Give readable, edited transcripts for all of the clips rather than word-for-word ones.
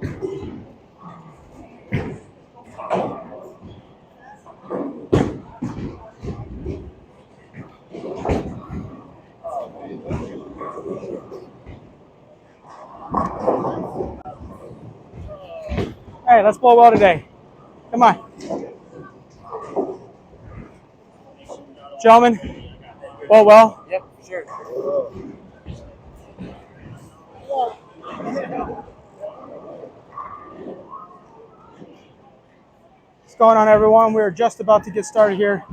Hey, let's blow well today. Come on. Gentlemen, blow well. Yep, sure. What's going on, everyone? We're just about to get started here.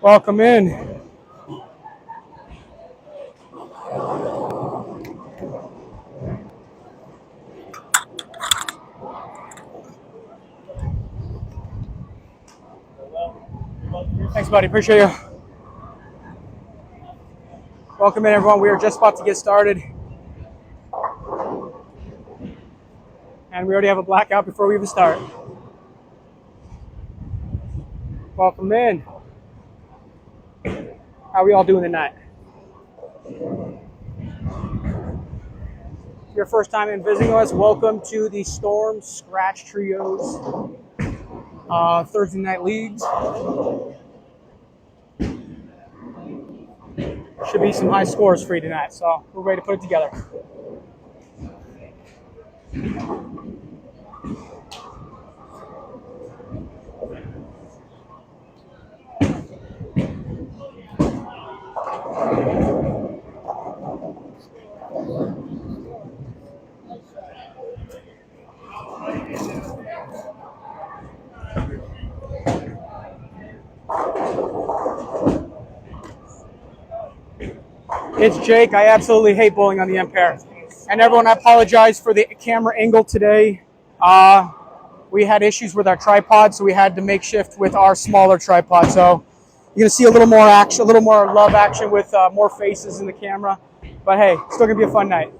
Welcome in. Thanks, buddy. Appreciate you. Welcome in, everyone. We are just about to get started. And we already have a blackout before we even start. Welcome in. How are we all doing tonight? If your first time in visiting us, welcome to the Storm Scratch Trios Thursday Night Leagues. Should be some high scores for you tonight, so we're ready to put it together. It's Jake. I absolutely hate bowling on the Empire. And everyone, I apologize for the camera angle today. We had issues with our tripod, so we had to make shift with our smaller tripod. So you're going to see a little more action, a little more love action with more faces in the camera. But hey, still going to be a fun night.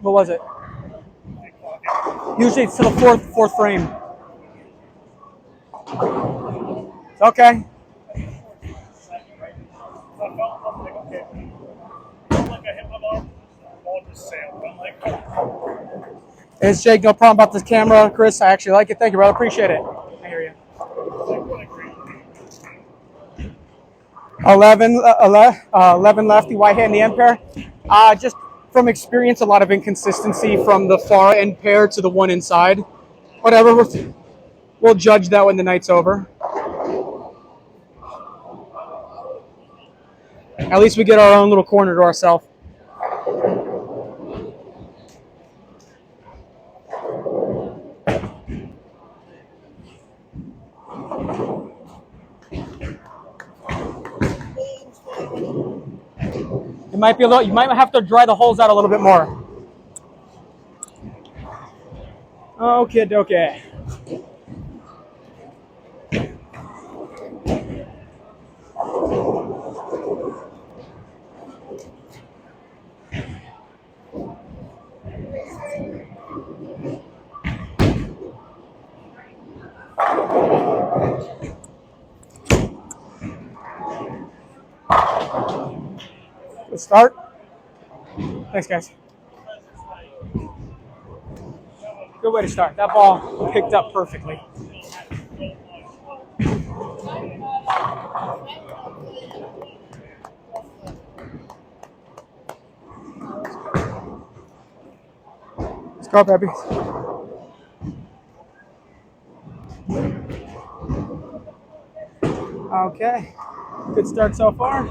What was it? Usually it's to the fourth frame. It's okay. It's Jake. No problem about this camera, Chris. I actually like it. Thank you, brother. Appreciate it. I hear you. 11 lefty, white hand, the end pair. Just from experience, a lot of inconsistency from the far end pair to the one inside. Whatever, we'll judge that when the night's over. At least we get our own little corner to ourselves. It might be a little. You might have to dry the holes out a little bit more. Okay, okay. Let's start. Thanks, guys. Good way to start. That ball picked up perfectly. Let's go, baby. Okay. Good start so far.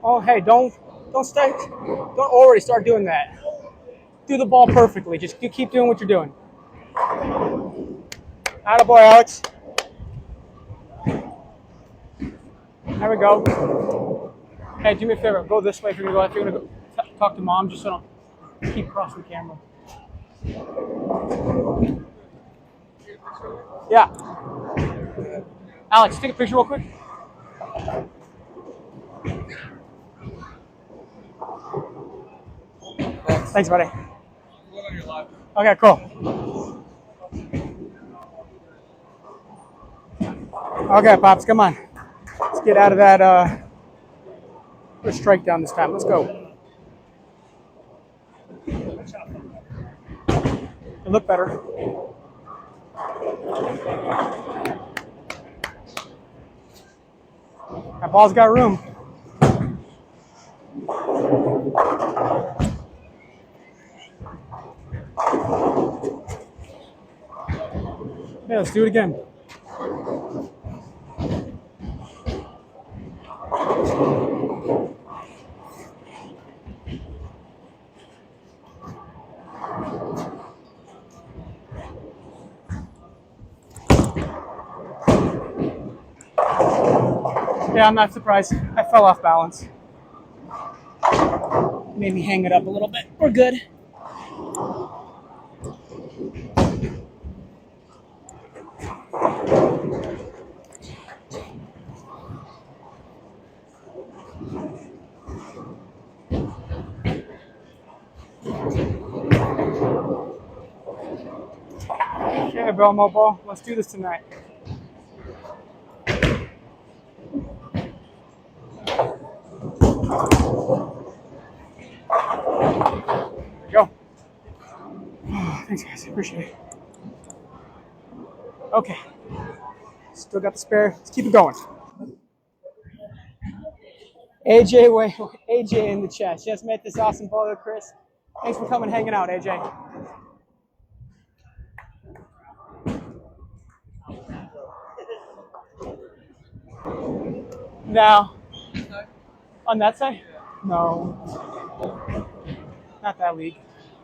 Oh, hey, don't already start doing that. Do the ball perfectly. Just keep doing what you're doing. Attaboy, Alex. There we go. Hey, do me a favor. Go this way if you're gonna go. If you're gonna go talk to mom, just so I don't keep crossing the camera. Yeah. Alex, take a picture real quick. Thanks, buddy. Okay, cool. Okay, Pops, come on. Let's get out of that strike down this time. Let's go. It looked better. That ball's got room. Yeah, let's do it again. Yeah, I'm not surprised. I fell off balance. Made me hang it up a little bit. We're good. Okay, Belmo Ball, let's do this tonight. Go. Oh, thanks, guys. Appreciate it. Okay. Still got the spare. Let's keep it going. AJ in the chat. Just met this awesome bowler, Chris. Thanks for coming, hanging out, AJ. Now, on that side? No, not that league.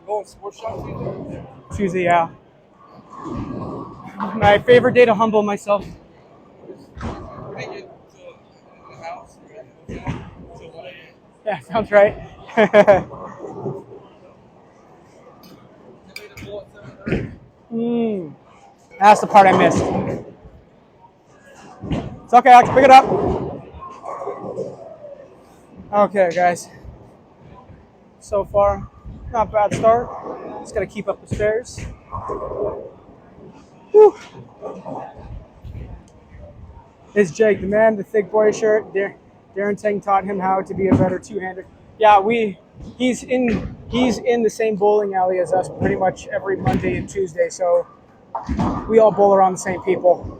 Going sports shop Tuesday, yeah. My favorite day to humble myself. Yeah, sounds right. That's the part I missed. It's okay, Alex, pick it up. Okay, guys. So far, not bad start. Just gotta keep up the stairs. Whew. It's Jake, the man, the thick boy shirt. Darren Tang taught him how to be a better two-hander. Yeah, he's in the same bowling alley as us pretty much every Monday and Tuesday, so we all bowl around the same people.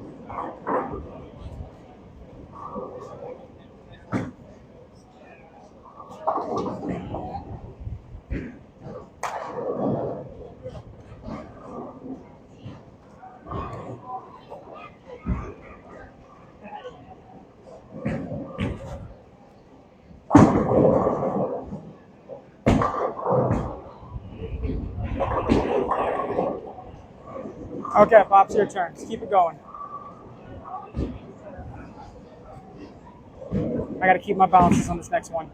Okay, Pops, your turn. Just keep it going. I got to keep my balances on this next one.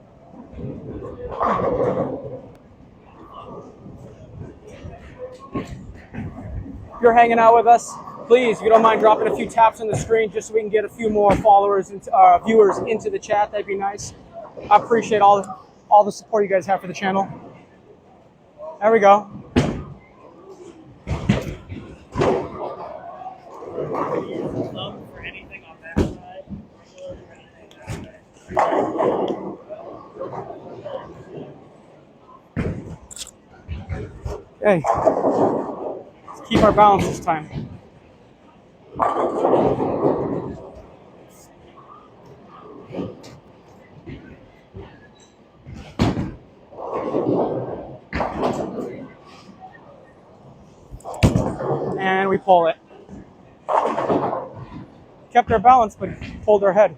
If you're hanging out with us, please, if you don't mind dropping a few taps on the screen just so we can get a few more followers and viewers into the chat, that'd be nice. I appreciate all the support you guys have for the channel. There we go. Hey, let's keep our balance this time. And we pull it. Kept our balance, but pulled our head.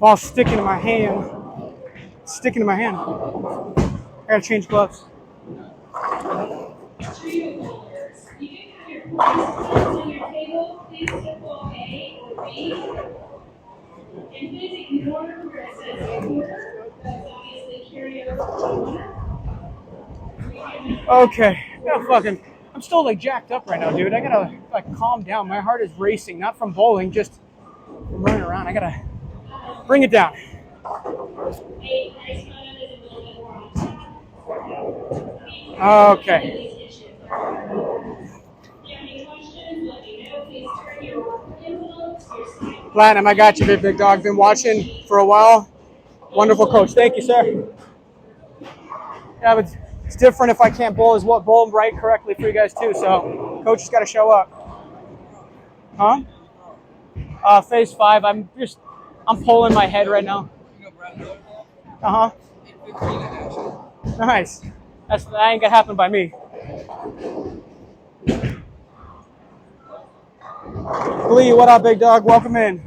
Ball's sticking to my hand. It's sticking to my hand. I gotta change gloves. Okay. I'm still like jacked up right now, dude. I gotta like calm down. My heart is racing, not from bowling, just from running around. I gotta bring it down. Okay. Platinum, I got you, big dog. Been watching for a while. Wonderful coach. Thank you, sir. Yeah, but it's different if I can't bowl right correctly for you guys too. So coach has got to show up. Huh? Phase 5. I'm pulling my head right now. Uh huh. Nice. That ain't gonna happen by me. Glee, what up, big dog? Welcome in.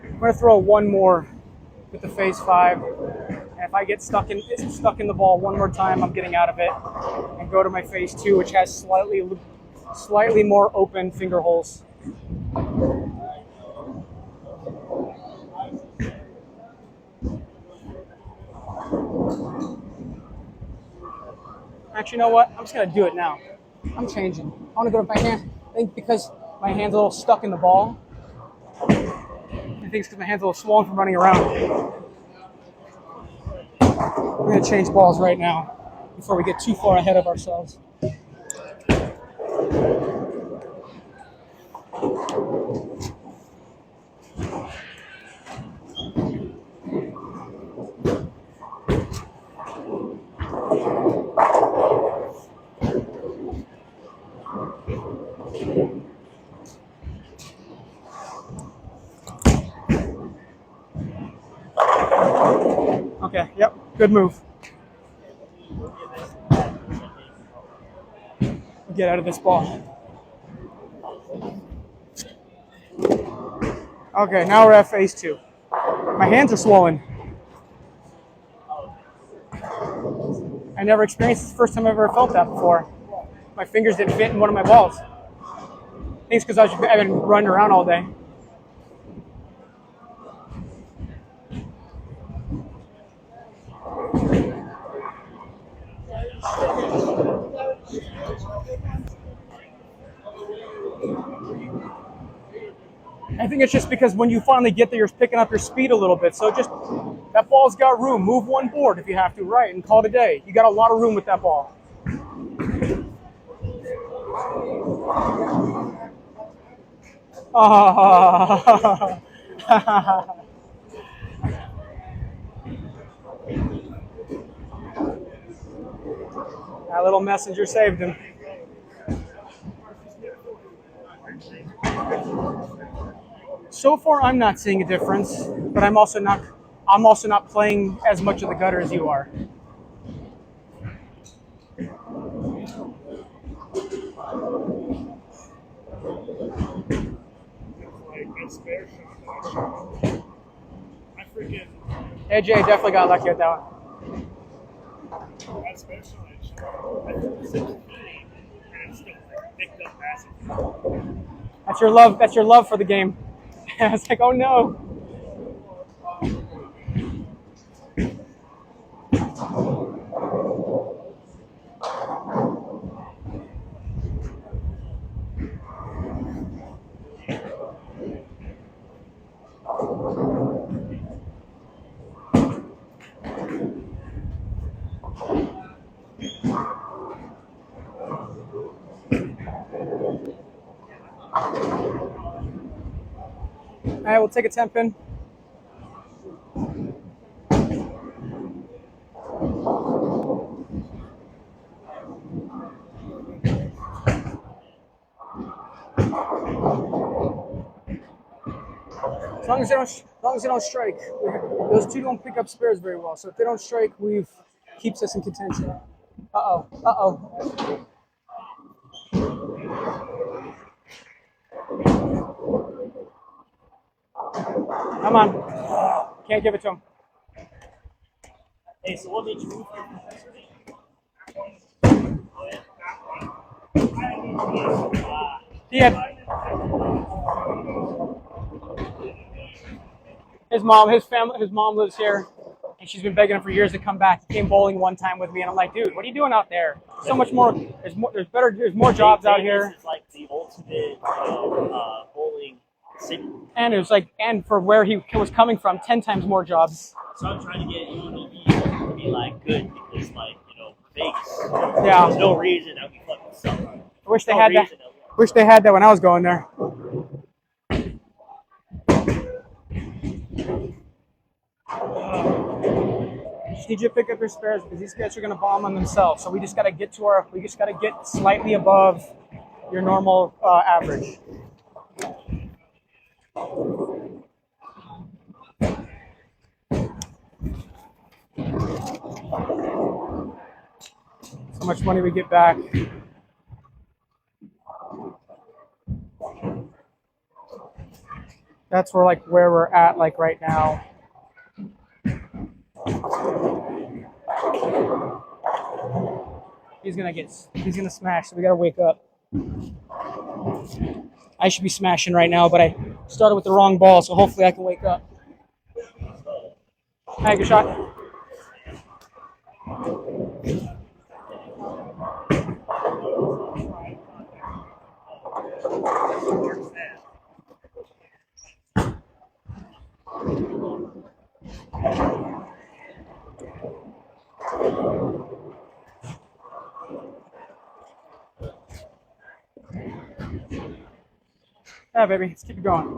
I'm gonna throw one more with the phase 5. And if I get stuck in the ball one more time, I'm getting out of it and go to my phase 2, which has slightly more open finger holes. Actually, you know what? I'm just gonna do it now. I'm changing. I want to go to my hand. I think because my hand's a little stuck in the ball. I think it's because my hand's a little swollen from running around. We're gonna change balls right now before we get too far ahead of ourselves. Okay, yep, good move. Get out of this ball. Okay, now we're at phase 2. My hands are swollen. I never experienced this. The first time I ever felt that before. My fingers didn't fit in one of my balls. I think it's because I've been running around all day. I think it's just because when you finally get there, you're picking up your speed a little bit. So just, that ball's got room. Move one board if you have to, right, and call it a day. You got a lot of room with that ball. That little messenger saved him. So far, I'm not seeing a difference, but I'm also not playing as much of the gutter as you are. AJ definitely got lucky with that one. That's your love. That's your love for the game. It's like, oh no. All right, we'll take a 10 pin. As long as they don't strike, those two don't pick up spares very well. So if they don't strike, keeps us in contention. Uh oh. Come on. Can't give it to him. Hey, so what made you move here from Pennsylvania? He had his mom lives here, and she's been begging him for years to come back. He came bowling one time with me, and I'm like, dude, what are you doing out there? So much more. There's more jobs out here. It's like the ultimate, bowling city. And it was like, and for where he was coming from, 10 times more jobs. So I'm trying to get UNLV to be like good because, like, Vegas. Yeah. There's no reason that we fucking suck. I wish they had that. Wish they had that when I was going there. Just need you to pick up your spares because these guys are going to bomb on themselves. So we just got to get slightly above your normal average. How much money we get back. That's where we're at right now. He's gonna smash, so we gotta wake up. I should be smashing right now, but I started with the wrong ball, so hopefully I can wake up. Hey, good shot. Yeah, baby, let's keep it going.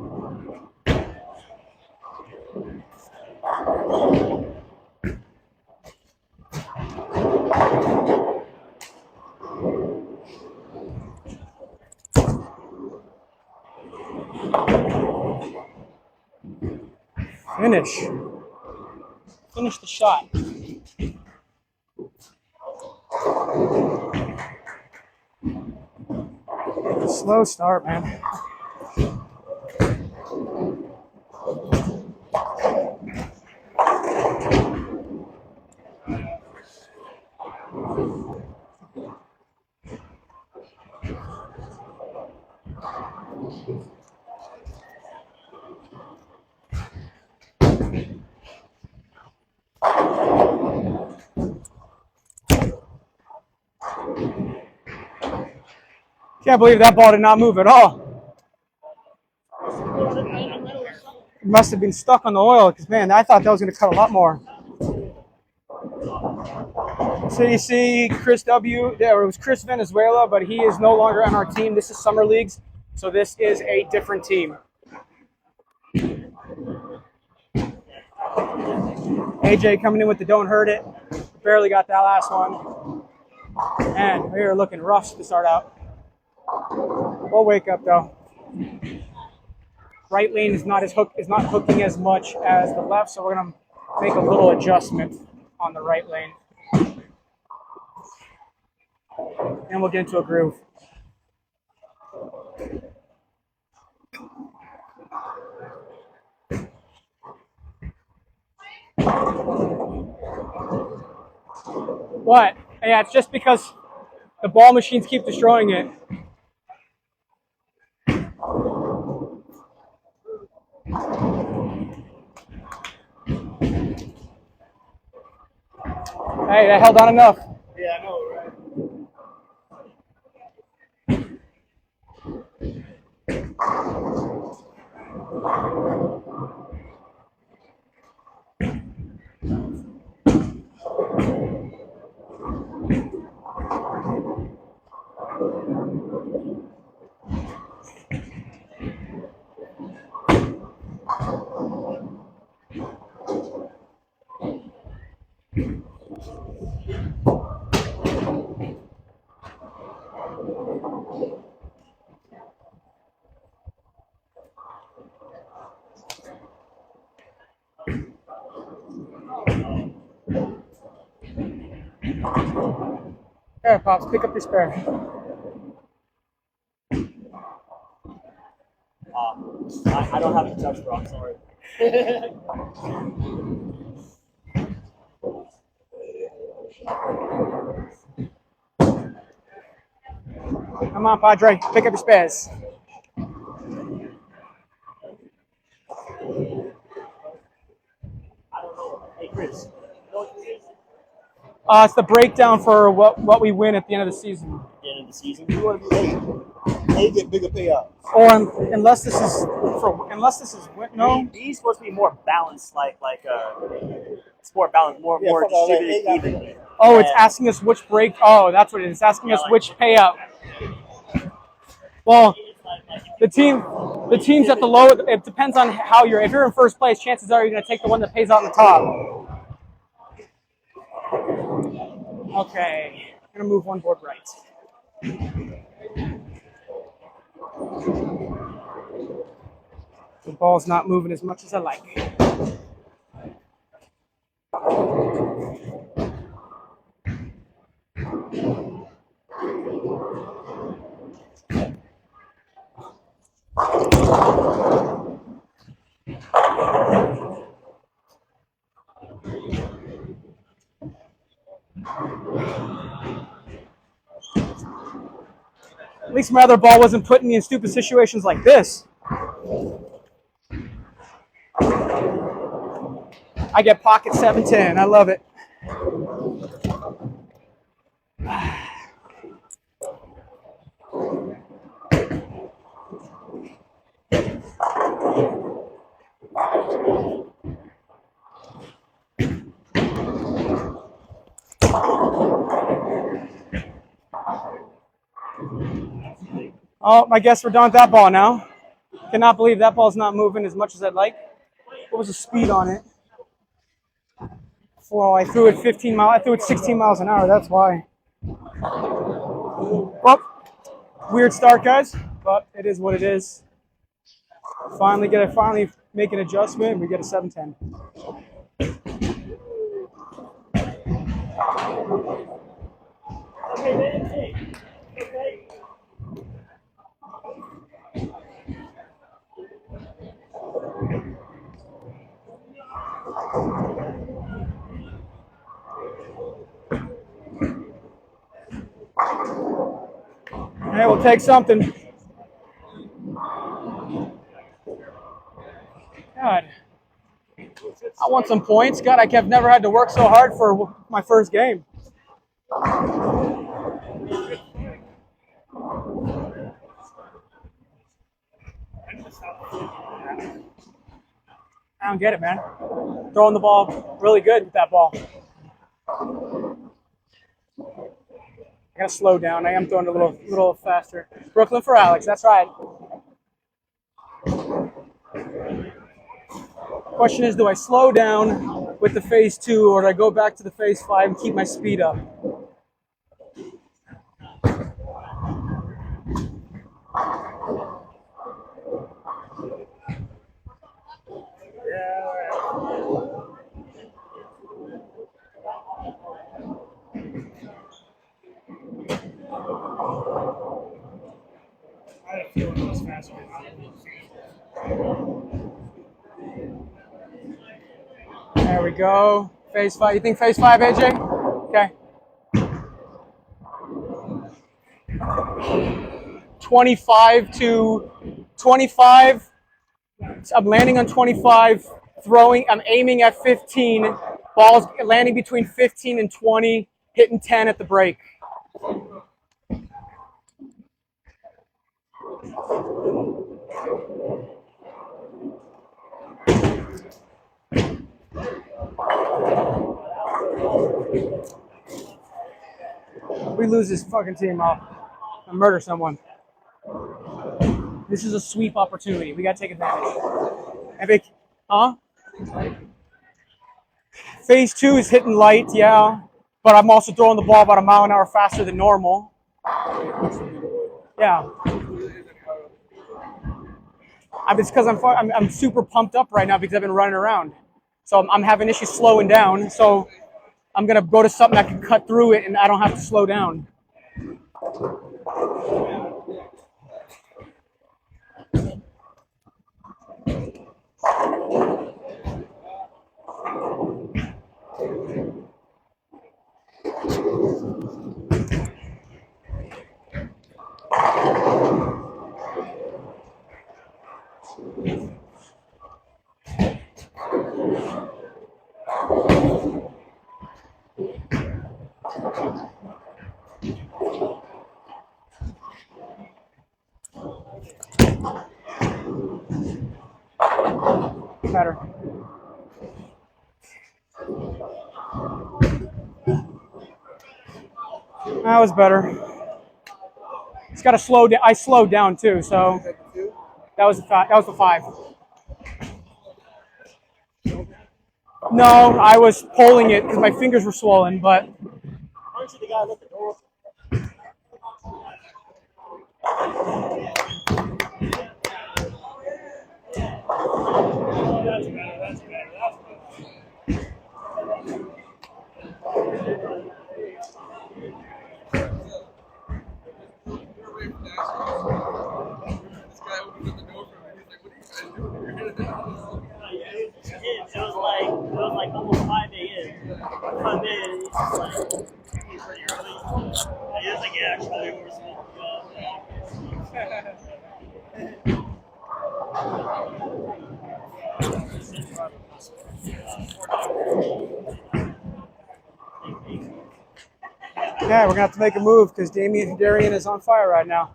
Finish the shot. Slow start, man. Can't believe that ball did not move at all. It must have been stuck on the oil because, man, I thought that was going to cut a lot more. So you see Chris W. It was Chris Venezuela, but he is no longer on our team. This is Summer Leagues, so this is a different team. AJ coming in with the don't hurt it. Barely got that last one. And we are looking rough to start out. We'll wake up though. Right lane is not hooking as much as the left, so we're gonna make a little adjustment on the right lane. And we'll get into a groove. What? Yeah, it's just because the ball machines keep destroying it. Hey, that held on enough. Yeah, I know, right? Here, Pops, pick up your spare. I don't have to touch bro. I'm sorry. Come on, Padre. Pick up your spares. I don't know. Hey Chris, you know what this is? It's the breakdown for what we win at the end of the season. At the end of the season. You want to be they get bigger payouts. Or unless this is no. These supposed to be more balanced, it's more balanced, more fuck all that. distributed They got evenly. Oh, it's asking us which break. Oh, that's what it is. It's asking us which payout. Well, the teams at the low. It depends on how you're. If you're in first place, chances are you're going to take the one that pays out on the top. Okay, I'm going to move one board right. The ball's not moving as much as I like. At least my other ball wasn't putting me in stupid situations like this. I get pocket 710. I love it. Oh, I guess we're done with that ball now. Cannot believe that ball's not moving as much as I'd like. What was the speed on it? Well, I threw it 15 miles. I threw it 16 miles an hour. That's why. Well, weird start, guys, but it is what it is. Finally make an adjustment, and we get a 710. Okay, man. Hey. Okay. Hey, we'll take something. God, I want some points. God, I've never had to work so hard for my first game. I don't get it, man. Throwing the ball really good with that ball. I gotta slow down. I am throwing a little faster. Brooklyn for Alex. That's right. Question is, do I slow down with the phase 2, or do I go back to the phase 5 and keep my speed up? There we go. Phase 5. You think phase 5, AJ? Okay. 25 to 25. I'm landing on 25, I'm aiming at 15. Ball's landing between 15 and 20, hitting 10 at the break. If we lose this fucking team, I'll murder someone. This is a sweep opportunity. We gotta take advantage. Epic, huh? Phase 2 is hitting light, yeah, but I'm also throwing the ball about a mile an hour faster than normal. Yeah. It's because I'm super pumped up right now because I've been running around. So I'm having issues slowing down. So I'm gonna go to something that can cut through it, and I don't have to slow down. Better. That was better. It's got to slow down. I slowed down too, so that was the 5. No, I was pulling it because my fingers were swollen, but Aren't you the guy at the door? That's better. That's better. That's better. It was like almost 5 a.m. I come in, it's just like pretty early. I was like, yeah, actually, we're supposed yeah, we're gonna have to make a move because Darian is on fire right now.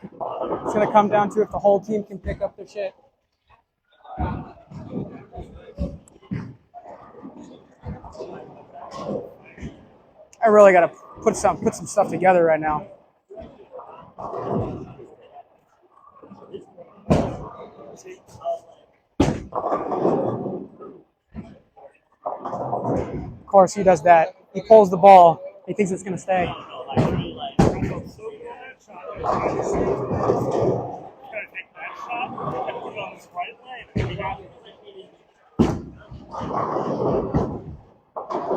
It's gonna come down to if the whole team can pick up their shit. I really gotta put some stuff together right now. Of course, he does that. He pulls the ball. He thinks it's gonna stay.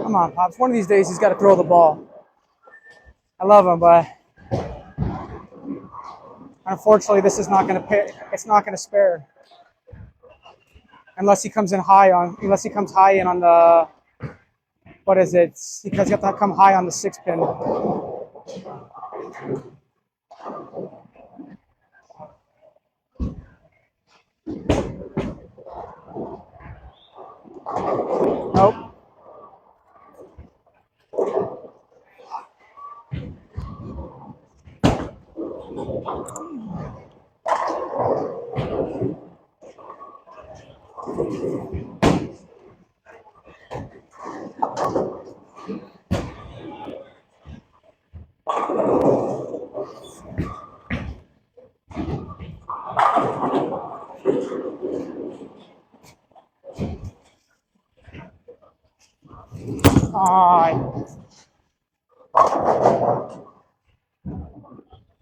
Come on, Pops. One of these days he's got to throw the ball. I love him, but unfortunately, this is not going to pay. It's not going to spare unless he comes in high on. Unless he comes high in on the. What is it? Because you have to come high on the 6 pin. Nope.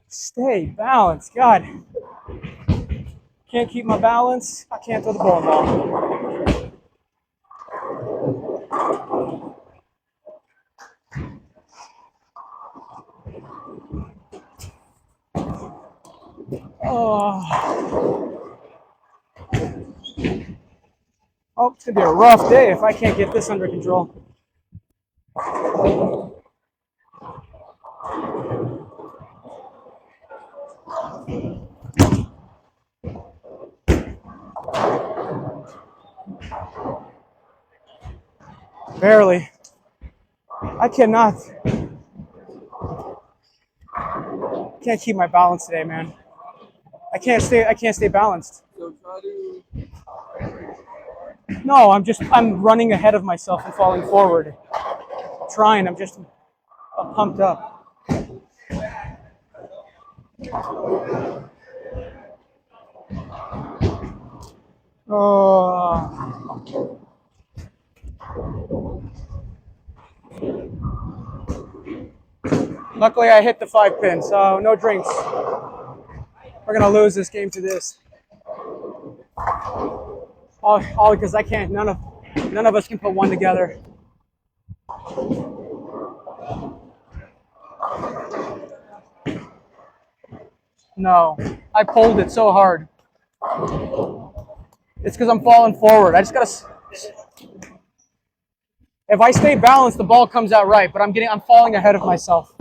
Stay balanced. God. Can't keep my balance. I can't throw the ball now. Oh, it's going to be a rough day if I can't get this under control. Barely. I cannot. Can't keep my balance today, man. I can't stay balanced. No, I'm running ahead of myself and falling forward. Trying, I'm just pumped up. Oh. Luckily, I hit the 5 pin, so no drinks. We're gonna lose this game to this. All because I can't. None of us can put one together. No, I pulled it so hard. It's because I'm falling forward. I just gotta. If I stay balanced, the ball comes out right. But I'm falling ahead of myself.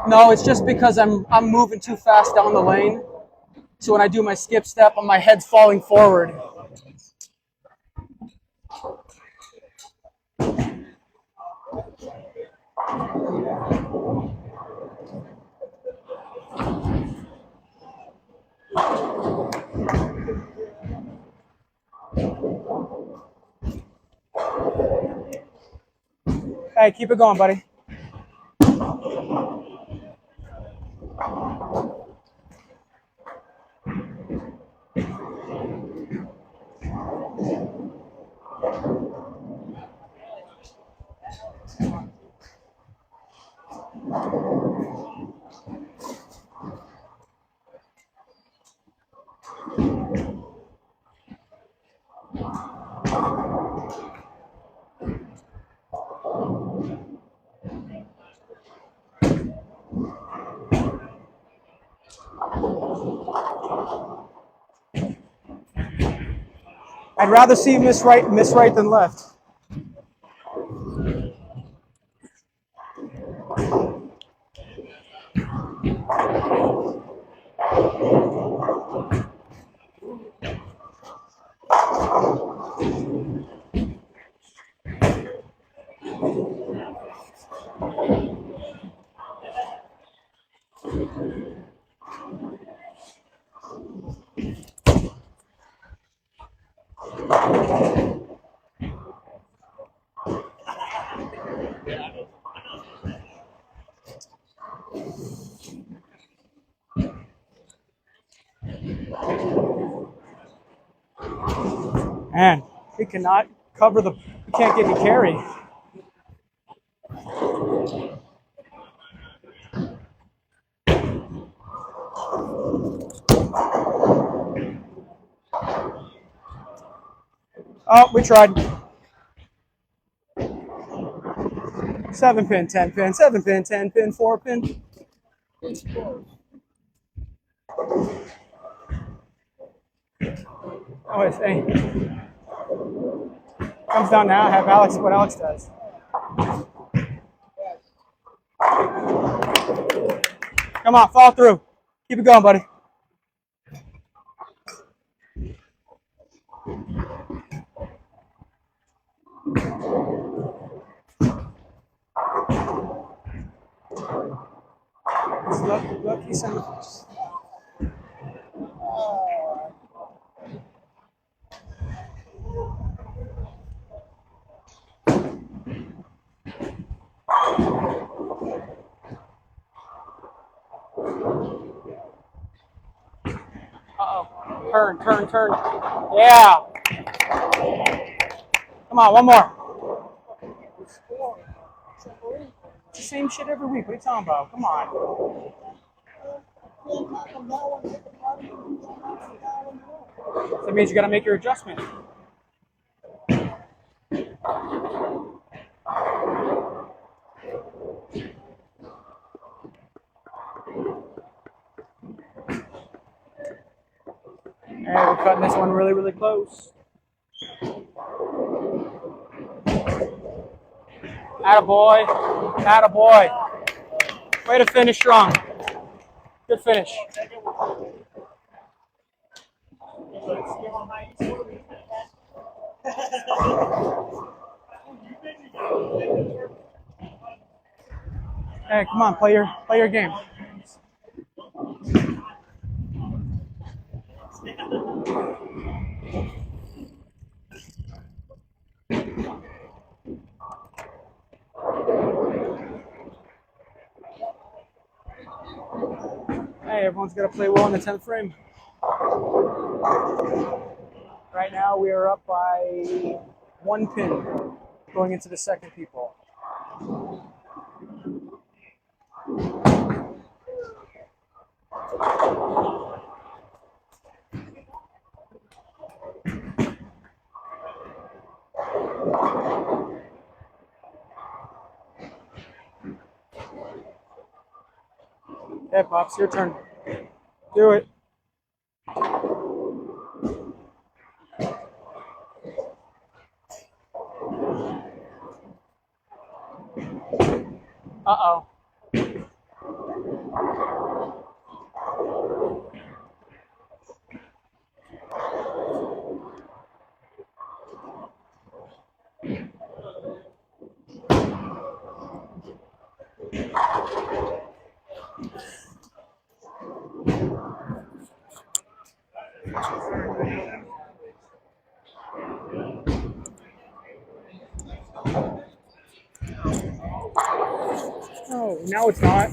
No, it's just because I'm moving too fast down the lane. So when I do my skip step, my head's falling forward. Hey, keep it going, buddy. I'd rather see you miss right than left. Man, he cannot cover the. He can't get the carry. Oh, we tried. 7 pin, 10 pin, 7 pin, 10 pin, 4 pin. Oh, it's, hey. Comes down now. Have Alex what Alex does. Come on, fall through. Keep it going, buddy. Look, he's in. Uh-oh. Turn. Yeah. Come on, one more. It's the same shit every week. What are you talking about? Come on. That means you got to make your adjustment. Hey, we're cutting this one really, really close. Attaboy. Attaboy. Way to finish strong. Good finish. Hey, come on, play your game. Hey, everyone's got to play well in the 10th frame. Right now, we are up by 1 pin going into the second people. Okay, Pops, your turn. Do it. Uh-oh. No, now it's not.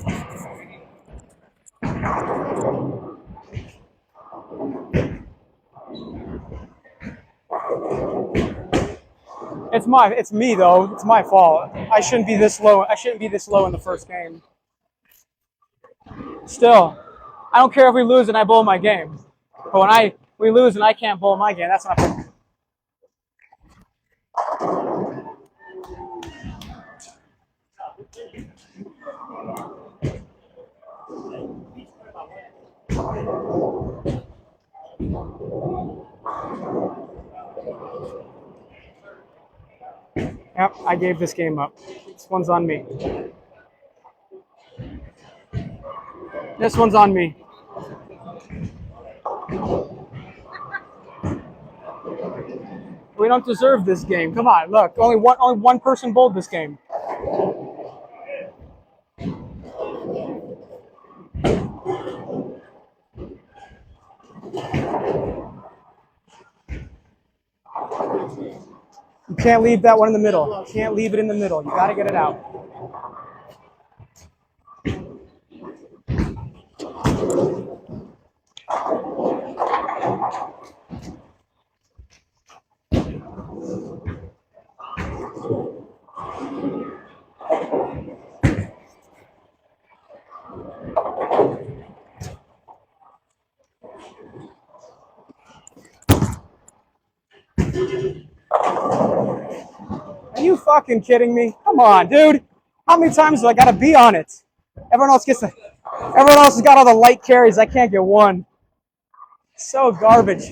It's me though. It's my fault. I shouldn't be this low. I shouldn't be this low in the first game. Still, I don't care if we lose and I bowl my game. But when we lose and I can't bowl my game, that's not fair. Yep, I gave this game up. This one's on me. This one's on me. We don't deserve this game. Come on, look. Only one person bowled this game. You can't leave that one in the middle. You can't leave it in the middle. You got to get it out. Are you fucking kidding me? Come on, dude. How many times do I gotta be on it? Everyone else has got all the light carries. I can't get one. So garbage.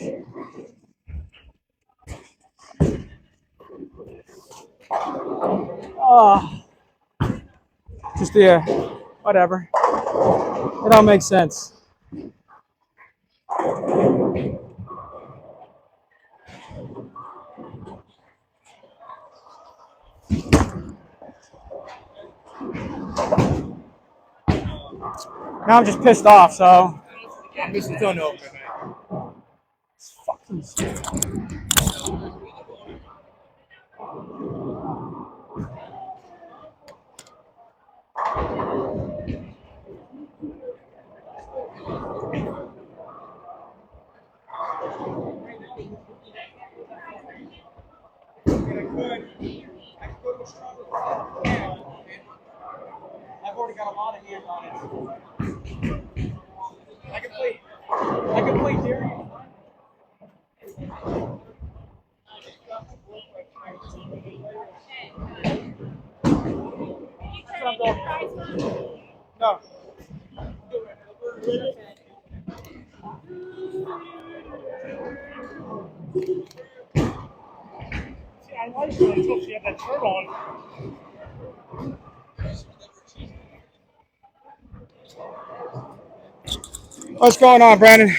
Oh, just whatever. It all makes sense. Now I'm just pissed off, so. Mr. Turnover, man. Fucking stupid. I've already got a lot of hands on it. I can play Darius. No. See, I like her until she had that shirt on. What's going on, Brandon?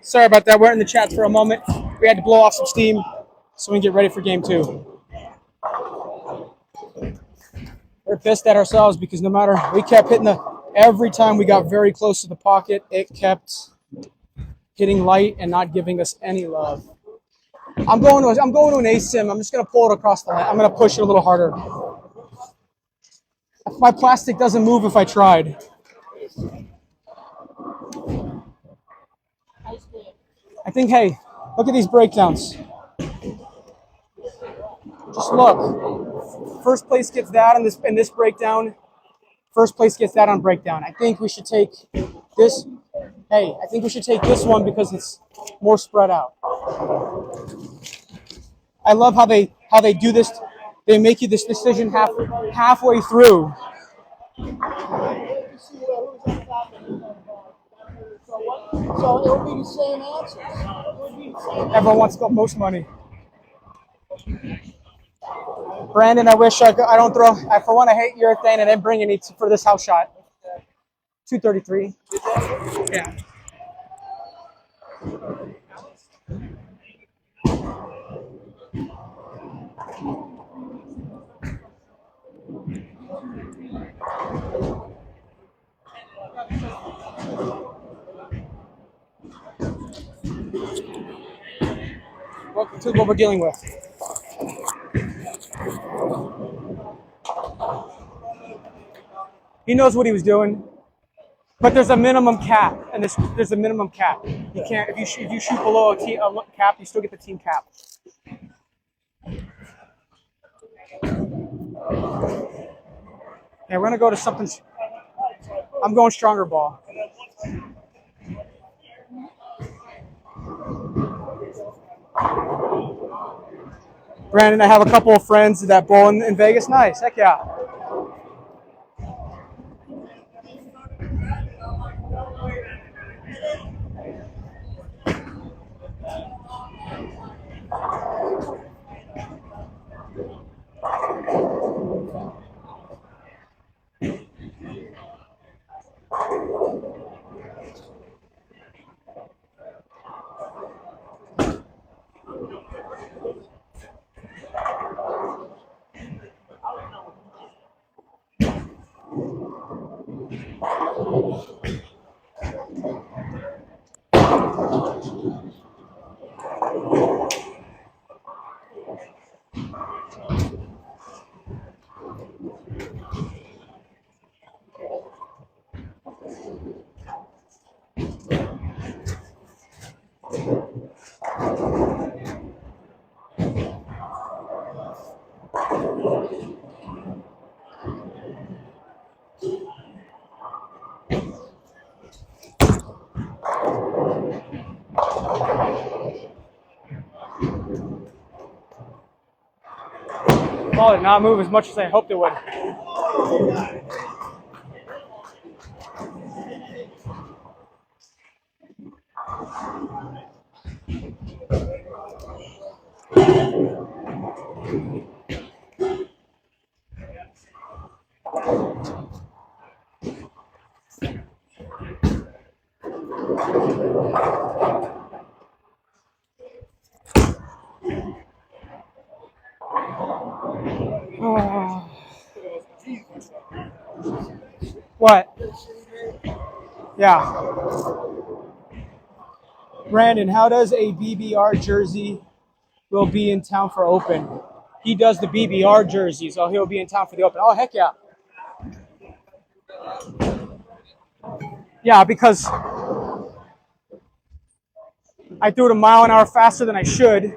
Sorry about that. We're in the chats for a moment. We had to blow off some steam so we can get ready for game 2. We're pissed at ourselves because we kept hitting every time we got very close to the pocket, it kept hitting light and not giving us any love. I'm going to an asim. I'm just going to pull it across the line. I'm going to push it a little harder. My plastic doesn't move if I tried. I think, hey, look at these breakdowns. Just look. First place gets that in this breakdown. First place gets that on breakdown. I think we should take this. Hey, I think we should take this one because it's more spread out. I love how they do this. They make you this decision halfway through. So it would be the same answers. Everyone wants to go most money. Brandon, I wish I don't throw. For one, I hate urethane. I didn't bring any for this house shot. 233. Yeah. Welcome to what we're dealing with. He knows what he was doing. But there's a minimum cap, and there's a minimum cap. You can't if you shoot below a cap, you still get the team cap. Okay, we're gonna go to something. I'm going stronger ball. Brandon, I have a couple of friends that bowl in Vegas. Nice, heck yeah. Ball did not move as much as I hoped it would. Oh. What? Yeah. Brandon, how does a BBR jersey will be in town for Open? He does the BBR jersey, so he'll be in town for the Open. Oh, heck yeah. Yeah, because I threw it a mile an hour faster than I should.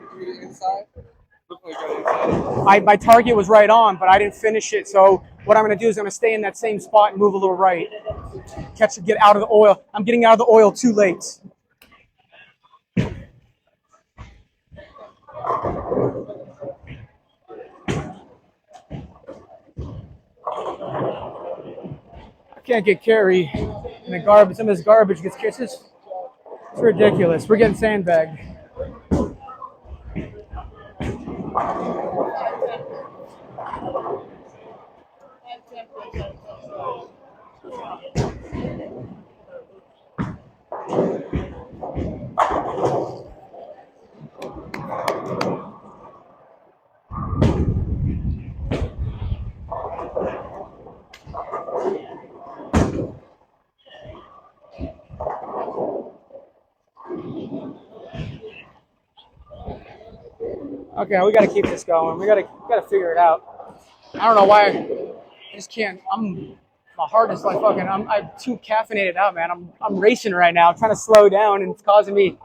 My target was right on, but I didn't finish it. So what I'm going to do is I'm going to stay in that same spot and move a little right. Get out of the oil. I'm getting out of the oil too late. I can't get carry in the garbage. Some of this garbage gets kisses. It's ridiculous. We're getting sandbagged. Okay, we got to keep this going. We got to figure it out. I don't know why I just can't. My heart is like fucking. I'm too caffeinated out, man. I'm racing right now, trying to slow down, and it's causing me to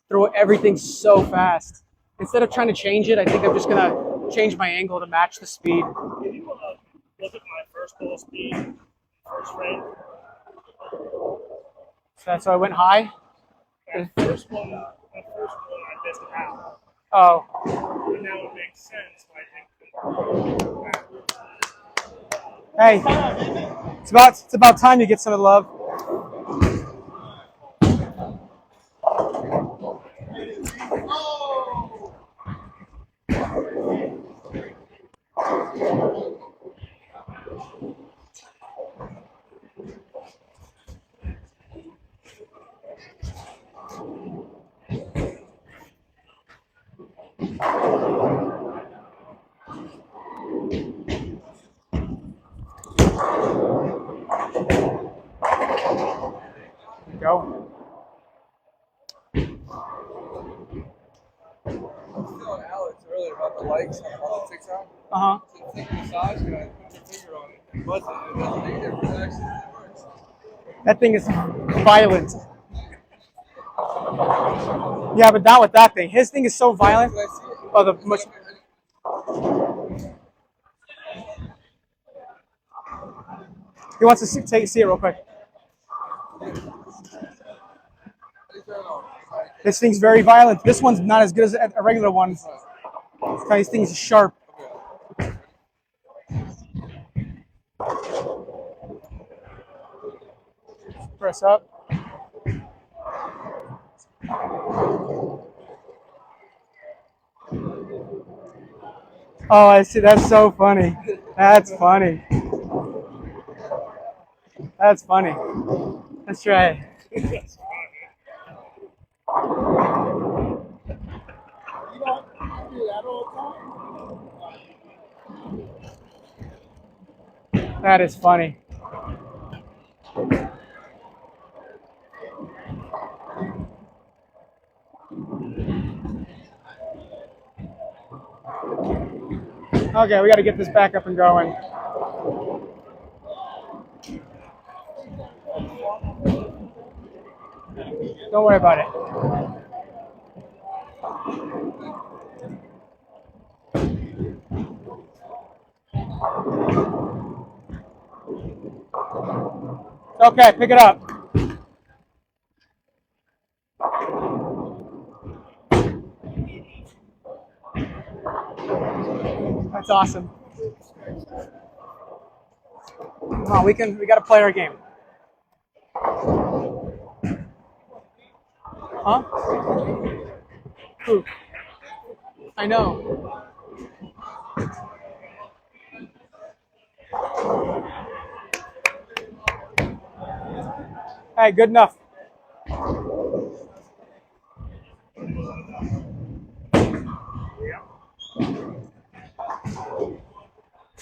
throw everything so fast. Instead of trying to change it, I think I'm just gonna change my angle to match the speed. Did you look at my first ball speed, first frame? So that's why I went high. My first one, I missed it out. Oh, And now it makes sense why hey, it's about time you get some of the love. Go. Alex earlier about the likes on the TikTok. Uh huh. So take massage and I put your finger on it. That thing is violent. Yeah, but not with that thing. His thing is so violent. Oh, the much. He wants to see it real quick. This thing's very violent. This one's not as good as a regular one. These things are sharp. Press up. Oh, I see. That's so funny. That's funny. That's funny. Let's try it. You don't do that all the time? That is funny. Okay, we got to get this back up and going. Don't worry about it. Okay, pick it up. That's awesome. Come on, we gotta play our game. Huh? Who? I know. Hey, good enough.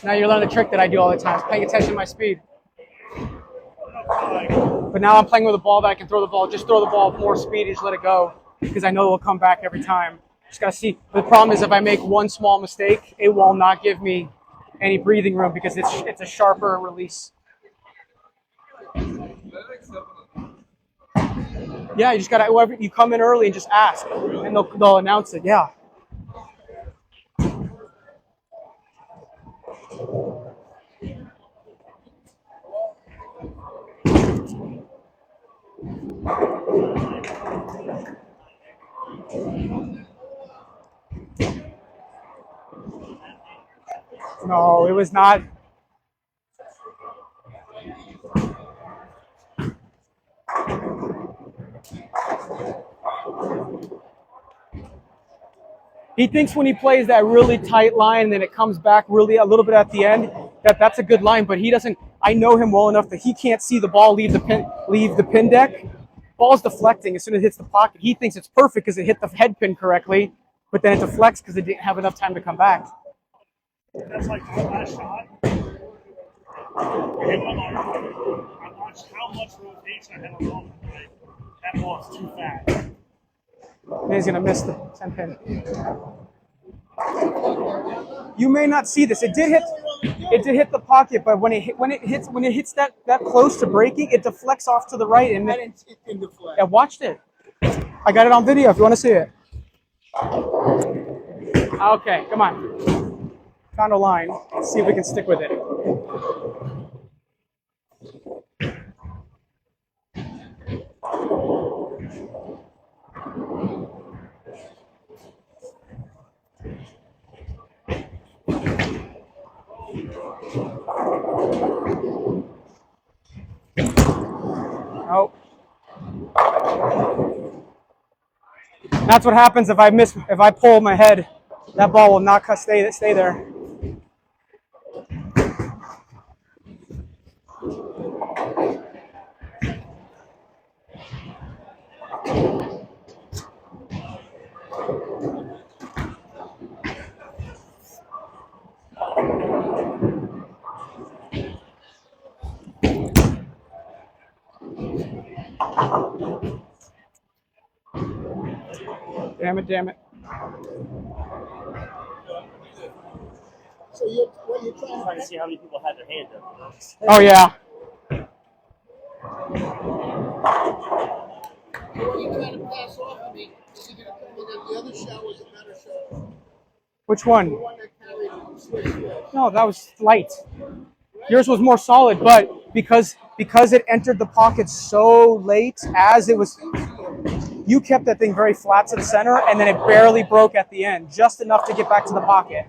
Now you're learning the trick that I do all the time, paying attention to my speed. But now I'm playing with a ball that I can throw the ball. Just throw the ball at more speed and just let it go because I know it will come back every time. Just gotta see. The problem is if I make one small mistake, it will not give me any breathing room because it's a sharper release. Yeah, you just gotta. Whoever you come in early and just ask, and they'll announce it. Yeah. No, it was not. He thinks when he plays that really tight line and then it comes back really a little bit at the end, that's a good line, but he doesn't. I know him well enough that he can't see the ball leave the pin deck. Ball's deflecting as soon as it hits the pocket. He thinks it's perfect because it hit the head pin correctly, but then it deflects because it didn't have enough time to come back. That's like my last shot. I watched how much rotation I had on the ball. That ball is too fast. And he's gonna miss the 10 pin. You may not see this. It did hit the pocket, but when it hits that close to breaking, it deflects off to the right and It didn't deflect. I watched it. I got it on video if you want to see it. Okay, come on. Found a line. Let's see if we can stick with it. Oh. That's what happens if I pull my head. That ball will not stay there. Damn it. So what you're trying Trying to to see how many people had their hand up. Oh yeah. what you're trying to pass off to me is you're gonna tell me that the other shot was a better shot. Which The one? one that carried switch. No, that was light. Yours was more solid, but because it entered the pocket so late, as it was, you kept that thing very flat to the center, and then it barely broke at the end, just enough to get back to the pocket.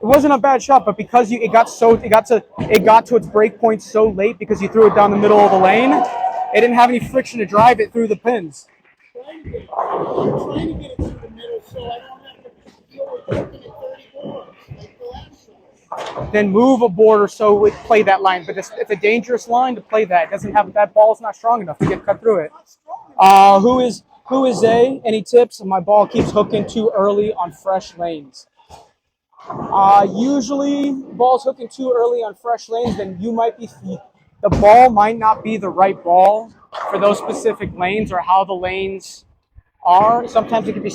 It wasn't a bad shot, but because it got to its break point so late because you threw it down the middle of the lane, it didn't have any friction to drive it through the pins. I'm trying to get it through the middle so I don't have to deal with looking at 30 boards like the last shot. Then move a board or so, play that line. But it's a dangerous line to play that. It doesn't have that ball's not strong enough to get cut through it. Who is A? Any tips? My ball keeps hooking too early on fresh lanes. Usually, balls hooking too early on fresh lanes, then the ball might not be the right ball for those specific lanes or how the lanes are. Sometimes it could be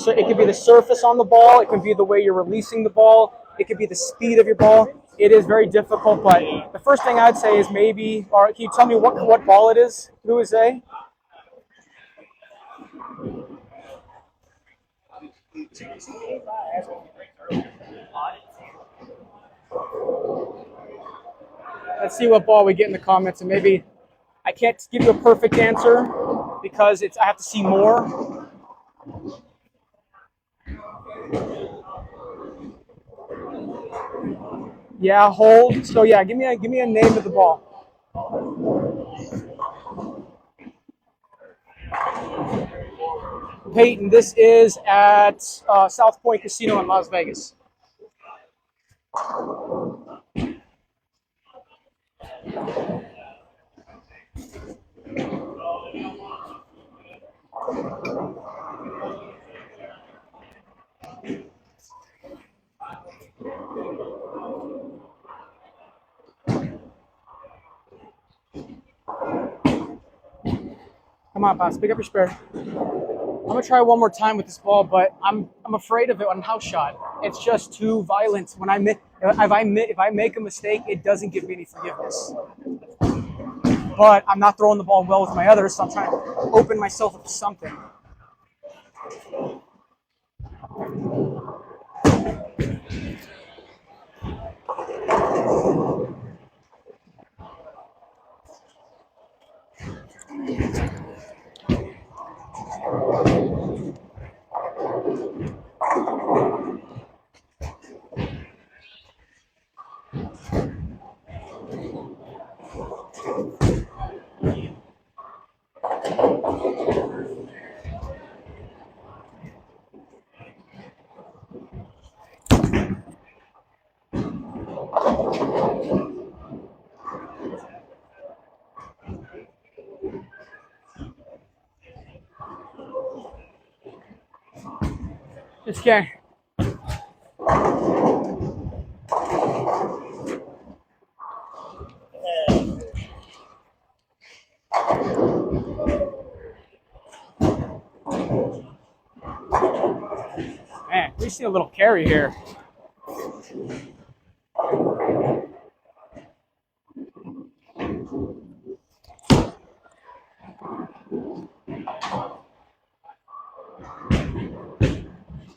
the surface on the ball. It could be the way you're releasing the ball. It could be the speed of your ball. It is very difficult, but the first thing I'd say is maybe, or can you tell me what ball it is? Who is A? Let's see what ball we get in the comments, and maybe I can't give you a perfect answer because I have to see more. Yeah, hold. So yeah, give me a name of the ball. Peyton, this is at South Point Casino in Las Vegas. Come on, boss. Pick up your spare. I'm gonna try one more time with this ball, but I'm afraid of it on house shot. It's just too violent. When if I make a mistake, it doesn't give me any forgiveness. But I'm not throwing the ball well with my others, so I'm trying to open myself up to something. It's okay. Man, we see a little carry here.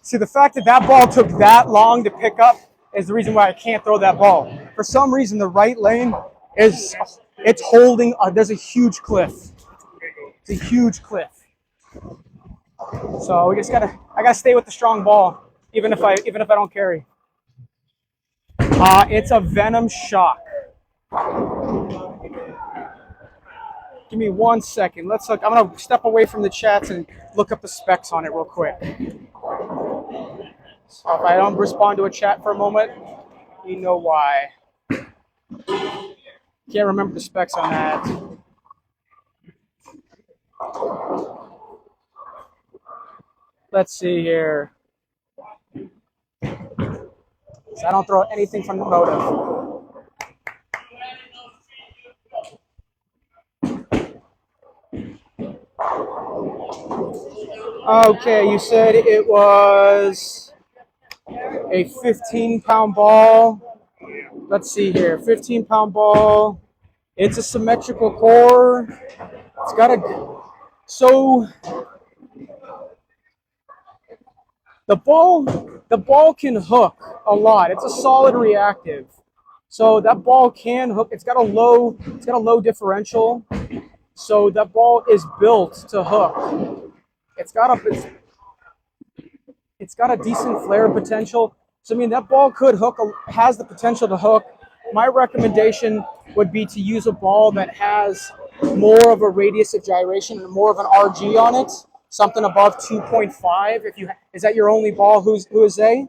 See, the fact that ball took that long to pick up is the reason why I can't throw that ball. For some reason, the right lane it's holding. There's a huge cliff. It's a huge cliff. So I gotta stay with the strong ball, even if I don't carry. It's a Venom Shock. Give me 1 second. Let's look. I'm gonna step away from the chats and look up the specs on it real quick. So if I don't respond to a chat for a moment, you know why. Can't remember the specs on that. Let's see here. So I don't throw anything from the motive. Okay, you said it was a 15-pound ball. Let's see here. 15-pound ball. It's a symmetrical core. It's got a so the ball can hook a lot. It's a solid reactive. So that ball can hook. It's got a low differential. So that ball is built to hook. It's got a decent flare potential. So I mean that ball could hook, has the potential to hook. My recommendation would be to use a ball that has more of a radius of gyration and more of an RG on it, something above 2.5. Is that your only ball? Who is they?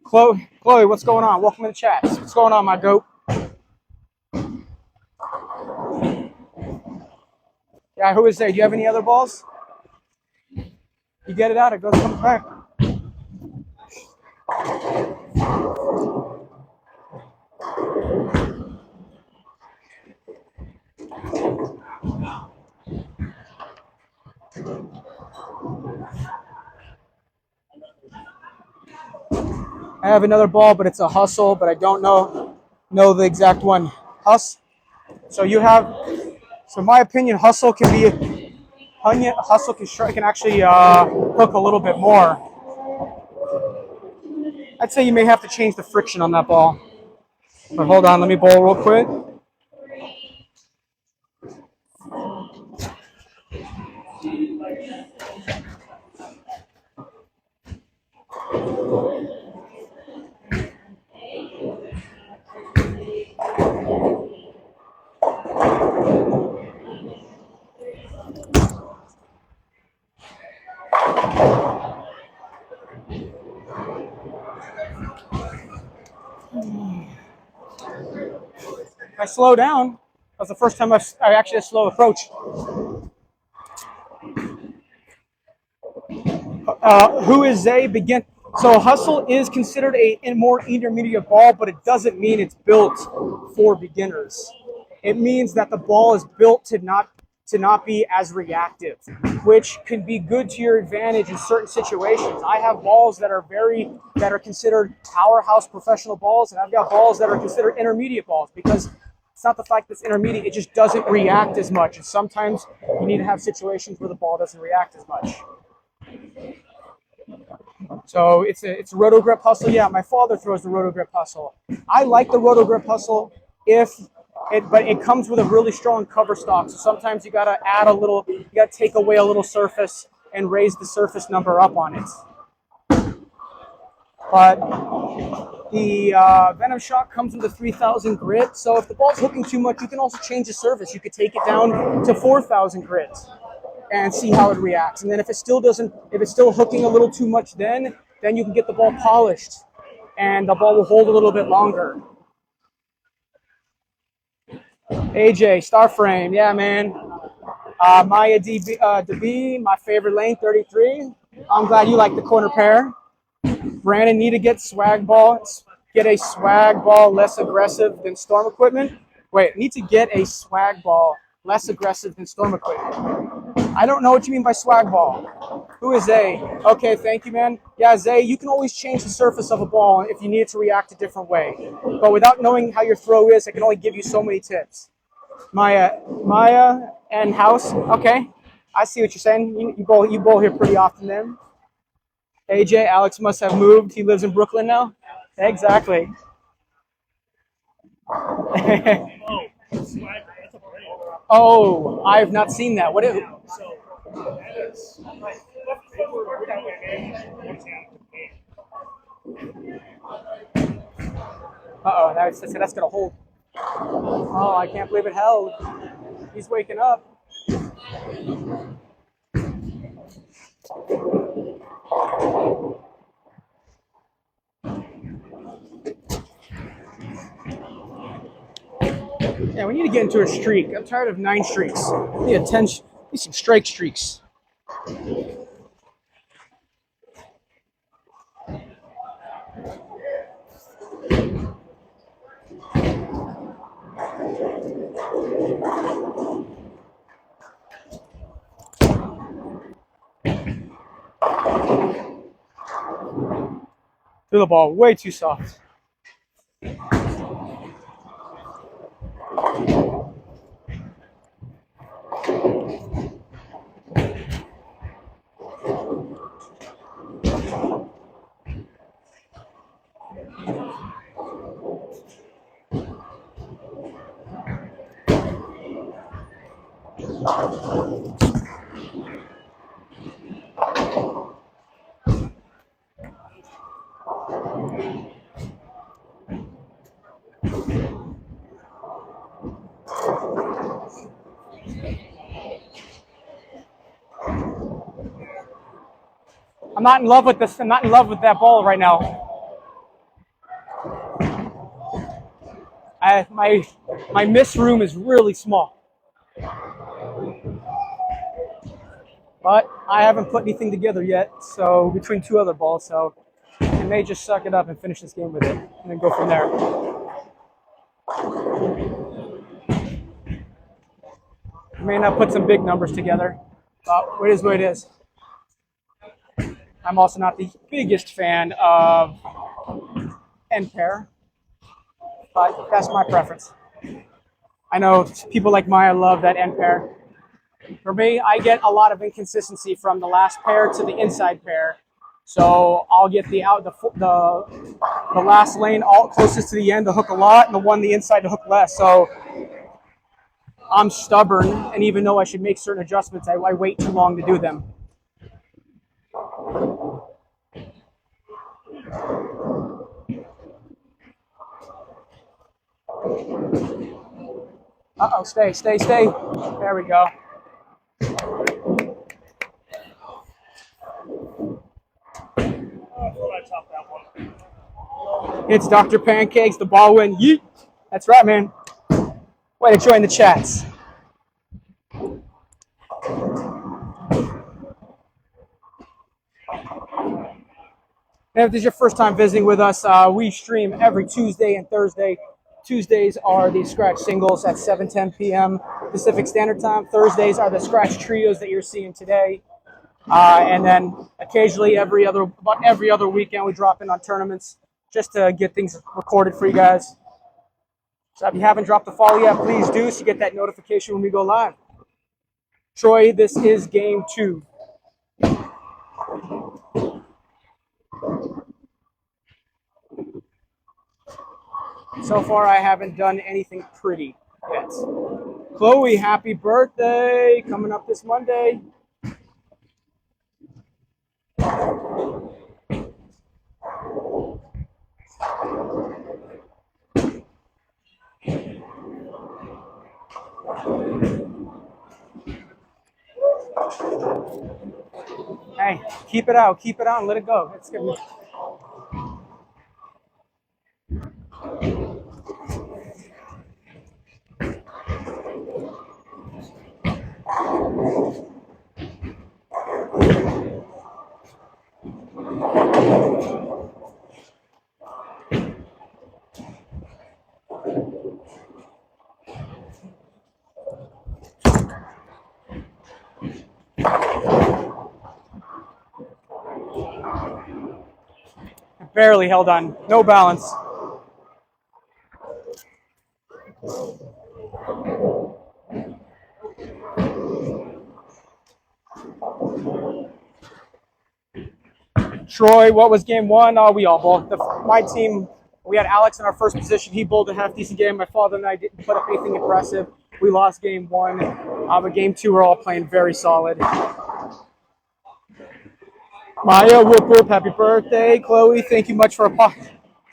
Chloe, what's going on? Welcome to the chat. What's going on, my goat? Yeah, who is there? Do you have any other balls? You get it out, it comes back. I have another ball, but it's a Hustle, but I don't know the exact one. So in my opinion, Hustle can actually hook a little bit more. I'd say you may have to change the friction on that ball. But hold on, let me bowl real quick. If I slow down, that's the first time I actually had a slow approach. Who is Zay begin? So Hustle is considered a more intermediate ball, but it doesn't mean it's built for beginners. It means that the ball is built to not be as reactive, which can be good to your advantage in certain situations. I have balls that are considered powerhouse professional balls, and I've got balls that are considered intermediate balls because it's not the fact that it's intermediate, it just doesn't react as much. And sometimes you need to have situations where the ball doesn't react as much. So it's a Roto-Grip Hustle. Yeah, my father throws the Roto-Grip Hustle. I like the Roto-Grip Hustle but it comes with a really strong cover stock. So sometimes you gotta take away a little surface and raise the surface number up on it. But the Venom Shock comes with a 3,000 grit. So if the ball's hooking too much, you can also change the surface. You could take it down to 4,000 grit and see how it reacts. And then if it's still hooking a little too much, then you can get the ball polished and the ball will hold a little bit longer. AJ, Starframe, yeah, man. Maya DB, my favorite lane, 33. I'm glad you like the corner pair. Brandon, need to get a swag ball less aggressive than Storm Equipment. Wait, need to get a swag ball less aggressive than Storm Equipment. I don't know what you mean by swag ball. Who is Zay? Okay, thank you, man. Yeah, Zay, you can always change the surface of a ball if you need it to react a different way. But without knowing how your throw is, I can only give you so many tips. Maya and House. Okay, I see what you're saying. You bowl here pretty often then. AJ, Alex must have moved. He lives in Brooklyn now. Exactly. Oh, I have not seen that. What is? Uh-oh, that's gonna hold. Oh, I can't believe it held. He's waking up. Yeah, we need to get into a streak. I'm tired of 9 streaks. We need some strike streaks. Threw the ball way too soft. I'm not in love with this. I'm not in love with that ball right now. My miss room is really small. But I haven't put anything together yet, so between two other balls, so I may just suck it up and finish this game with it, and then go from there. I may not put some big numbers together, but it is what it is. I'm also not the biggest fan of end pair, but that's my preference. I know people like Maya love that end pair. For me, I get a lot of inconsistency from the last pair to the inside pair. So I'll get the last lane all closest to the end to hook a lot, and the one the inside to hook less. So I'm stubborn, and even though I should make certain adjustments, I wait too long to do them. Uh-oh, stay. There we go. It's Dr. Pancakes, the ball win. Yeet. That's right, man. Way to join the chats. And if this is your first time visiting with us, we stream every Tuesday and Thursday. Tuesdays are the Scratch Singles at 7:10 p.m. Pacific Standard Time. Thursdays are the Scratch Trios that you're seeing today. And then occasionally about every other weekend, we drop in on tournaments just to get things recorded for you guys. So if you haven't dropped a follow yet, please do so you get that notification when we go live. Troy, this is game 2. So far, I haven't done anything pretty yet. Chloe, happy birthday! Coming up this Monday. Hey, keep it out, and let it go. It's good. Barely held on, no balance. Troy, what was game 1? We all bowled. My team, we had Alex in our first position. He bowled a half decent game. My father and I didn't put up anything impressive. We lost game 1. But game 2, we're all playing very solid. Maya, whoop whoop, happy birthday. Chloe, thank you much for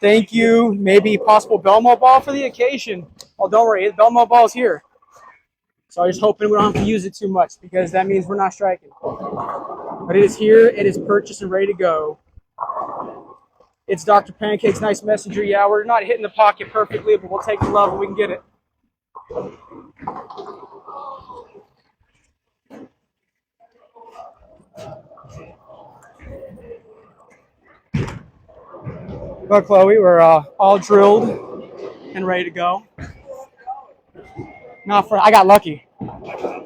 thank you. Maybe possible Belmo ball for the occasion. Oh, don't worry, the Belmo ball's here. So I'm just hoping we don't have to use it too much because that means we're not striking. But it is here, it is purchased and ready to go. It's Dr. Pancake's nice messenger. Yeah, we're not hitting the pocket perfectly, but we'll take the love and we can get it. But Chloe, we're all drilled and ready to go. I got lucky.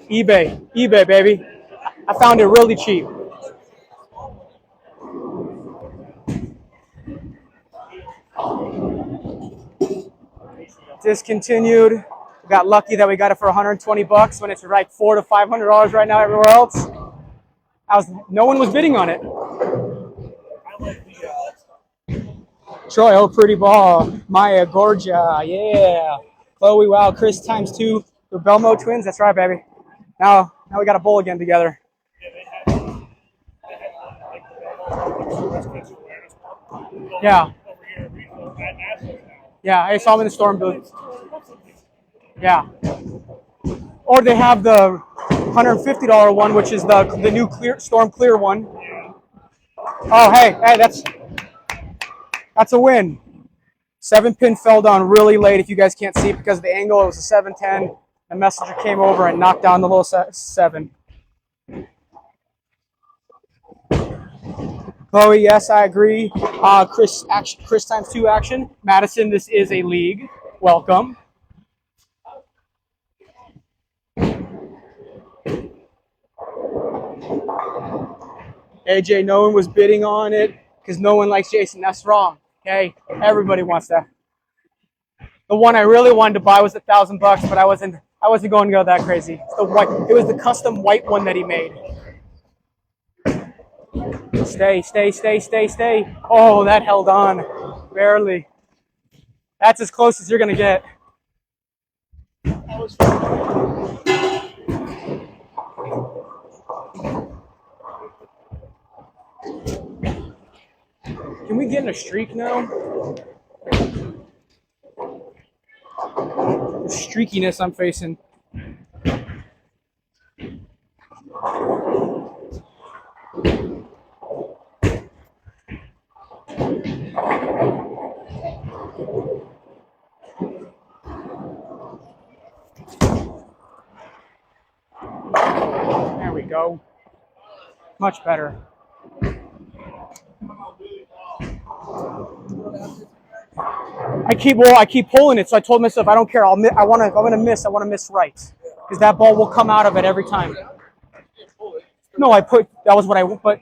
eBay, baby. I found it really cheap. Discontinued. We got lucky that we got it for 120 bucks when it's like $400 to $500 right now everywhere else. No one was bidding on it. Troy, oh, pretty ball. Maya, Gorgia, yeah. Chloe, wow. Chris times 2. The Belmo twins. That's right, baby. Now we got a bowl again together. Yeah. Over here at Nationals now. Yeah, I saw them in the Storm booth. Yeah. Or they have the $150 one, which is the new Storm Clear one. Oh, hey, that's a win. 7-pin fell down really late. If you guys can't see it because of the angle, it was a 710. The messenger came over and knocked down the little 7. Chloe, yes, I agree. Chris times 2 action. Madison, this is a league. Welcome. AJ, no one was bidding on it because no one likes Jason. That's wrong. Okay, everybody wants that. The one I really wanted to buy was $1,000, but I wasn't going to go that crazy. The white, it was the custom white one that he made. Stay. Oh, that held on, barely. That's as close as you're gonna get. Can we get in a streak now? The streakiness I'm facing. There we go. Much better. I keep pulling it, so I told myself I don't care. I'm gonna miss right, because that ball will come out of it every time. No, that was what I. But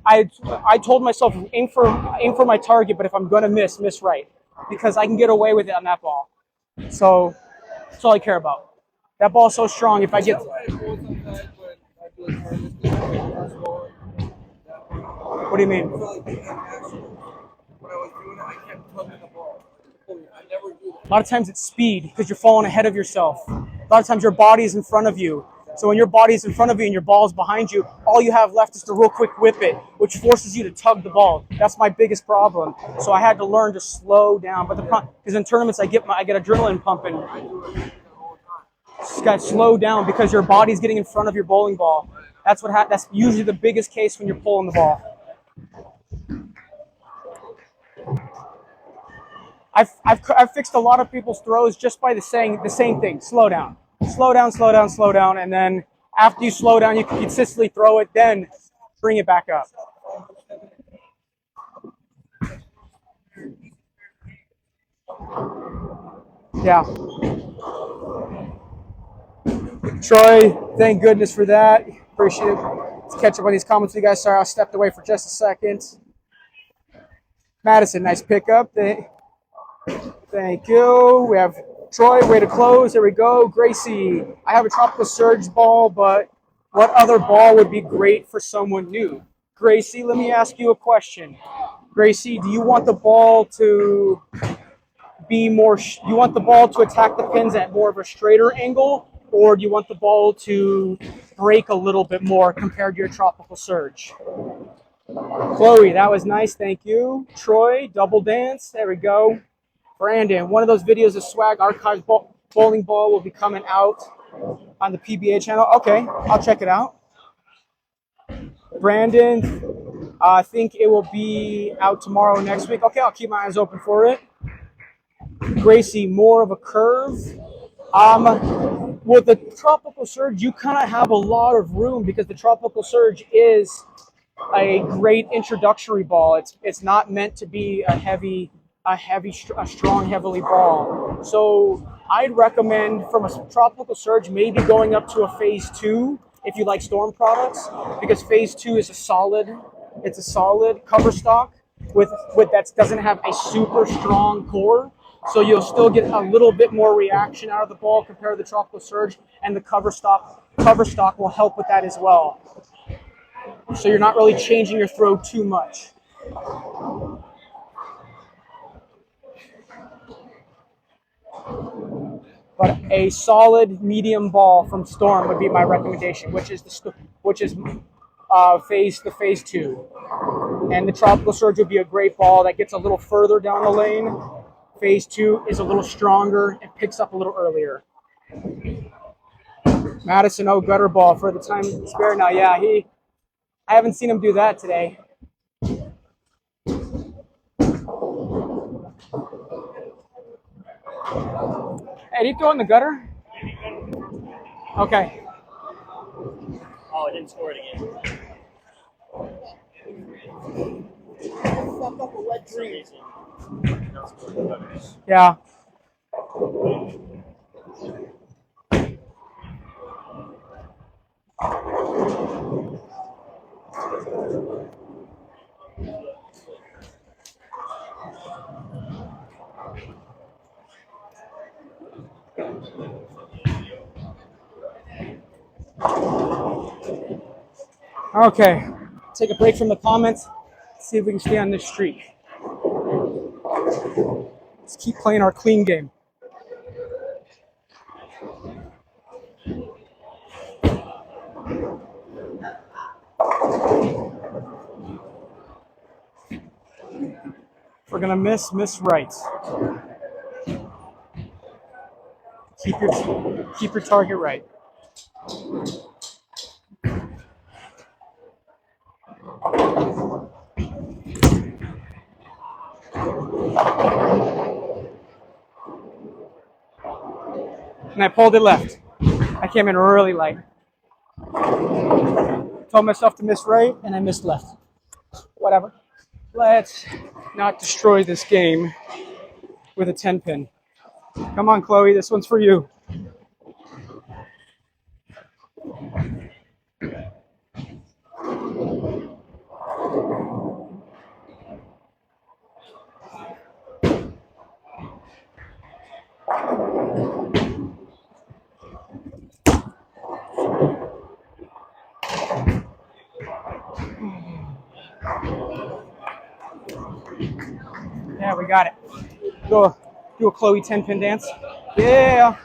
I told myself aim for my target, but if I'm gonna miss right, because I can get away with it on that ball. So that's all I care about. That ball's so strong. If I get. What do you mean? A lot of times it's speed because you're falling ahead of yourself. A lot of times your body is in front of you. So when your body is in front of you and your ball is behind you, all you have left is to real quick whip it, which forces you to tug the ball. That's my biggest problem. So I had to learn to slow down. But because in tournaments I get adrenaline pumping. Just got to slow down because your body's getting in front of your bowling ball. That's usually the biggest case when you're pulling the ball. I've fixed a lot of people's throws just by the same thing. Slow down, and then after you slow down, you can consistently throw it. Then bring it back up. Yeah. Troy, thank goodness for that. Appreciate it. Let's catch up on these comments with you guys. Sorry, I stepped away for just a second. Madison, nice pickup. Thank you. We have Troy, way to close. There we go. Gracie, I have a Tropical Surge ball, but what other ball would be great for someone new? Gracie, let me ask you a question. Gracie, do you want the ball to be more, you want the ball to attack the pins at more of a straighter angle, or do you want the ball to break a little bit more compared to your Tropical Surge? Chloe, that was nice. Thank you. Troy, double dance. There we go. Brandon, one of those videos of Swag Archives bowling ball will be coming out on the PBA channel. Okay, I'll check it out. Brandon, I think it will be out tomorrow, next week. Okay, I'll keep my eyes open for it. Gracie, more of a curve. With the Tropical Surge, you kind of have a lot of room because the Tropical Surge is a great introductory ball. It's not meant to be a strong, heavily ball. So I'd recommend from a Tropical Surge maybe going up to a phase 2 if you like Storm products, because phase 2 is a solid cover stock with that doesn't have a super strong core. So you'll still get a little bit more reaction out of the ball compared to the Tropical Surge, and the cover stock will help with that as well. So you're not really changing your throw too much. But a solid medium ball from Storm would be my recommendation, which is phase 2. And the Tropical Surge would be a great ball that gets a little further down the lane. Phase 2 is a little stronger and picks up a little earlier. Madison O gutter ball for the time spare now. Yeah, I haven't seen him do that today. Hey, did he throw in the gutter? Okay. Oh, I didn't score it again. Fuck up a wet dream. Yeah. Okay. Take a break from the comments. See if we can stay on this streak. Let's keep playing our clean game. If we're gonna miss right. Keep your target right. And I pulled it left. I came in really light. Told myself to miss right, and I missed left. Whatever. Let's not destroy this game with a 10 pin. Come on, Chloe, this one's for you. Yeah, we got it. Go do a Chloe 10 pin dance. Yeah.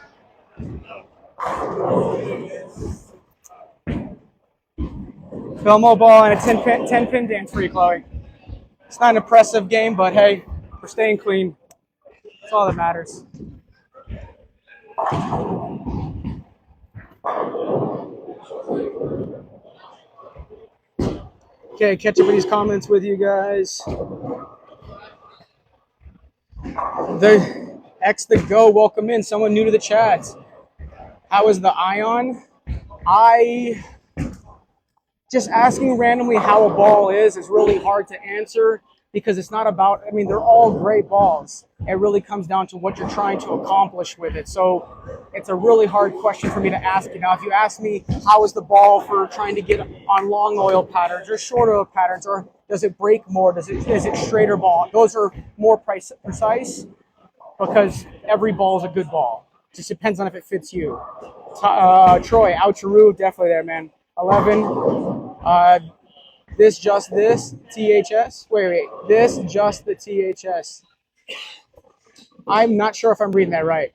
Belmo ball and a 10 pin dance for you, Chloe. It's not an impressive game, but hey, we're staying clean. That's all that matters. Okay, catch up with these comments with you guys. The X the Go, welcome in. Someone new to the chat. How is the Ion? Just asking randomly how a ball is really hard to answer because it's not about, I mean, they're all great balls. It really comes down to what you're trying to accomplish with it. So it's a really hard question for me to ask you. Now, if you ask me, how is the ball for trying to get on long oil patterns or short oil patterns, or does it break more? Is it straighter ball? Those are more precise because every ball is a good ball. It just depends on if it fits you. Troy, Oucharoo, definitely there, man. 11. This THS. Wait. This just the THS. I'm not sure if I'm reading that right.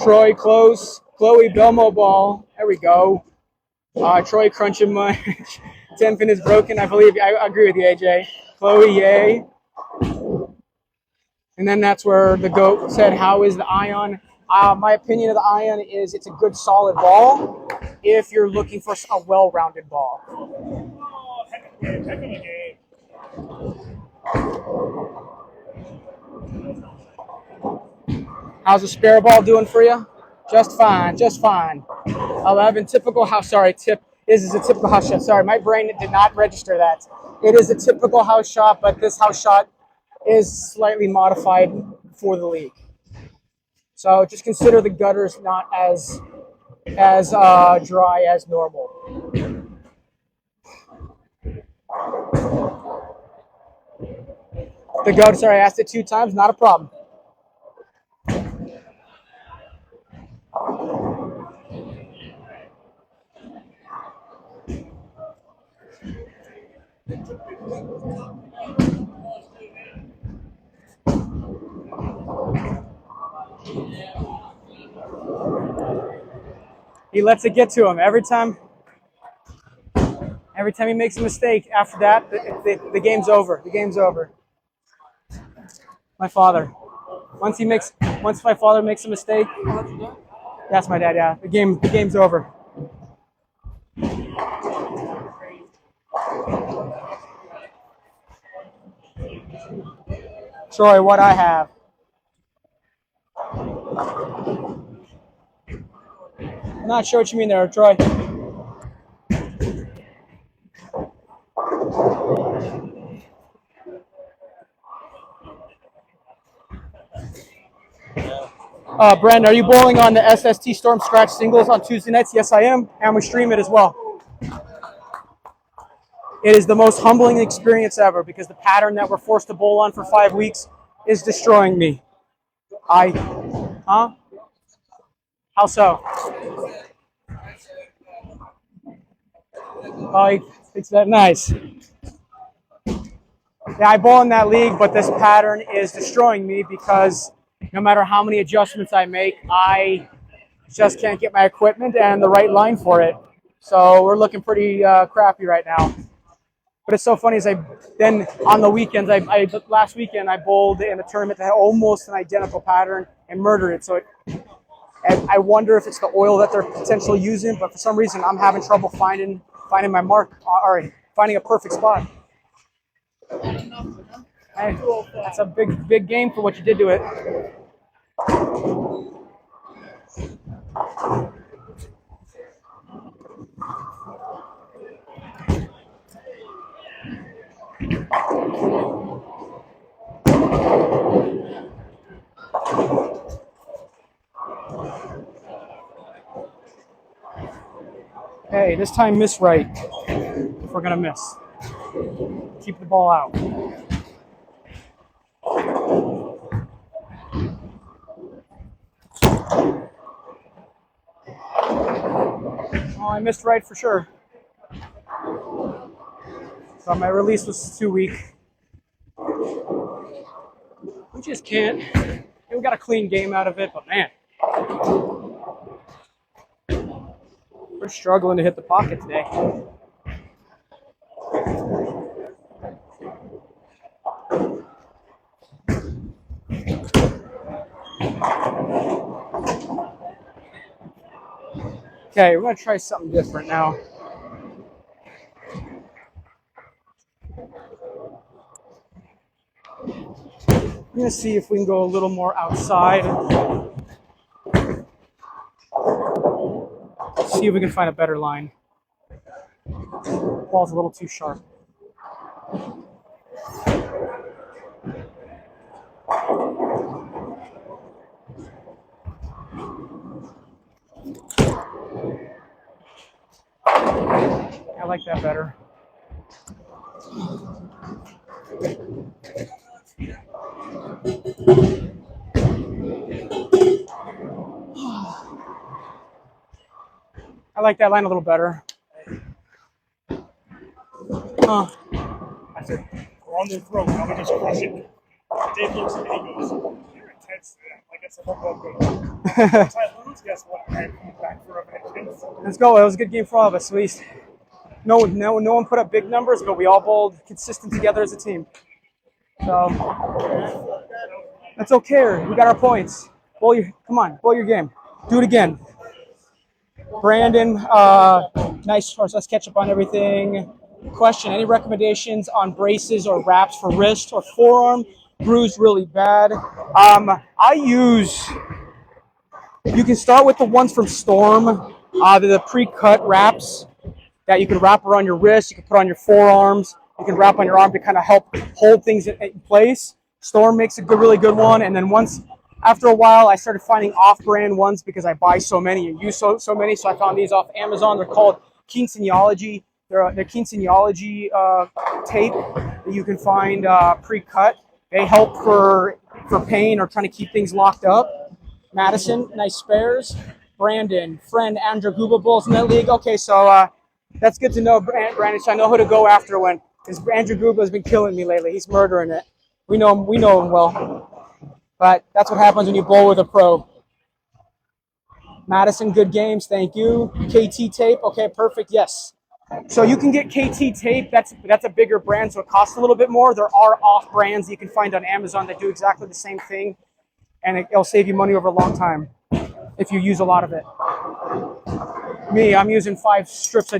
Troy, close. Chloe, Belmo ball. There we go. Troy, crunching much. 10 pin is broken. I believe. I agree with you, AJ. Chloe, yay. And then that's where the GOAT said, how is the Ion? My opinion of the Ion is it's a good solid ball if you're looking for a well-rounded ball. Oh, heck of a game. How's the spare ball doing for you? Just fine, just fine. 11, typical house, sorry, this is a typical house shot. Sorry, my brain did not register that. It is a typical house shot, but this house shot is slightly modified for the league. So just consider the gutters not as dry as normal. The GOAT, sorry, I asked it 2 times, not a problem. He lets it get to him every time. Every time he makes a mistake, after that, the game's over. The game's over. My father. Once my father makes a mistake, that's my dad. Yeah, the game's over. Troy, what I have. I'm not sure what you mean there, Troy. Brandon, are you bowling on the SST Storm Scratch singles on Tuesday nights? Yes, I am, and we stream it as well. It is the most humbling experience ever because the pattern that we're forced to bowl on for 5 weeks is destroying me. Huh? How so? Oh, it's that nice. Yeah, I bowl in that league, but this pattern is destroying me because no matter how many adjustments I make, I just can't get my equipment and the right line for it. So we're looking pretty crappy right now. But it's so funny is then on the weekends, last weekend I bowled in a tournament that had almost an identical pattern and murdered it. So and I wonder if it's the oil that they're potentially using, but for some reason I'm having trouble finding my mark or finding a perfect spot. Hey, that's a big game for what you did to it. Hey, this time miss right if we're gonna miss. Keep the ball out. Oh, I missed right for sure. So my release was too weak. We just can't. We got a clean game out of it, but man, we're struggling to hit the pocket today. Okay, we're gonna try something different now. I'm gonna see if we can go a little more outside. See if we can find a better line. Ball's a little too sharp. I like that better. I like that line a little better. I said, we're on their throat. Now we just crush it. Dave looks at me and he goes, you're intense today. Like I said, we'll go. Once I lose, guess what? I'm coming back for a vengeance. Let's go. It was a good game for all of us, at least. No one put up big numbers, but we all bowled consistent together as a team. So that's okay. We got our points. Come on, bowl your game. Do it again. Brandon, nice. Let's catch up on everything. Question: any recommendations on braces or wraps for wrist or forearm? Bruised really bad. You can start with the ones from Storm. They're the pre-cut wraps that you can wrap around your wrist. You can put on your forearms. You can wrap on your arm to kind of help hold things in place. Storm makes a really good one. And then after a while, I started finding off-brand ones because I buy so many and use so many. So I found these off Amazon. They're called Kinesiology. They're Kinesiology tape that you can find pre-cut. They help for pain or trying to keep things locked up. Madison, nice spares. Brandon, friend Andrew Guba bowls in that league. Okay, so that's good to know, Brandon. So I know who to go after because Andrew Guba has been killing me lately. He's murdering it. We know him well. But that's what happens when you bowl with a pro. Madison, good games. Thank you. KT tape. Okay, perfect. Yes. So you can get KT tape. That's a bigger brand, so it costs a little bit more. There are off brands you can find on Amazon that do exactly the same thing, and it'll save you money over a long time if you use a lot of it. Me, I'm using 5 strips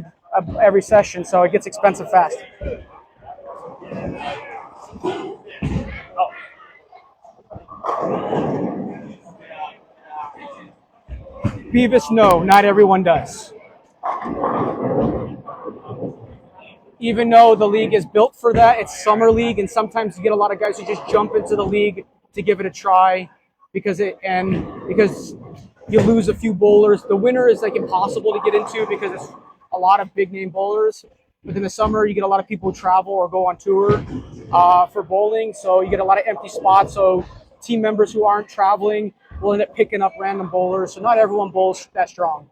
every session, so it gets expensive fast. Beavis, no, not everyone does. Even though the league is built for that, it's summer league, and sometimes you get a lot of guys who just jump into the league to give it a try because you lose a few bowlers. The winter is like impossible to get into because it's a lot of big name bowlers. But in the summer, you get a lot of people who travel or go on tour for bowling, so you get a lot of empty spots. So team members who aren't traveling will end up picking up random bowlers. So not everyone bowls that strong.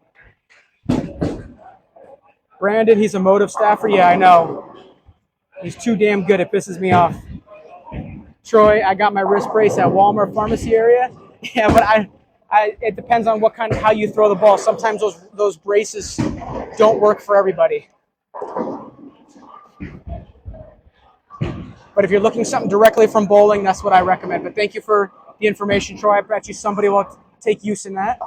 Brandon, he's a Motive staffer. Yeah, I know. He's too damn good. It pisses me off. Troy, I got my wrist brace at Walmart pharmacy area. Yeah, but it depends on how you throw the ball. Sometimes those braces don't work for everybody. But if you're looking something directly from bowling, that's what I recommend. But thank you for the information, Troy. I bet you somebody will take use in that.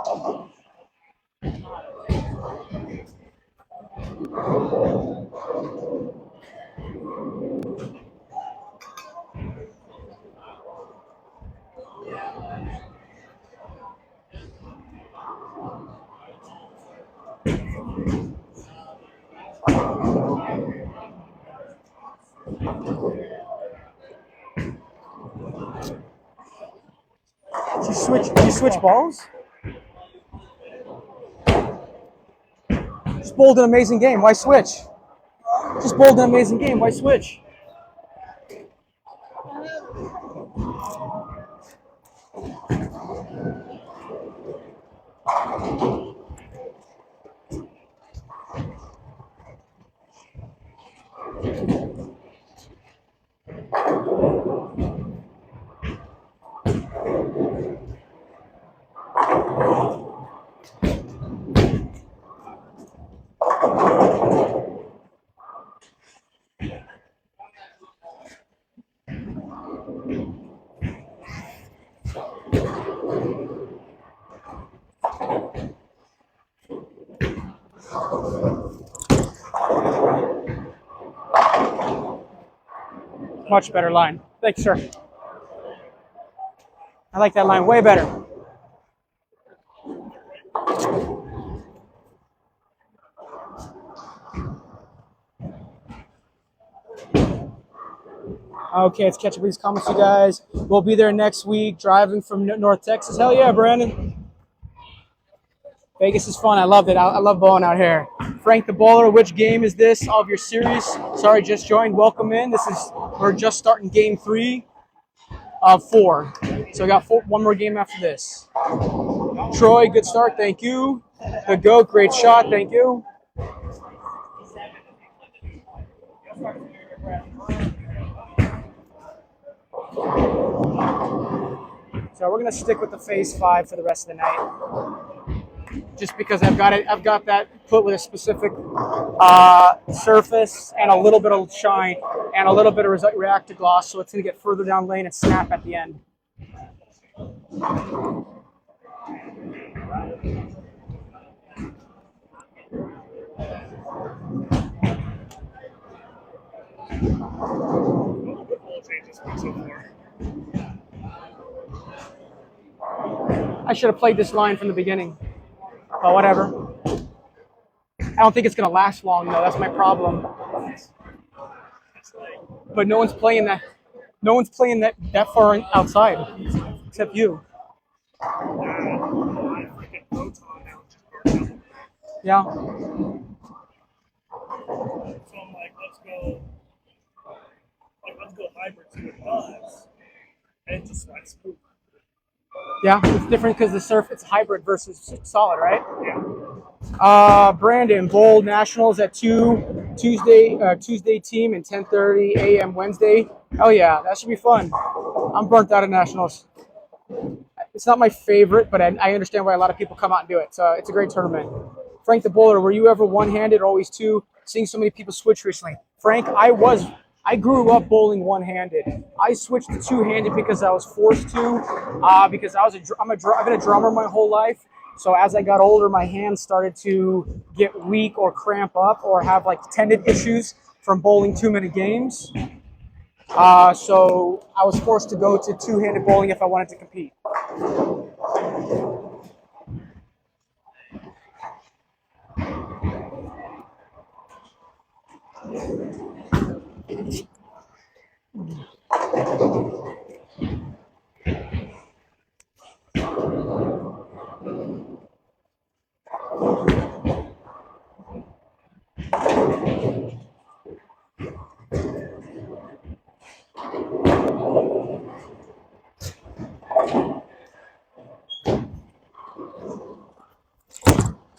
Did you switch balls? Just bowled an amazing game. Why switch? Just bowled an amazing game. Why switch? Much better line. Thanks, sir. I like that line way better. Okay, let's catch up with these comments, you guys. We'll be there next week, driving from North Texas. Hell yeah, Brandon. Vegas is fun. I loved it. I love bowling out here. Frank the Bowler, which game is this of your series? Sorry, just joined. Welcome in. We're just starting game 3 of 4. So we got one more game after this. Troy, good start. Thank you. The GOAT, great shot. Thank you. So we're gonna stick with the phase 5 for the rest of the night, just because I've got that put with a specific surface and a little bit of shine and a little bit of reactive gloss, so it's gonna get further down lane and snap at the end. I should have played this line from the beginning, but whatever. I don't think it's gonna last long though. That's my problem. But no one's playing that. No one's playing that far outside, except you. Yeah. So I'm like, let's go hybrid to it does. And it just like spook. Yeah, it's different because the surf, it's hybrid versus solid, right? Yeah. Brandon, Bowl Nationals at 2 Tuesday team and 10:30 a.m. Wednesday. Oh yeah, that should be fun. I'm burnt out of Nationals. It's not my favorite, but I understand why a lot of people come out and do it. So it's a great tournament. Frank the Bowler, were you ever one-handed or always two? Seeing so many people switch recently. Frank, I grew up bowling one-handed. I switched to two-handed because I was forced to, because I've been a drummer my whole life. So as I got older, my hands started to get weak or cramp up or have like tendon issues from bowling too many games. So I was forced to go to two-handed bowling if I wanted to compete.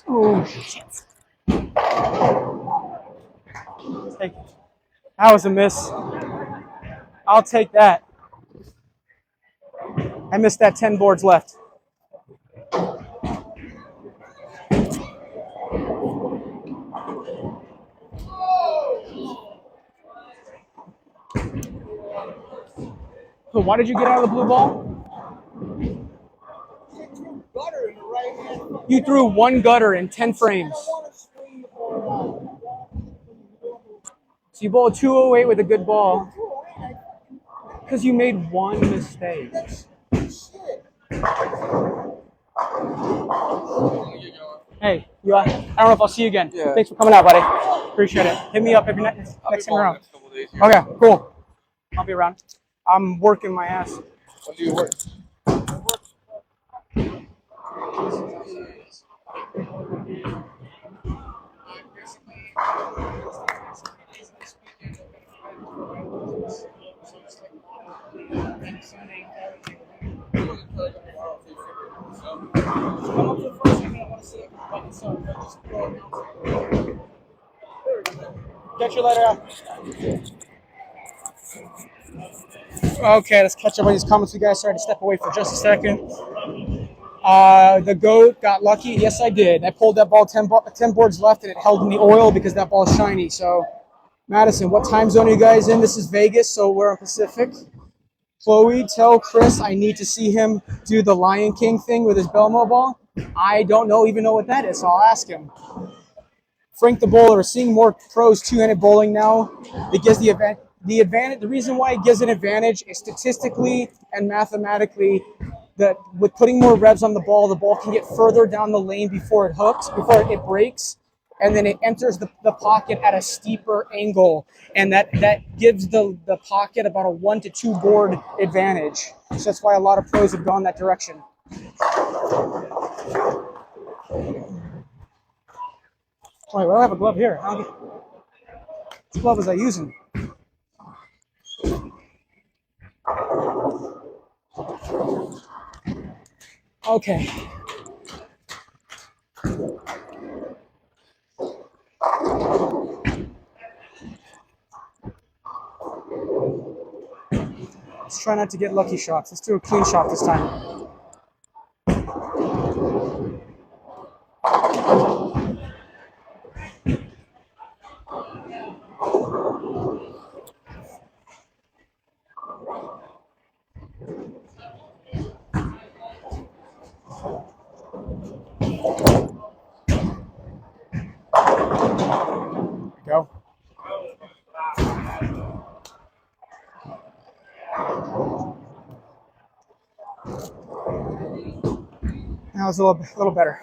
Oh, shit. That was a miss. I'll take that. I missed that 10 boards left. So why did you get out of the blue ball? Gutter in the right hand. You threw one gutter in 10 frames. I want to swing the ball So you bowled 208 with a good ball out. because you made one mistake. Shit. Hey, I don't know if I'll see you again. Yeah. Thanks for coming out, buddy. Appreciate it. Hit me up every next time around. Next couple days here. Okay, cool. I'll be around. I'm working my ass. When do you work? Get your letter out. Okay, let's catch up on these comments. You guys, sorry to step away for just a second. The GOAT got lucky. Yes, I did. I pulled that ball 10 boards left, and it held in the oil because that ball's shiny. So, Madison, what time zone are you guys in? This is Vegas, so we're on Pacific. Chloe, tell Chris I need to see him do the Lion King thing with his Belmo ball. I don't even know what that is, so I'll ask him. Frank the Bowler, seeing more pros two-handed bowling now. It gives the advantage. The reason why it gives an advantage is statistically and mathematically that with putting more revs on the ball can get further down the lane before it breaks, and then it enters the pocket at a steeper angle, and that gives the pocket about a 1 to 2 board advantage. So that's why a lot of pros have gone that direction. Wait, well, I have a glove here. What glove was I using? Okay. Let's try not to get lucky shots. Let's do a clean shot this time. Go. That was a little better.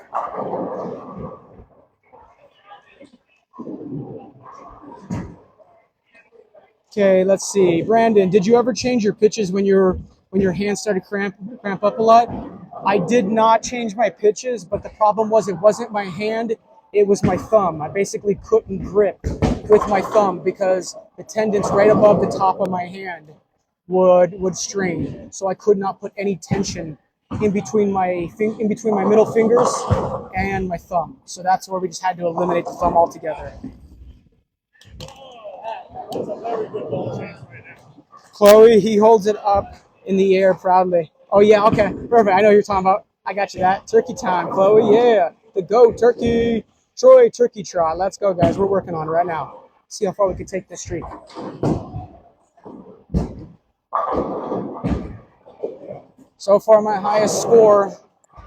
Okay, let's see. Brandon, did you ever change your pitches when your hands started cramp up a lot? I did not change my pitches, but the problem was it wasn't my hand, it was my thumb. I basically couldn't grip with my thumb because the tendons right above the top of my hand would strain. So I could not put any tension in between my middle fingers and my thumb. So that's where we just had to eliminate the thumb altogether. That's a very good ball change right now. Chloe, he holds it up in the air proudly. Oh yeah, okay, perfect. I know who you're talking about. I got you that. Turkey time, Chloe. Yeah, the go turkey. Troy turkey trot. Let's go, guys. We're working on it right now. See how far we can take this streak. So far, my highest score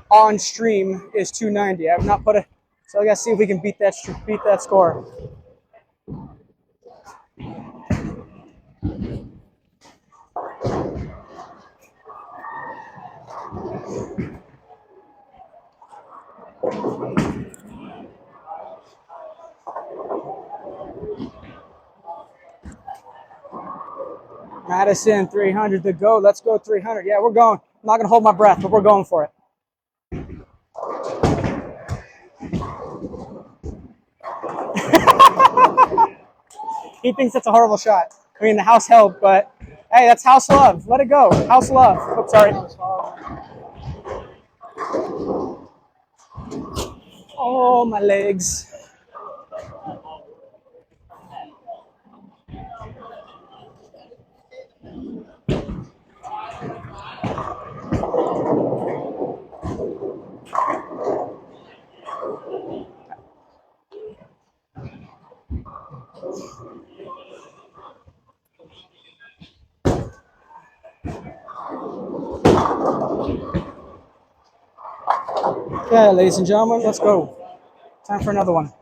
on stream is 290. I have not put a. So I gotta see if we can beat that score. Madison 300 to go. Let's go 300. Yeah, we're going. I'm not gonna hold my breath, but we're going for it. He thinks that's a horrible shot. I mean, the house held, but hey, that's house love. Let it go. House love. Oops, sorry. Oh, my legs. Okay, ladies and gentlemen, let's go. Time for another one.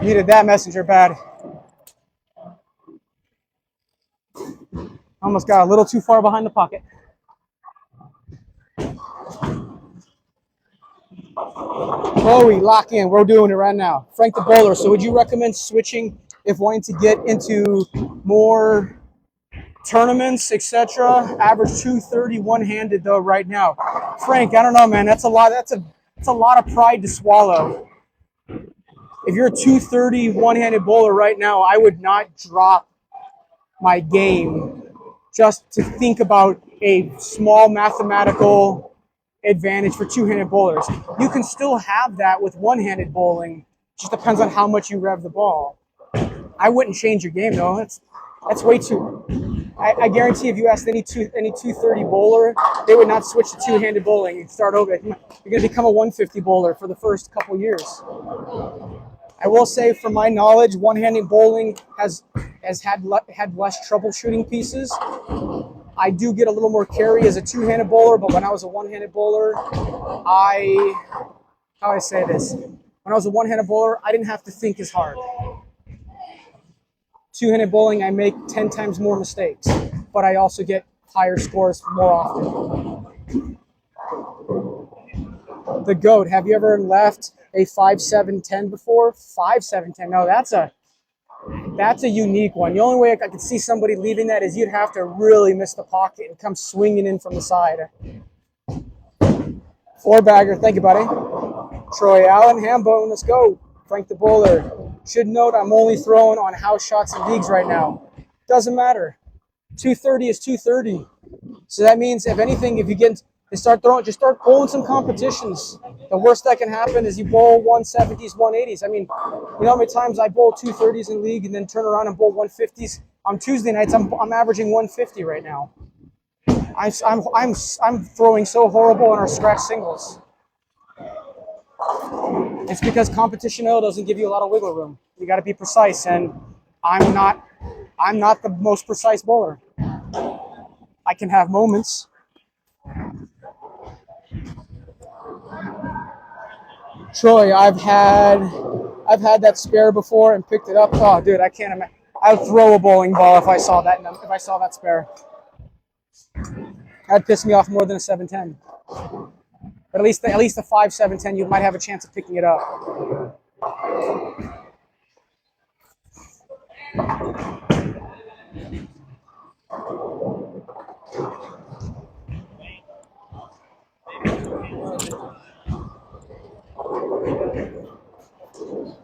Needed that messenger bad. Almost got a little too far behind the pocket. Chloe, lock in. We're doing it right now. Frank the bowler. So would you recommend switching if wanting to get into more tournaments, etc.? Average 230 one-handed though right now. Frank, I don't know, man. That's a lot. That's a lot of pride to swallow. If you're a 230 one-handed bowler right now, I would not drop my game just to think about a small mathematical advantage for two-handed bowlers. You can still have that with one-handed bowling. It just depends on how much you rev the ball. I wouldn't change your game though. That's way too. I guarantee if you asked any 230 bowler, they would not switch to two-handed bowling and start over. You're going to become a 150 bowler for the first couple years. I will say, from my knowledge, one-handed bowling has had less troubleshooting pieces. I do get a little more carry as a two-handed bowler, but when I was a one-handed bowler, how do I say this? When I was a one-handed bowler, I didn't have to think as hard. Two-handed bowling, I make 10 times more mistakes, but I also get higher scores more often. The GOAT, have you ever left a 5-7-10 before? 5-7-10, no, that's a unique one. The only way I could see somebody leaving that is you'd have to really miss the pocket and come swinging in from the side. Four-bagger, thank you, buddy. Troy Allen, Hambone, let's go. Frank the bowler. Should note I'm only throwing on house shots and leagues right now. Doesn't matter. 230 is 230. So that means, if anything, if you get to start throwing, just start bowling some competitions. The worst that can happen is you bowl 170s, 180s. I mean, you know how many times I bowl 230s in league and then turn around and bowl 150s? On Tuesday nights, I'm averaging 150 right now. I'm throwing so horrible on our scratch singles. It's because competition doesn't give you a lot of wiggle room. You got to be precise, and I'm not the most precise bowler. I can have moments. Troy, I've had that spare before and picked it up. Oh, dude, I can't imagine. I'd throw a bowling ball if I saw that spare. That'd piss me off more than a 7-10. But at least a 5-7-10, you might have a chance of picking it up.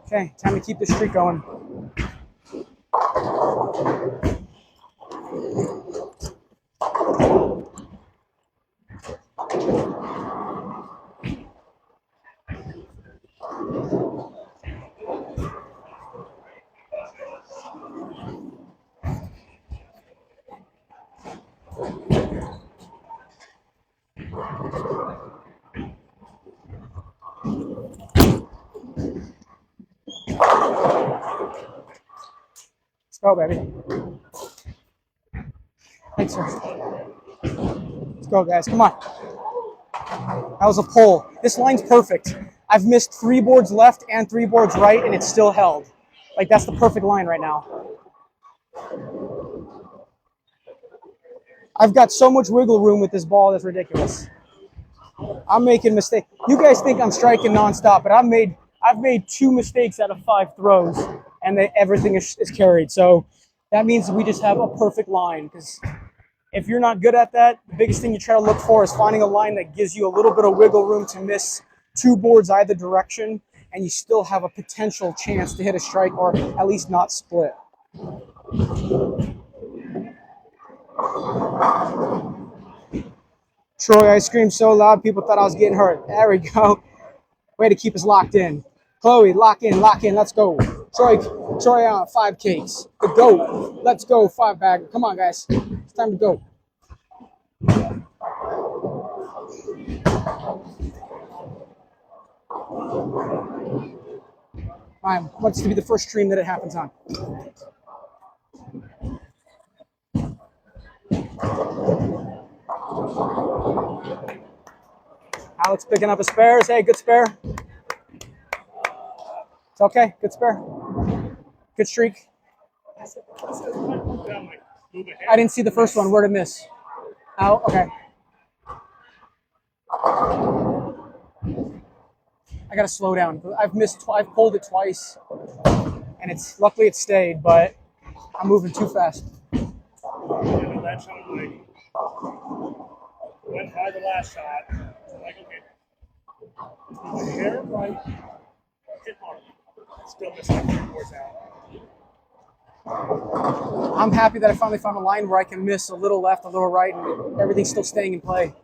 Okay, time to keep the streak going. go, baby. Thanks, sir. Let's go, guys. Come on. That was a pull. This line's perfect. I've missed 3 boards left and 3 boards right, and it's still held. Like, that's the perfect line right now. I've got so much wiggle room with this ball, that's ridiculous. I'm making mistakes. You guys think I'm striking nonstop, but I've made 2 mistakes out of 5 throws, and everything is carried. So that means we just have a perfect line, because if you're not good at that, the biggest thing you try to look for is finding a line that gives you a little bit of wiggle room to miss 2 boards either direction, and you still have a potential chance to hit a strike or at least not split. Troy, I screamed so loud, people thought I was getting hurt. There we go. Way to keep us locked in. Chloe, lock in, let's go. Troy on 5 cakes. The GOAT. Let's go, 5 bagger. Come on, guys. It's time to go. Mine wants to be the first stream that it happens on. Alex picking up a spares. Hey, good spare. It's okay. Good spare. Good streak. I didn't see the first one. Where'd it miss? Out. Okay. I gotta slow down. I've pulled it twice, and luckily it stayed, but I'm moving too fast. That shot like went high the last shot. I'm like, okay, hair right, hit mark. Still missing 3 boards out. I'm happy that I finally found a line where I can miss a little left, a little right, and everything's still staying in play.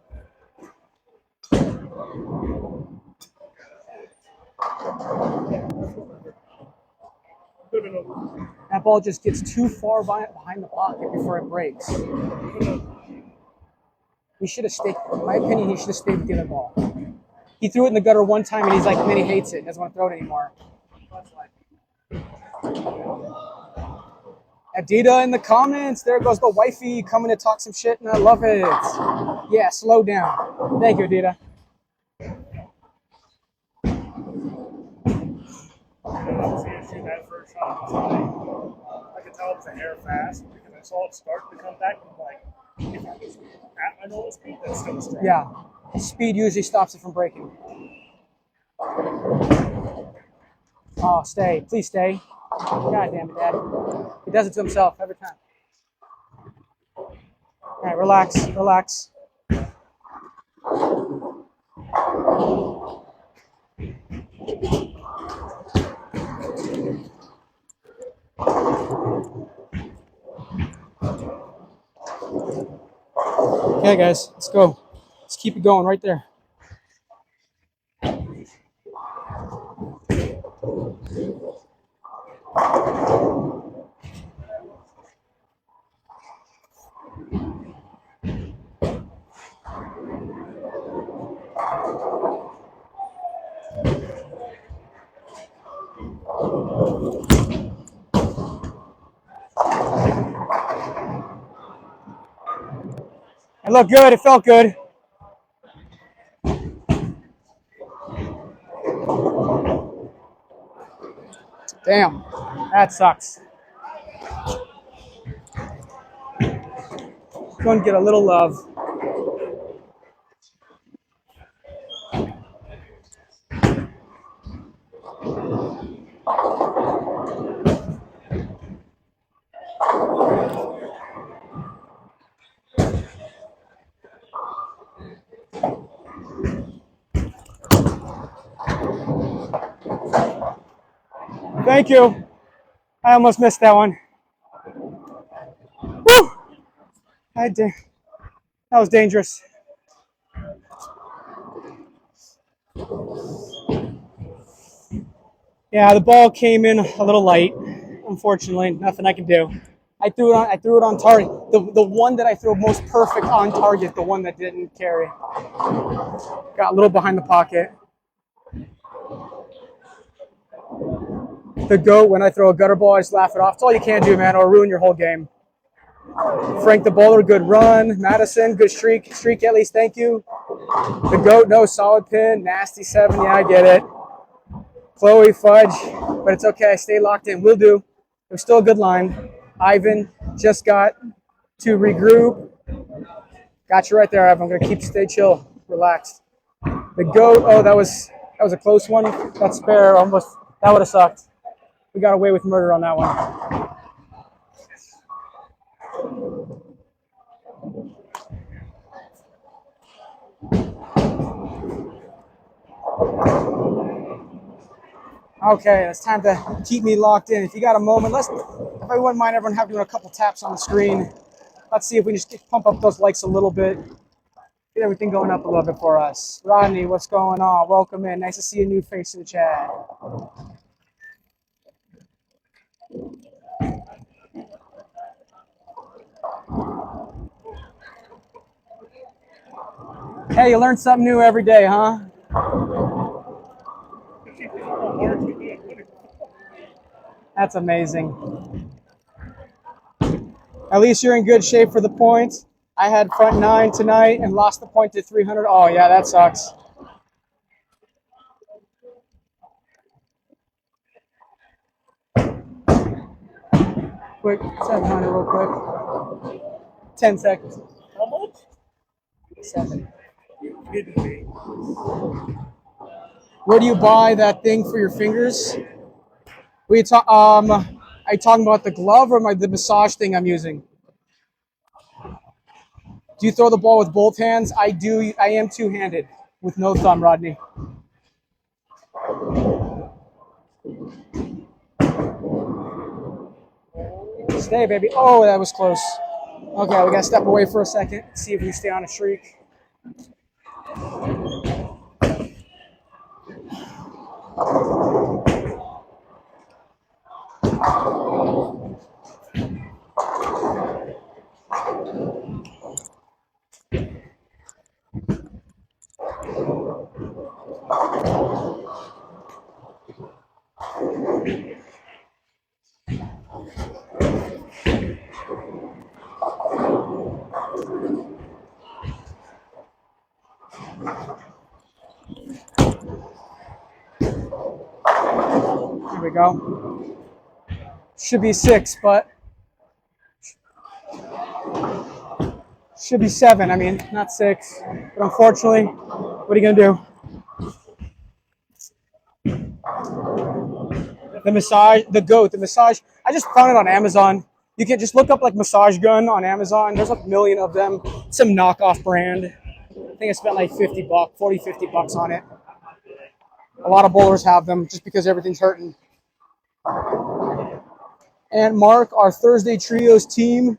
That ball just gets too far behind the pocket before it breaks. He should have stayed. In my opinion, he should have stayed with the other ball. He threw it in the gutter one time, and he's like, and then he hates it. Doesn't want to throw it anymore. Adita in the comments. There goes the wifey coming to talk some shit, and I love it. Yeah, slow down. Thank you, Adita. That first shot, I could tell it was a hair fast because I saw it start to come back. And like, if I was at my normal speed, that's still a strike. Yeah, speed usually stops it from breaking. Oh, stay. Please stay. God damn it, Dad. He does it to himself every time. All right, relax, relax. Okay, guys, let's go. Let's keep it going right there. It looked good. It felt good. Damn, that sucks. Go and get a little love. Thank you. I almost missed that one. Woo! That was dangerous. Yeah, the ball came in a little light. Unfortunately, nothing I can do. I threw it on target. The one that I threw most perfect on target, the one that didn't carry. Got a little behind the pocket. The GOAT, when I throw a gutter ball, I just laugh it off. It's all you can do, man, or ruin your whole game. Frank the Bowler, good run. Madison, good streak. Streak at least, thank you. The GOAT, no, solid pin. Nasty 7, yeah, I get it. Chloe, fudge, but it's okay. Stay locked in. Will do. There's still a good line. Ivan just got to regroup. Got you right there, Ivan. I'm gonna stay chill, relaxed. The GOAT. Oh, that was a close one. That spare almost. That would have sucked. We got away with murder on that one. Okay, it's time to keep me locked in. If you got a moment, if I wouldn't mind everyone having a couple taps on the screen. Let's see if we just pump up those likes a little bit. Get everything going up a little bit for us. Rodney, what's going on? Welcome in. Nice to see a new face in the chat. Hey, you learn something new every day, huh? That's amazing. At least you're in good shape for the points. I had front 9 tonight and lost the point to 300. Oh, yeah, that sucks. Quick, 700 real quick. 10 seconds. How much? 7. You kidding me? Where do you buy that thing for your fingers? Are you talking about the glove or the massage thing I'm using? Do you throw the ball with both hands? I do. I am two-handed with no thumb, Rodney. Stay, baby. Oh, that was close. Okay, we got to step away for a second. See if we can stay on a streak. There we go. Should be 6, but should be 7. I mean, not 6. But unfortunately, what are you gonna do? The massage, the GOAT, the massage. I just found it on Amazon. You can just look up like massage gun on Amazon. There's like a million of them. Some knockoff brand. I think I spent like $50, 40, $50 on it. A lot of bowlers have them just because everything's hurting. And Mark, our Thursday Trios team,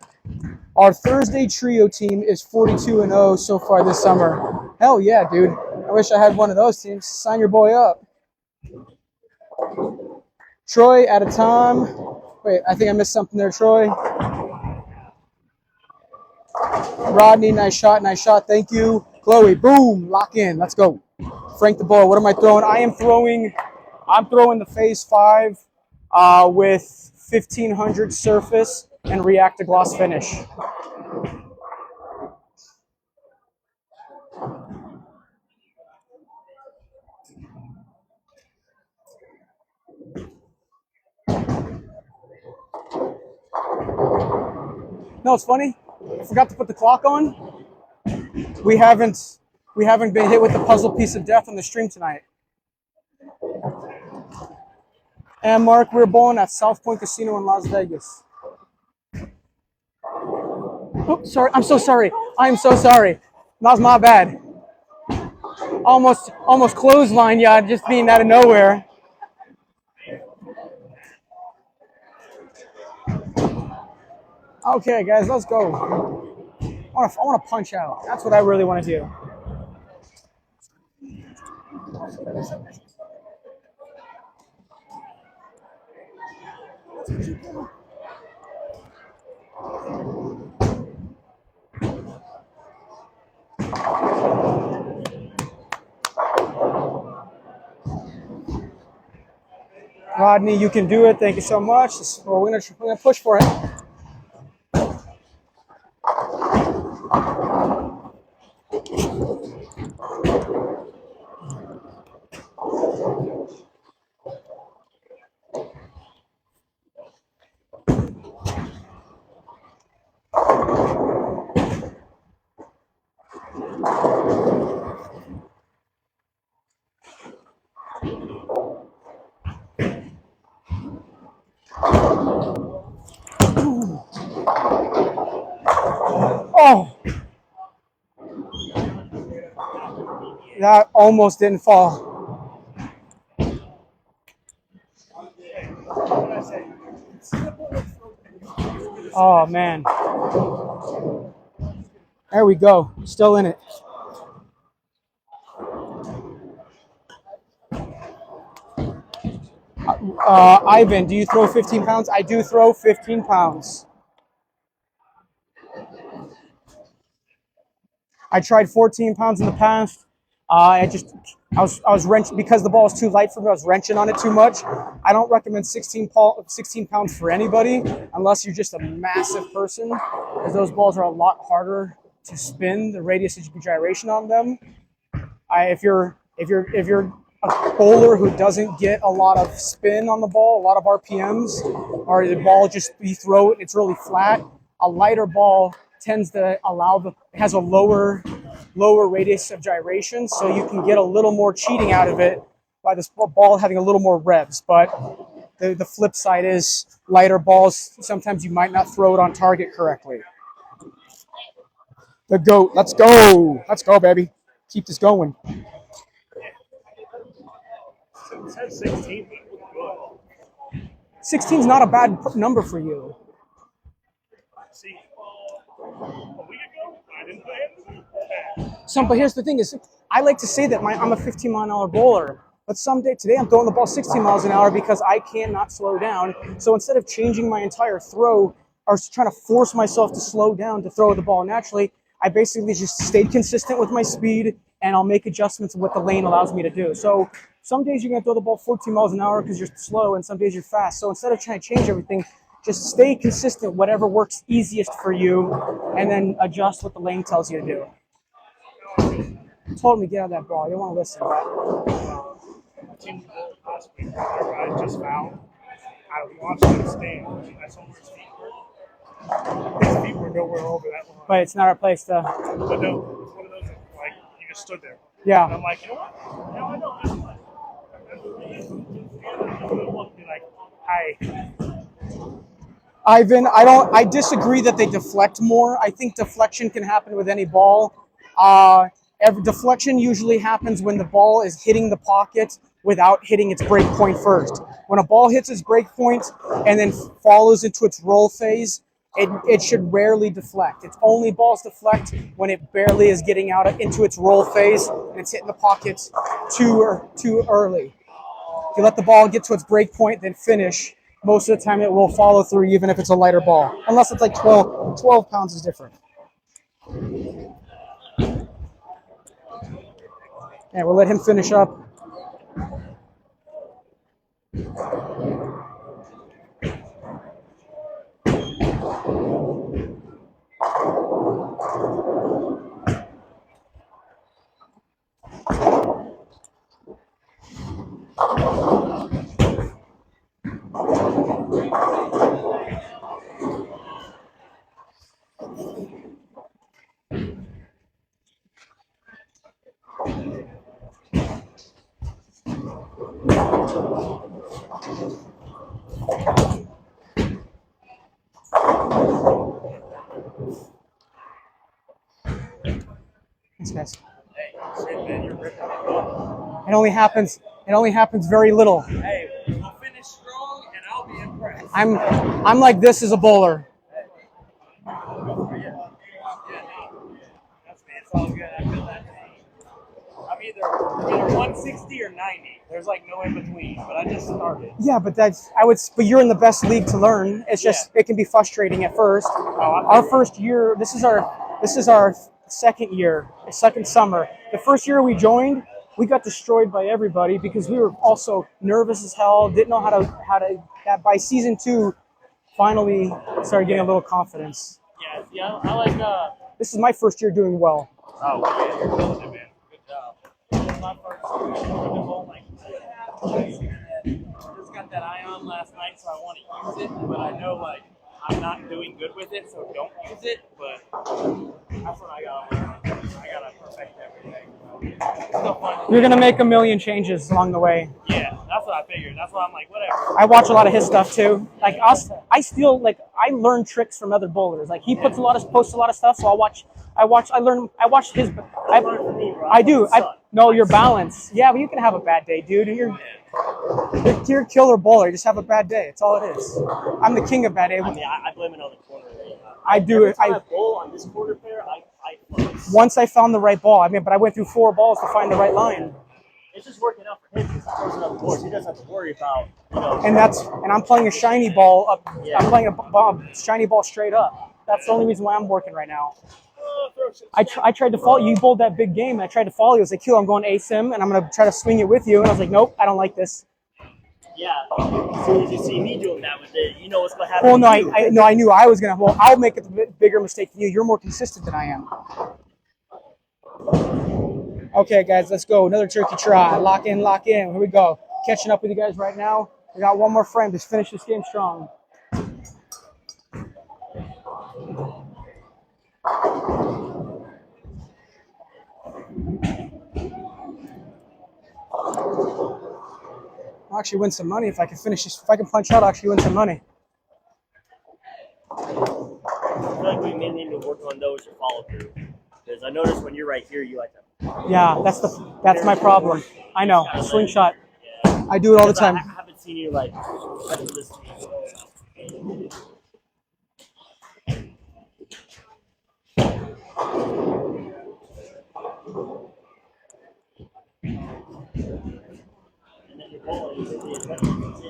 our Thursday Trio team is 42-0 so far this summer. Hell yeah, dude. I wish I had one of those teams. Sign your boy up. Troy at a time. Wait, I think I missed something there, Troy. Rodney, nice shot, nice shot. Thank you. Chloe, boom, lock in. Let's go. Frank the ball. What am I throwing? I'm throwing the Phase 5 with 1500 surface and react to gloss finish. No, it's funny. I forgot to put the clock on. We haven't been hit with the puzzle piece of death on the stream tonight. And Mark, we're bowling at South Point Casino in Las Vegas. Oh, sorry. I'm so sorry. I'm so sorry. That was my bad. Almost clothesline, yeah, just being out of nowhere. Okay, guys, let's go. I want to punch out. That's what I really want to do. Rodney, you can do it. Thank you so much. Well, we're gonna push for it. Oh, that almost didn't fall. Oh man. There we go. Still in it. Ivan, do you throw 15 pounds? I do throw 15 pounds. I tried 14 pounds in the past. I was wrenching because the ball was too light for me. I was wrenching on it too much. I don't recommend 16 pounds for anybody unless you're just a massive person, because those balls are a lot harder to spin. The radius of gyration on them. If you're a bowler who doesn't get a lot of spin on the ball, a lot of RPMs, or the ball just you throw it and it's really flat, a lighter ball tends to has a lower radius of gyration, so you can get a little more cheating out of it by this ball having a little more revs. But the flip side is lighter balls, sometimes you might not throw it on target correctly. The GOAT, let's go, baby, keep this going. It says 16. 16 is not a bad number for you. See, a week ago, I didn't play it. But here's the thing is, I like to say that I'm a 15-mile-an-hour bowler. But today I'm throwing the ball 16 miles an hour because I cannot slow down. So instead of changing my entire throw or trying to force myself to slow down to throw the ball naturally, I basically just stayed consistent with my speed, and I'll make adjustments of what the lane allows me to do. So some days you're going to throw the ball 14 miles an hour because you're slow, and some days you're fast. So instead of trying to change everything, just stay consistent, whatever works easiest for you, and then adjust what the lane tells you to do. Told me get out of that ball. You don't want to listen. Team last week, I just found. I watched him stand. I saw where his feet were. His feet were nowhere over that line. But it's not our place to. But no, it's one of those that, like, you just stood there. Yeah. And I'm like, you know what? No, I know. This one. Look, be like, hi. Ivan, I disagree that they deflect more. I think deflection can happen with any ball. Deflection usually happens when the ball is hitting the pocket without hitting its break point first. When a ball hits its break point and then follows into its roll phase, it should rarely deflect. It's only balls deflect when it barely is getting out into its roll phase and it's hitting the pocket too early. If you let the ball get to its break point, then finish, most of the time it will follow through even if it's a lighter ball. Unless it's like 12 pounds is different. And we'll let him finish up. Thanks, guys. It only happens very little. Hey, we'll finish strong, and I'll be impressed. I'm like this as a bowler. It's all good. I feel that. I'm either 160 or 90. There's like no in between, but I just started. Yeah, but but you're in the best league to learn. It's just it can be frustrating at first. Our first year, this is our second summer. The first year we joined, we got destroyed by everybody because we were also nervous as hell. Didn't know how to. That by season 2, finally started getting a little confidence. Yeah, yeah, I like. This is my first year doing well. Oh, yeah, you're killing it, man. Good job. This is my first bowl, like, just got that ion last night, so I want to use it, but I know like I'm not doing good with it, so don't use it. But that's what I got. I gotta perfect everything. It's still fun. You're gonna make a million changes along the way. Yeah, that's what I figured. That's why I'm like, whatever. I watch a lot of his stuff too. Like I still like I learn tricks from other bowlers. Like he posts a lot of stuff, so I watch his. I do. I know your balance. Yeah, but you can have a bad day, dude. You're a killer bowler. You just have a bad day. It's all it is. I'm the king of bad day. I mean, I blame it on the corner. I do it. Every time I bowl on this quarter pair, I once I found the right ball. I mean, but I went through 4 balls to find the right line. It's just working out for him because he throws it up the board. He doesn't have to worry about, And I'm playing a shiny ball up. Yeah. I'm playing a shiny ball straight up. That's the only reason why I'm working right now. I tried to follow you. Bowled that big game, and I tried to follow you. I was like, "Q, I'm going ASIM, and I'm going to try to swing it with you." And I was like, "Nope, I don't like this." Yeah, as soon as you see me doing that with it, you know what's going to happen. Well, no, I knew I was going to. Well, I'll make a bigger mistake than you. You're more consistent than I am. Okay, guys, let's go. Another turkey try. Lock in, lock in. Here we go. Catching up with you guys right now. We got one more frame. Just finish this game strong. I'll actually win some money if I can finish this. If I can punch out, I'll actually win some money. I feel like we may need to work on those or follow through. Because I noticed when you're right here, you like to. Yeah, that's my problem. I know. Swing shot. Yeah. I do it all the time. I haven't seen you like touch this team. And then you're bowling, you really attention to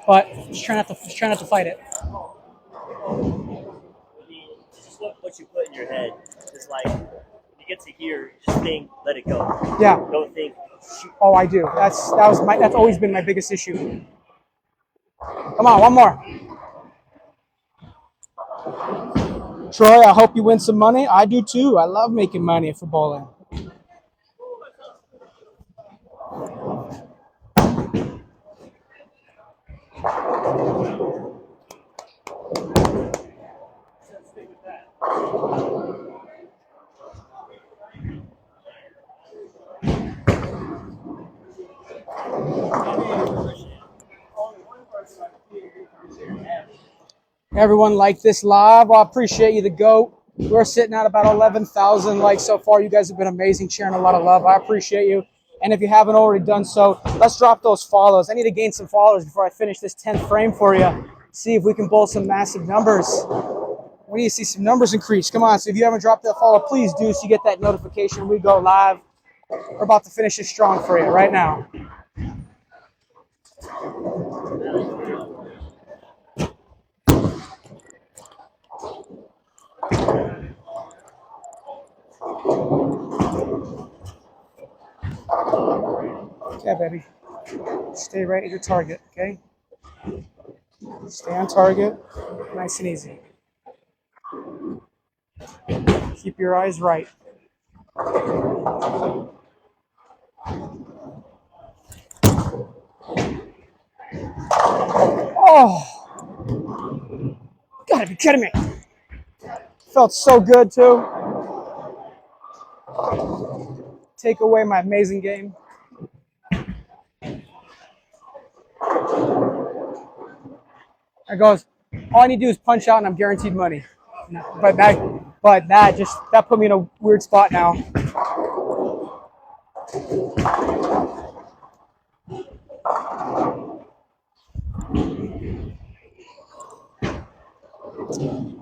But just try not to fight it. It's just what you put in your head. It's like when you get to here, just think, let it go. Yeah. Don't think. Shoot. Oh, I do. That's always been my biggest issue. Come on, one more. Troy, I hope you win some money. I do too. I love making money for bowling. Everyone like this live. I appreciate you, the GOAT. We're sitting at about 11,000 likes so far. You guys have been amazing, sharing a lot of love. I appreciate you. And if you haven't already done so, let's drop those follows. I need to gain some followers before I finish this 10th frame for you. See if we can bowl some massive numbers. We need to see some numbers increase. Come on. So if you haven't dropped that follow, please do so you get that notification. We go live. We're about to finish this strong for you right now. Okay, baby. Stay right at your target, okay? Stay on target. Nice and easy. Keep your eyes right. Oh! Gotta be kidding me. Felt so good, too. Take away my amazing game. There goes. All I need to do is punch out and I'm guaranteed money. But that put me in a weird spot now.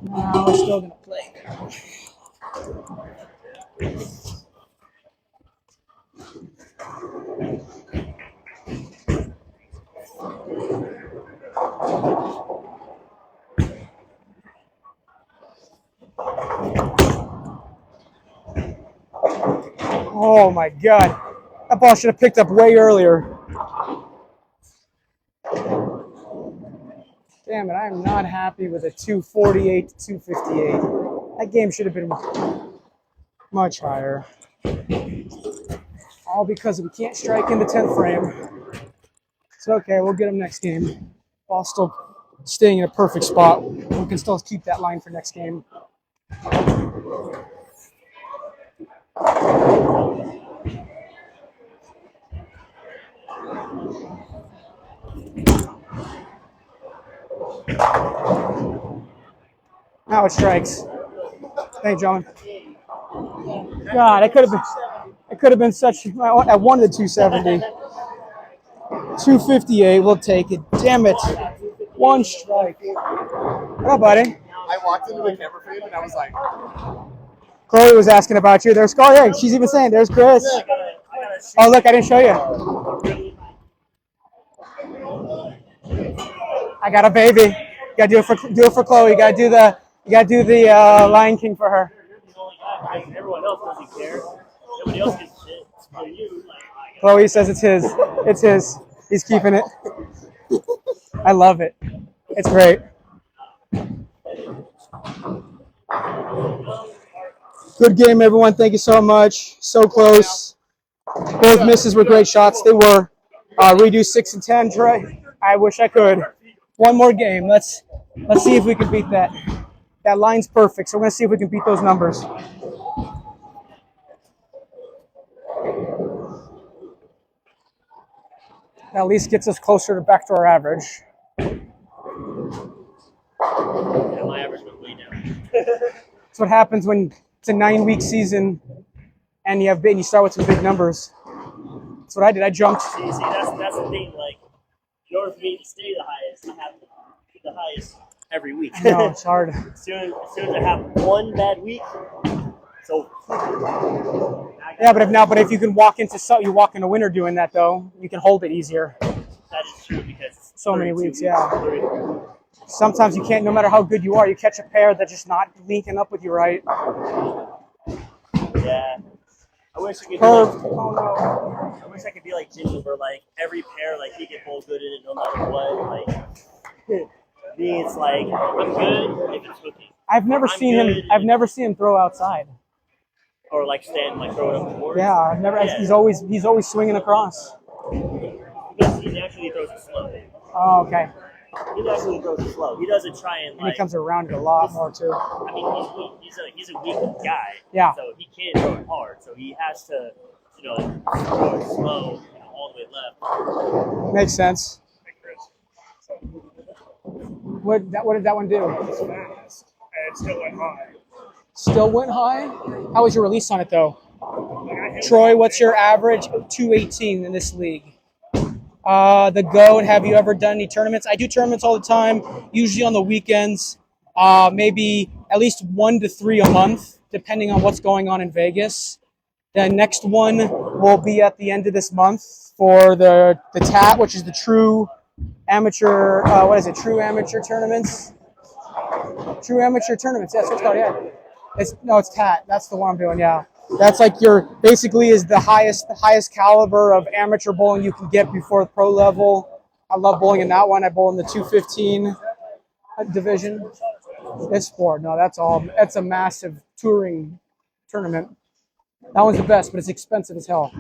Now we're still gonna play. Oh my God. That ball should have picked up way earlier. Damn it, I am not happy with a 248 to 258. That game should have been much higher. All because we can't strike in the 10th frame. It's okay, we'll get him next game. Ball still staying in a perfect spot. We can still keep that line for next game. Now it strikes. Thank you, John. God, it could have been such. I wanted 270. 258. We'll take it. Damn it. One strike. Hello, buddy. I walked into the camera frame and I was like, Chloe was asking about you. There's Chloe. Hey, she's even saying, "There's Chris." Oh, look, I didn't show you. I got a baby. You gotta do it for Chloe. You gotta do the Lion King for her. Everyone else doesn't care. Nobody else gives a shit. For you, Chloe says it's his. It's his. He's keeping it. I love it. It's great. Good game, everyone. Thank you so much. So close. Both misses were great shots. They were. Redo 6 and 10, Trey. I wish I could. One more game. Let's see if we can beat that. That line's perfect, so we're gonna see if we can beat those numbers. That at least gets us closer to back to our average. my average went way down. That's what happens when it's a 9-week season and you start with some big numbers. That's what I did. I jumped. See, that's the thing. Like, in order for me to stay the highest, I have to be the highest every week. No, it's hard. As soon as I have one bad week, so Yeah, but if you can walk into winter doing that though, you can hold it easier. that is true because So many 32 weeks, yeah. 33. Sometimes you can't, no matter how good you are, you catch a pair that's just not linking up with you right. Yeah. I wish I could. Curve. Be Oh no. I wish I could be like Jimmy, where like every pair, like he can pull good in it no matter what. Like me, it's like I'm good if it's hooking, I've never seen him throw outside. or like stand, like throw it up the board. Yeah, I've never. Yeah. He's always swinging across. Because he naturally throws it slow. Oh, okay. He naturally throws it slow. He doesn't try and And like. he comes around it a lot more too. I mean, he's a weak guy. Yeah. So he can't throw it hard. So he has to, throw it slow, all the way left. Makes sense. Hey, Chris. So What did that one do? it's fast, and it still went high. Still went high. How was your release on it though? Like, I hit Troy, what's your average? 218 in this league. The GOAT, have you ever done any tournaments? I do tournaments all the time, usually on the weekends. Maybe at least 1 to 3 a month, depending on what's going on in Vegas. The next one will be at the end of this month for the TAT, which is the True Amateur, True Amateur Tournaments? True Amateur Tournaments, that's what it's called, yeah. It's TAT, that's the one I'm doing, yeah. That's like basically is the highest caliber of amateur bowling you can get before the pro level. I love bowling in that one. I bowl in the 215 division. It's sport. No, that's a massive touring tournament. That one's the best, but it's expensive as hell.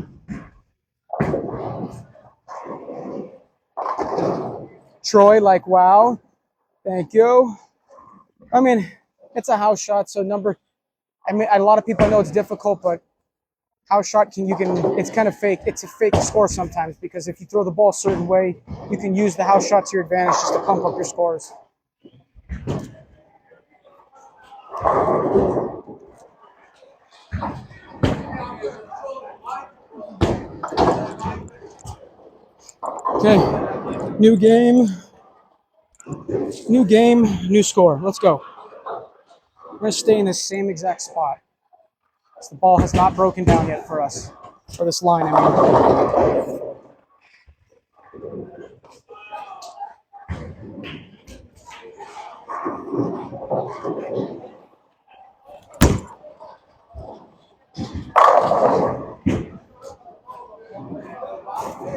Troy, like, wow. Thank you. I mean, it's a house shot, so a lot of people know it's difficult, but house shot it's kind of fake. It's a fake score sometimes because if you throw the ball a certain way, you can use the house shot to your advantage just to pump up your scores. Okay, new game, new score. Let's go. We're gonna stay in the same exact spot. So the ball has not broken down yet for us, for this line, I mean.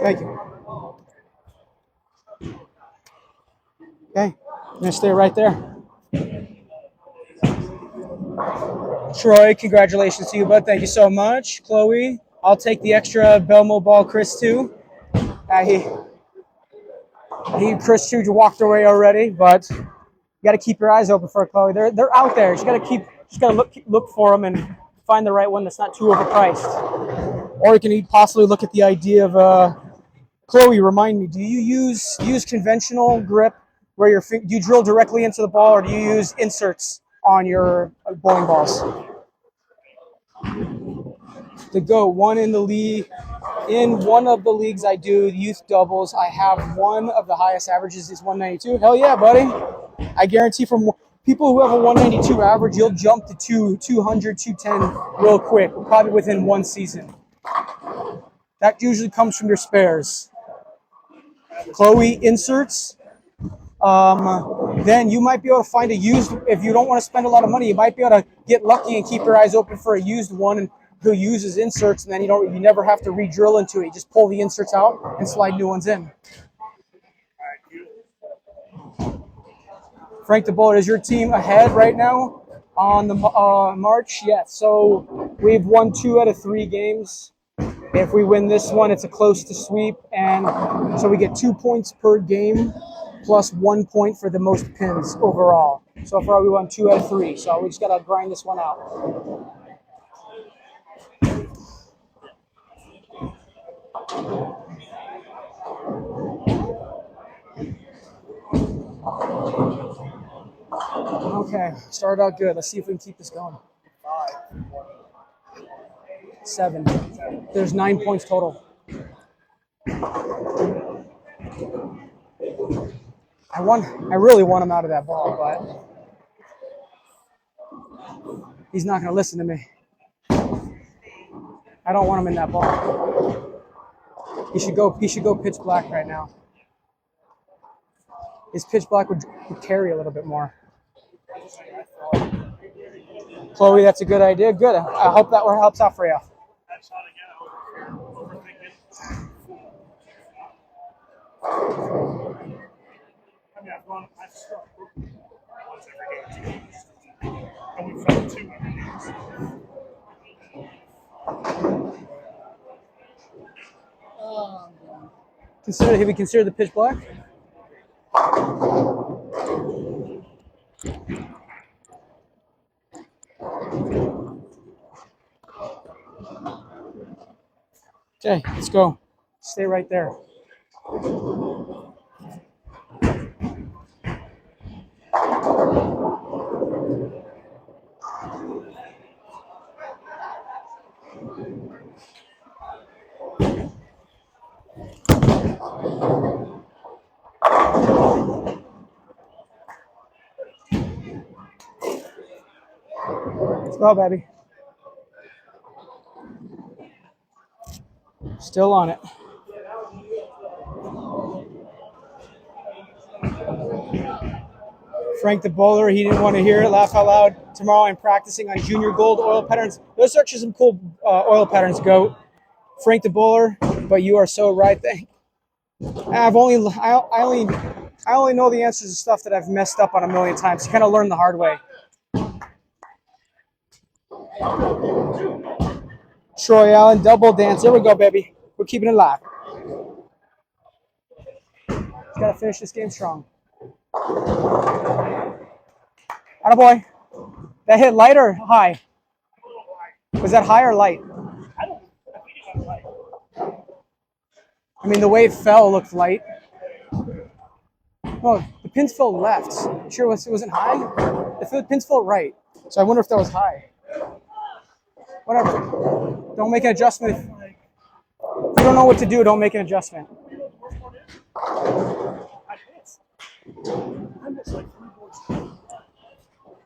Thank you. Okay, I'm gonna stay right there. Troy, congratulations to you, bud. Thank you so much. Chloe, I'll take the extra Belmo ball, Chris too. Chris too walked away already, but you got to keep your eyes open for Chloe. They're out there. You got to look for them and find the right one that's not too overpriced. Or you can possibly look at the idea of Chloe. Remind me, do you use conventional grip where do you drill directly into the ball, or do you use inserts on your bowling balls? The GOAT, one in the league. In one of the leagues I do, youth doubles, I have one of the highest averages is 192. Hell yeah, buddy. I guarantee from people who have a 192 average, you'll jump to 200, 210 real quick, probably within one season. That usually comes from your spares. Chloe, inserts. Then you might be able to find a used, if you don't want to spend a lot of money, you might be able to get lucky and keep your eyes open for a used one who uses inserts, and then you never have to re-drill into it. You just pull the inserts out and slide new ones in. Frank the Bullet, is your team ahead right now on the March? Yes. So we've won 2 out of 3 games. If we win this one, it's a close to sweep, and so we get 2 points per game plus 1 point for the most pins overall. So far we won 2 out of 3. So we just gotta grind this one out. Okay, started out good. Let's see if we can keep this going. 7. There's 9 points total. I really want him out of that ball, but he's not going to listen to me. I don't want him in that ball. He should go pitch black right now. His pitch black would carry a little bit more. Chloe, that's a good idea. Good. I hope that helps out for you. I've struck once every game. And we've found 2 every game. Have you considered the pitch black? Okay, let's go. Stay right there. Let's go, baby. Still on it. Frank the Bowler, he didn't want to hear it. Laugh out loud. Tomorrow I'm practicing on junior gold oil patterns. Those are actually some cool oil patterns, GOAT. Frank the Bowler, but you are so right. I only know the answers to stuff that I've messed up on a million times. You kind of learn the hard way. Troy Allen, double dance. There we go, baby. We're keeping it live. Got to finish this game strong. Attaboy. That hit light or high? Was that high or light? I mean, the way it fell looked light. Oh, the pins fell left. Sure, it wasn't high? The pins fell right. So I wonder if that was high. Whatever. Don't make an adjustment. If you don't know what to do, don't make an adjustment.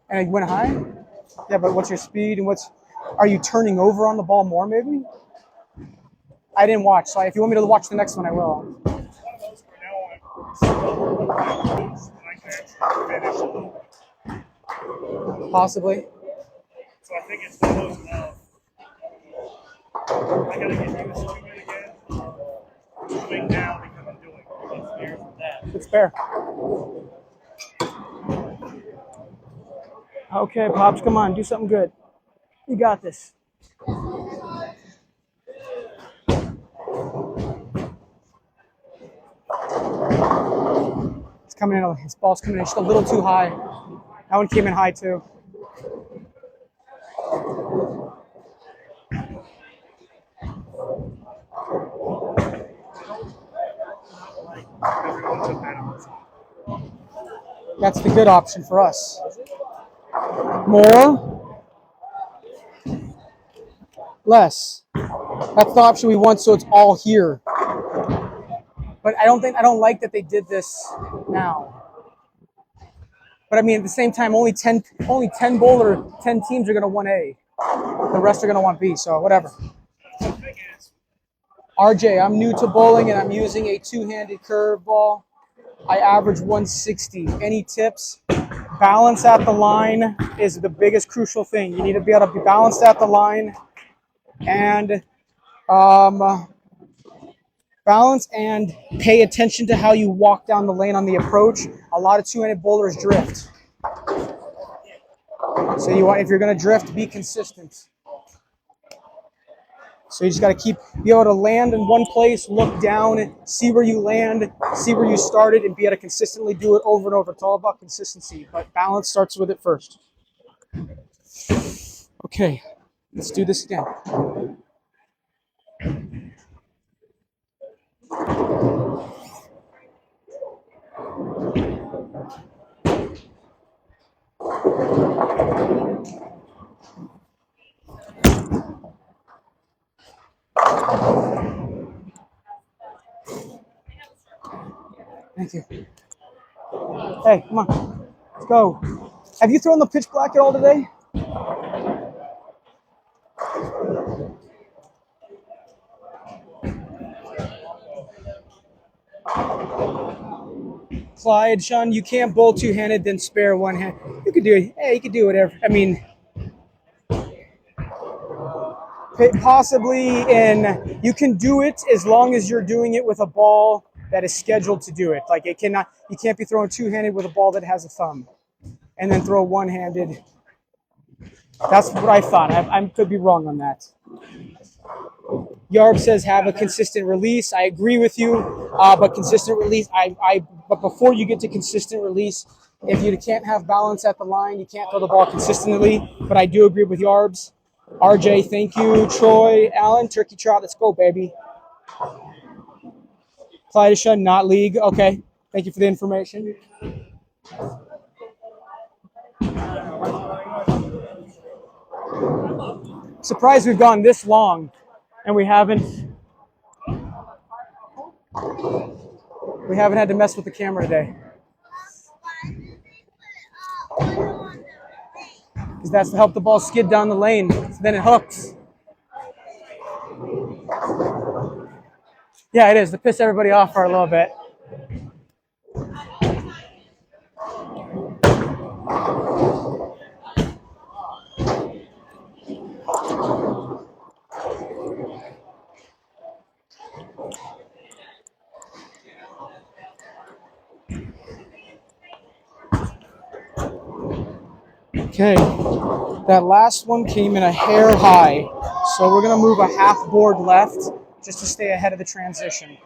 And it went high? Yeah, but what's your speed and Are you turning over on the ball more, maybe? I didn't watch, so if you want me to watch the next one, I will. One of those where now I'm slow and I can actually finish. Possibly. So I think it's one of those now. I gotta get used to it again. Moving now because I'm doing it. It's fair. Okay, Pops, come on, do something good. You got this. It's coming in. His ball's coming in just a little too high. That one came in high too. Everyone took that on. That's the good option for us. More. Less. That's the option we want, so it's all here. But I don't like that they did this now. But I mean, at the same time, only 10 teams are gonna want A. The rest are gonna want B. So whatever. The thing is, RJ, I'm new to bowling and I'm using a two-handed curveball. I average 160. Any tips? Balance at the line is the biggest crucial thing. You need to be able to be balanced at the line and balance and pay attention to how you walk down the lane on the approach. A lot of two-handed bowlers drift. So if you're going to drift, be consistent. So you just got to be able to land in one place, look down, see where you land, see where you started, and be able to consistently do it over and over. It's all about consistency, but balance starts with it first. Okay, let's do this again. Thank you. Hey, come on. Let's go. Have you thrown the pitch black at all today? Clyde, Sean, you can't bowl two-handed, then spare one hand. You could do it. Hey, you could do whatever. I mean, possibly you can do it as long as you're doing it with a ball that is scheduled to do it. Like you can't be throwing two-handed with a ball that has a thumb and then throw one-handed. That's what I thought. I could be wrong on that. Yarb says have a consistent release. I agree with you, but consistent release. But before you get to consistent release, if you can't have balance at the line, you can't throw the ball consistently. But I do agree with Yarbs. RJ, thank you. Troy, Allen, Turkey Trot. Let's go, baby. Clydesha, not league. Okay. Thank you for the information. Surprised we've gone this long and we haven't had to mess with the camera today. Because that's to help the ball skid down the lane. So then it hooks. Yeah, it is to piss everybody off for a little bit. Okay, that last one came in a hair high, so we're going to move a half board left just to stay ahead of the transition.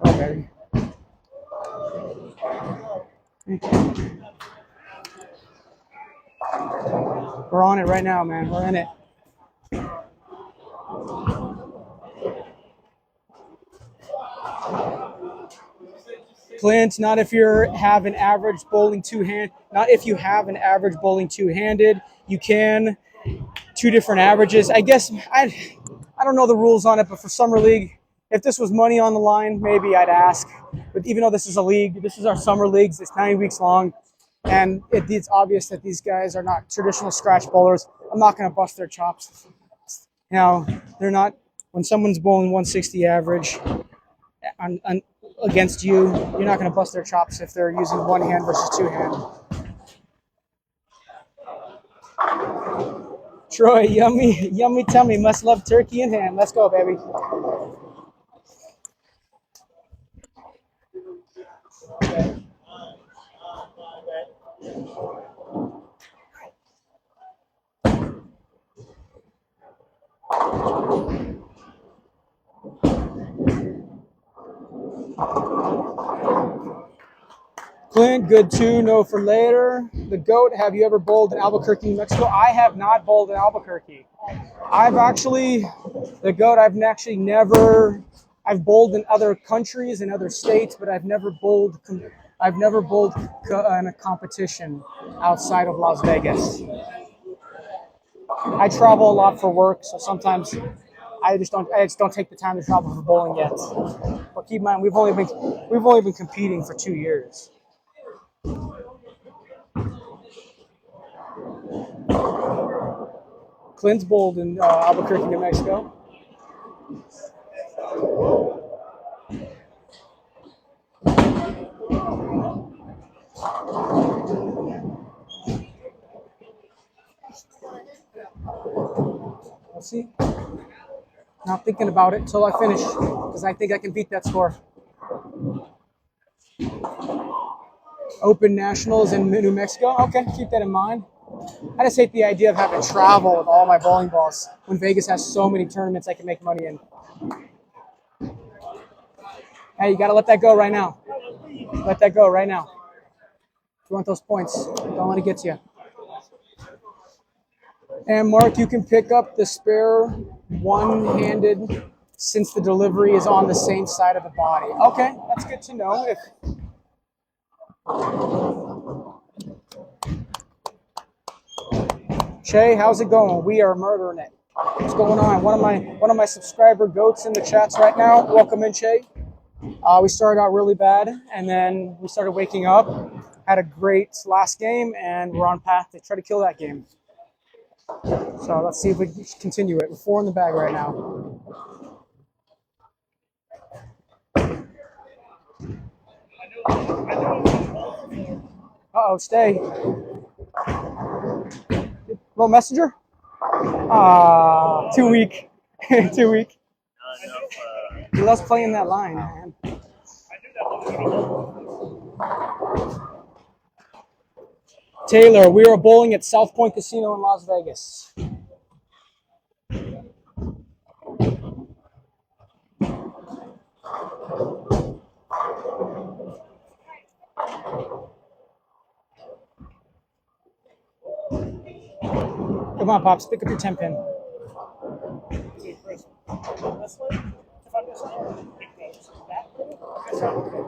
Okay. We're on it right now, man. We're in it. Clint, not if you have an average bowling two-handed. Not if you have an average bowling two-handed. You can. two different averages. I guess I don't know the rules on it, but for summer league, if this was money on the line, maybe I'd ask. But even though this is a league, this is our summer leagues. It's 9 weeks long, and it's obvious that these guys are not traditional scratch bowlers. I'm not going to bust their chops. They're not. When someone's bowling 160 average on against you, you're not going to bust their chops if they're using one hand versus two hand. Troy, yummy tummy, must love turkey and ham. Let's go, baby. Clint, good too. No for later. The GOAT, have you ever bowled in Albuquerque, New Mexico? I have not bowled in Albuquerque. I've bowled in other countries and other states, but I've never bowled in a competition outside of Las Vegas. I travel a lot for work, so sometimes I just don't take the time to travel for bowling yet. But keep in mind, we've only been competing for 2 years. Clint's bowled in Albuquerque, New Mexico. Let's see. Not thinking about it until I finish, because I think I can beat that score. Open Nationals in New Mexico. Okay, keep that in mind. I just hate the idea of having to travel with all my bowling balls when Vegas has so many tournaments I can make money in. Hey, you got to let that go right now. Let that go right now. If you want those points, don't let it get to you. And Mark, you can pick up the spare one-handed since the delivery is on the same side of the body. Okay, that's good to know. Che, how's it going? We are murdering it. What's going on? One of my subscriber goats in the chats right now. Welcome in, Che. We started out really bad, and then we started waking up. Had a great last game, and we're on path to try to kill that game. So let's see if we can continue it. We're 4 in the bag right now. Uh-oh, stay. Little messenger? Too weak. Too weak. He loves playing that line, man. Taylor, we are bowling at South Point Casino in Las Vegas. Come on, Pops, pick up your 10 pin.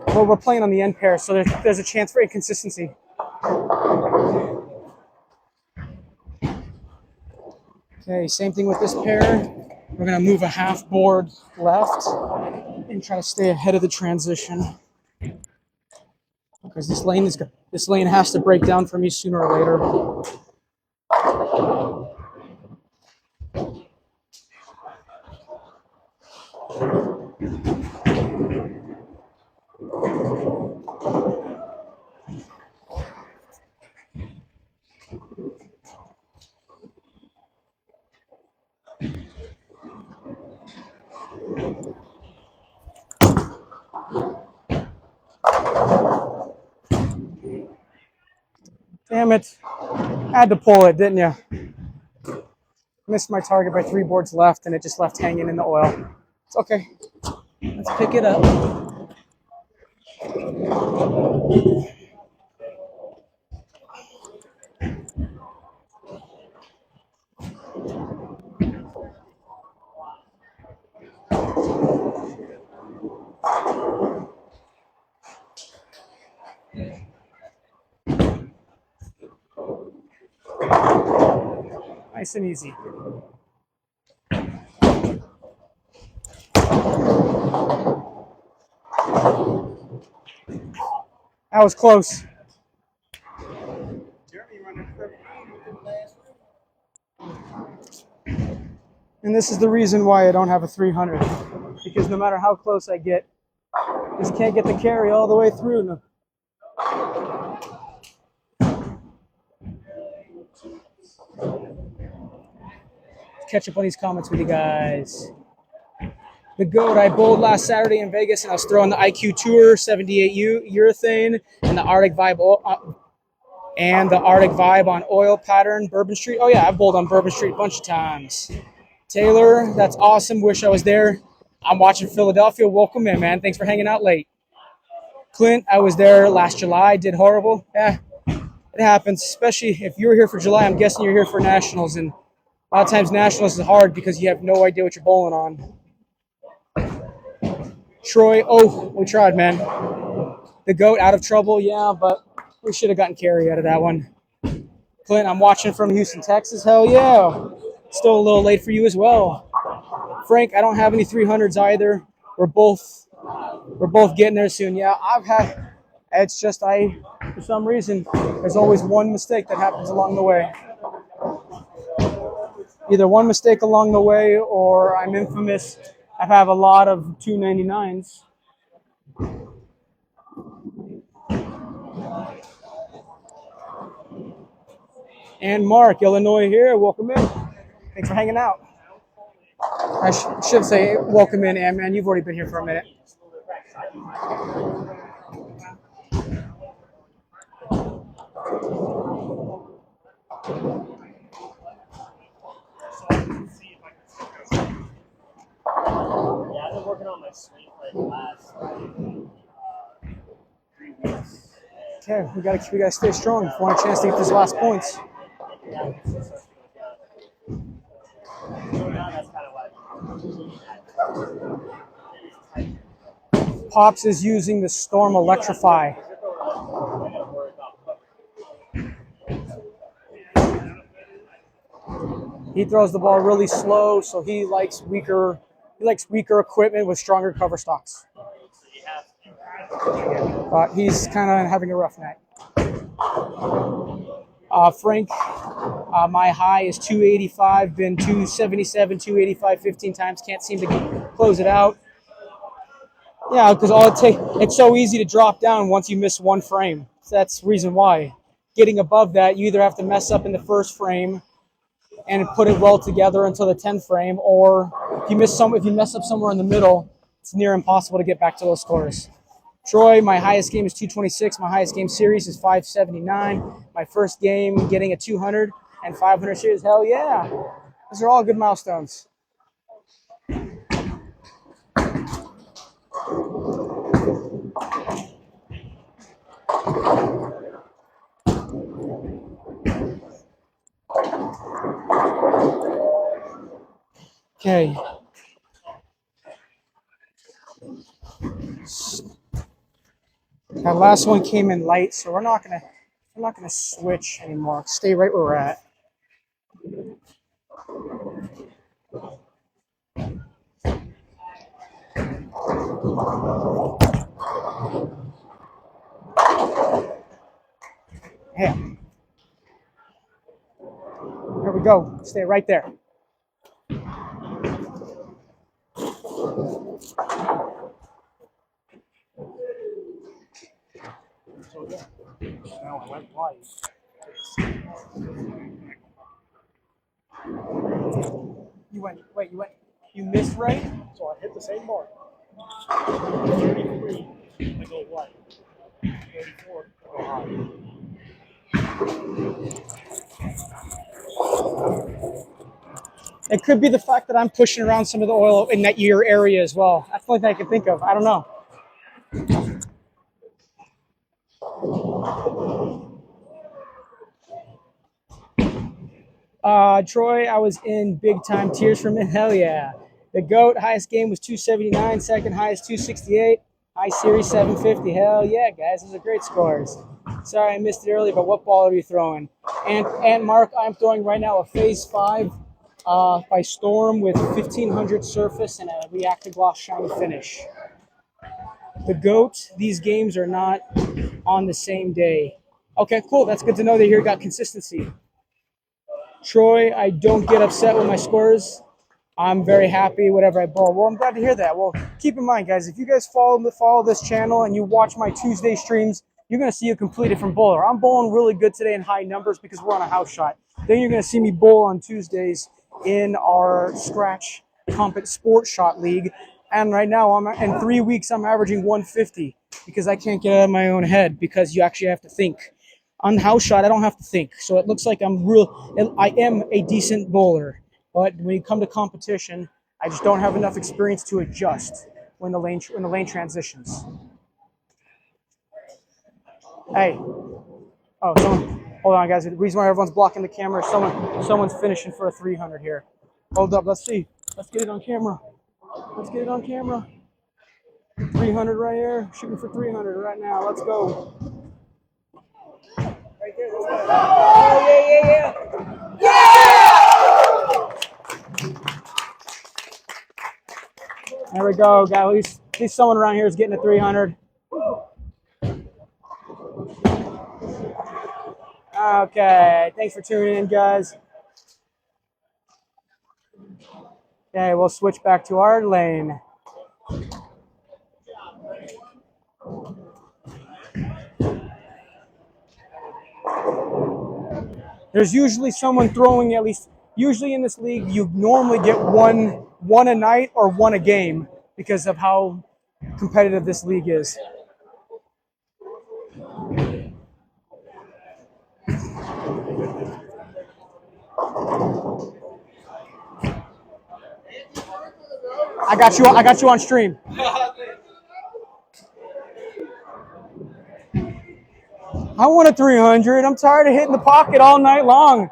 Well, we're playing on the end pair, so there's a chance for inconsistency. Okay, same thing with this pair. We're going to move a half board left and try to stay ahead of the transition. Because this lane has to break down for me sooner or later. Damn it. Had to pull it, didn't you? Missed my target by 3 boards left, and it just left hanging in the oil. It's okay. Let's pick it up. Nice and easy. That was close. And this is the reason why I don't have a 300. Because no matter how close I get, I just can't get the carry all the way through. No. Catch up on these comments with you guys. The GOAT, I bowled last Saturday in Vegas, and I was throwing the IQ Tour 78U urethane and the Arctic Vibe on oil pattern, Bourbon Street. Oh yeah, I've bowled on Bourbon Street a bunch of times. Taylor, that's awesome. Wish I was there. I'm watching Philadelphia. Welcome in, man. Thanks for hanging out late. Clint, I was there last July. Did horrible. Yeah, it happens, especially if you're here for July. I'm guessing you're here for Nationals, and a lot of times Nationals is hard because you have no idea what you're bowling on. Troy, oh, we tried, man. The GOAT out of trouble, yeah, but we should have gotten carry out of that one. Clint, I'm watching from Houston, Texas. Hell yeah. Still a little late for you as well. Frank, I don't have any 300s either. We're both getting there soon. Yeah, it's just for some reason, there's always one mistake that happens along the way. Either one mistake along the way or I'm infamous. I have a lot of 299s. And Mark, Illinois here. Welcome in. Thanks for hanging out. I should say welcome in, and man, you've already been here for a minute. Yeah, I've been working on my swing for the last 3 weeks. Okay, we gotta stay strong if we want a chance to get these last points. Pops is using the Storm Electrify. He throws the ball really slow, so he likes weaker equipment with stronger cover stocks. But he's kind of having a rough night. Frank, my high is 285, been 277, 285 15 times, can't seem to close it out. Yeah, because it's so easy to drop down once you miss one frame. So that's the reason why. Getting above that, you either have to mess up in the first frame and put it well together until the 10th frame, or if you mess up somewhere in the middle, it's near impossible to get back to those scores. Troy, my highest game is 226. My highest game series is 579. My first game getting a 200 and 500 series. Hell yeah. Those are all good milestones. Okay. That last one came in light, so we're not gonna switch anymore. Stay right where we're at. Yeah. There we go. Stay right there. Now I went wide. You missed right? So I hit the same mark. 33, I go wide. 34, I go high. It could be the fact that I'm pushing around some of the oil in that your area as well. That's the only thing I can think of. I don't know. Troy, I was in big time tears from it. Hell yeah. The GOAT highest game was 279, second highest 268. iSeries 750. Hell yeah, guys. Those are great scores. Sorry I missed it earlier, but what ball are you throwing? And Mark, I'm throwing right now a Phase 5 by Storm with 1500 surface and a reactor gloss shiny finish. The GOAT, these games are not on the same day. Okay, cool. That's good to know that you got consistency. Troy, I don't get upset with my scores. I'm very happy whatever I bowl. Well, I'm glad to hear that. Well, keep in mind, guys, if you guys follow this channel and you watch my Tuesday streams, you're going to see a complete different bowler. I'm bowling really good today in high numbers because we're on a house shot. Then you're going to see me bowl on Tuesdays in our Scratch Sport Shot League. And right now, in 3 weeks, I'm averaging 150 because I can't get out of my own head because you actually have to think. On house shot, I don't have to think. So it looks like I am a decent bowler. But when you come to competition, I just don't have enough experience to adjust when the lane transitions. Hey, oh, hold on, guys. The reason why everyone's blocking the camera is someone's finishing for a 300 here. Hold up, let's see. Let's get it on camera. Let's get it on camera. 300 right here, shooting for 300 right now. Let's go. Right there. Oh, yeah. There we go, guys. At least someone around here is getting a 300. Okay, thanks for tuning in, guys. Okay, we'll switch back to our lane. There's usually someone throwing at least. Usually in this league, you normally get one a night or one a game because of how competitive this league is. I got you on stream. I want a 300. I'm tired of hitting the pocket all night long.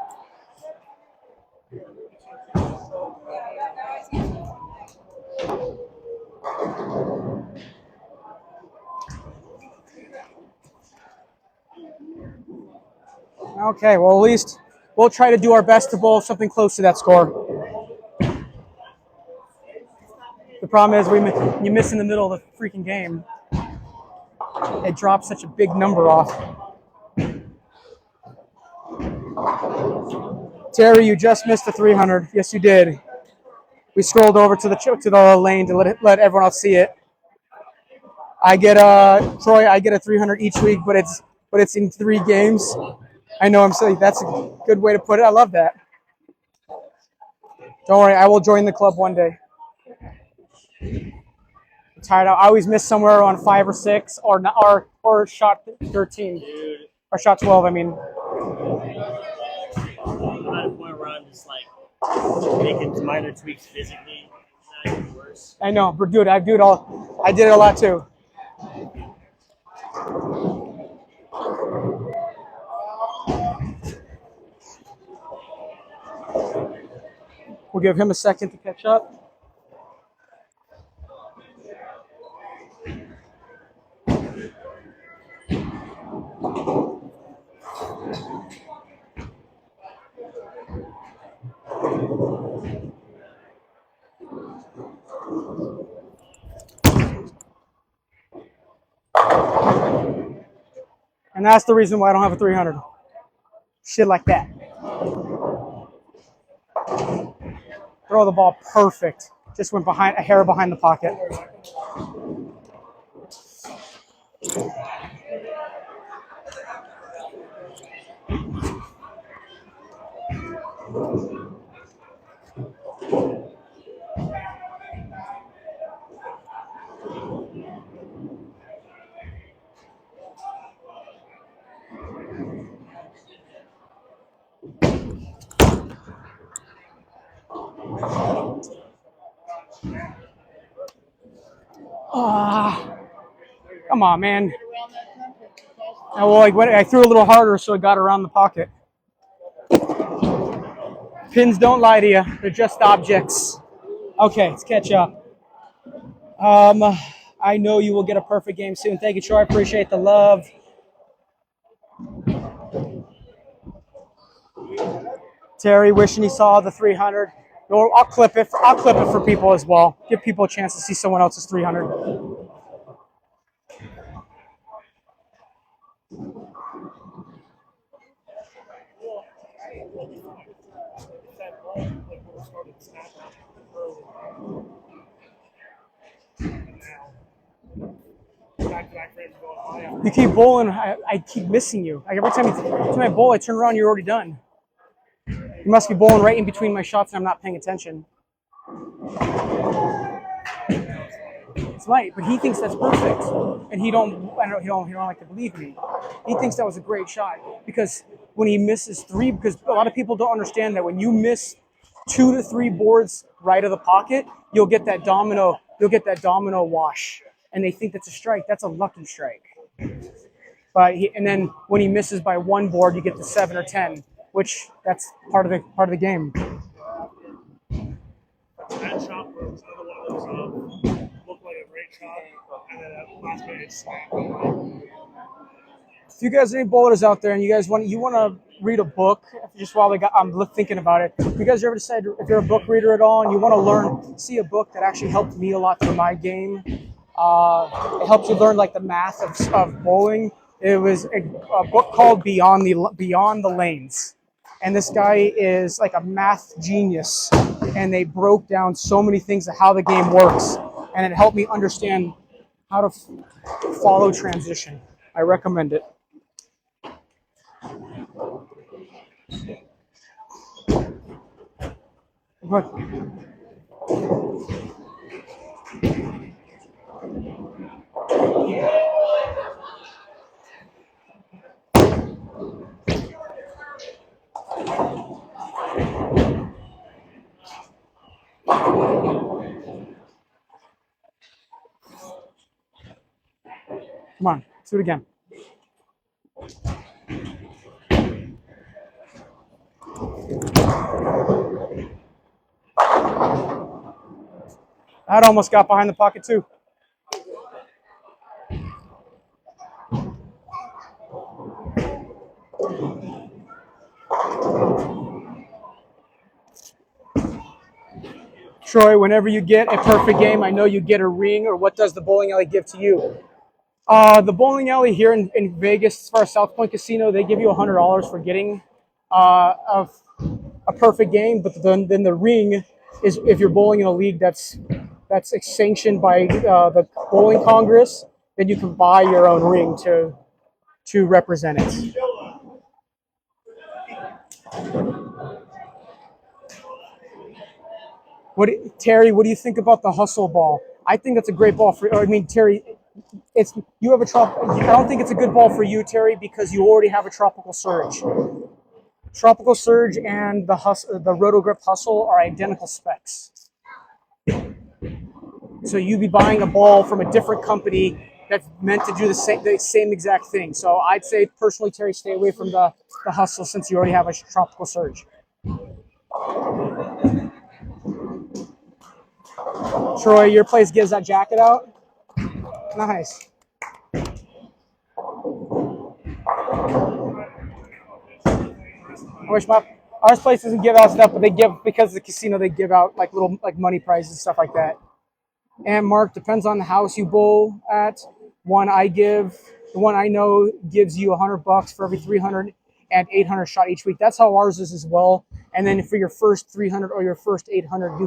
Okay, well, at least we'll try to do our best to bowl something close to that score. The problem is you miss in the middle of the freaking game. It drops such a big number off. Terry, you just missed the 300. Yes, you did. We scrolled over to the lane to let everyone else see it. I get Troy. I get a 300 each week, but it's in 3 games. I know I'm silly. That's a good way to put it. I love that. Don't worry, I will join the club one day. I'm tired. I always miss somewhere on 5 or 6 or shot 13 or shot 12. I mean. I'm at a point where I'm just like making minor tweaks physically. It's not even worse. I know, but dude, I did it a lot too. We'll give him a second to catch up. And that's the reason why I don't have a 300. Shit like that. Throw the ball perfect. Just went behind a hair behind the pocket. Come on, man. Well, I threw a little harder, so it got around the pocket. Pins don't lie to you. They're just objects. Okay, let's catch up. I know you will get a perfect game soon. Thank you, Troy. I appreciate the love. Terry wishing he saw the 300. Or I'll clip it. I'll clip it for people as well. Give people a chance to see someone else's 300. That ball, like, would have started snapping early. And now, back-to-back frames going high out. You keep bowling. I keep missing you. Like every time I bowl, I turn around, you're already done. You must be bowling right in between my shots, and I'm not paying attention. It's light, but he thinks that's perfect, and he don't like to believe me. He thinks that was a great shot because when he misses three, because a lot of people don't understand that when you miss 2 to 3 boards right of the pocket, you'll get that domino wash, and they think that's a strike. That's a lucky strike. But and then when he misses by 1 board, you get the 7 or 10, which that's part of the game. That shot was another one of those looked like a great shot, and then that last minute snap. If you guys are any bowlers out there and you want to read a book, just while I'm thinking about it, if you guys ever decide if you're a book reader at all and you want to see a book that actually helped me a lot for my game, it helps you learn like the math of bowling. It was a book called Beyond the Lanes. And this guy is like a math genius, and they broke down so many things of how the game works, and it helped me understand how to follow transition. I recommend it. But come on, let's do it again. That almost got behind the pocket too. Troy, whenever you get a perfect game, I know you get a ring, or what does the bowling alley give to you? The bowling alley here in Vegas, as far as South Point Casino, they give you $100 for getting a perfect game, but then the ring is if you're bowling in a league that's sanctioned by the Bowling Congress, then you can buy your own ring to represent it. Terry, what do you think about the hustle ball? I think that's a great ball for. I mean, Terry, you have a tropical. I don't think it's a good ball for you, Terry, because you already have a tropical surge. Tropical surge and the Rotogrip Hustle are identical specs. So you'd be buying a ball from a different company that's meant to do the same exact thing. So I'd say personally, Terry, stay away from the Hustle since you already have a tropical surge. Troy, your place gives that jacket out? Nice. I wish our place doesn't give out stuff, but they give, because of the casino, they give out like little money prizes and stuff like that. And Mark, depends on the house you bowl at. The one I know gives you $100 for every 300 and 800 shot each week. That's how ours is as well. And then for your first 300 or your first 800,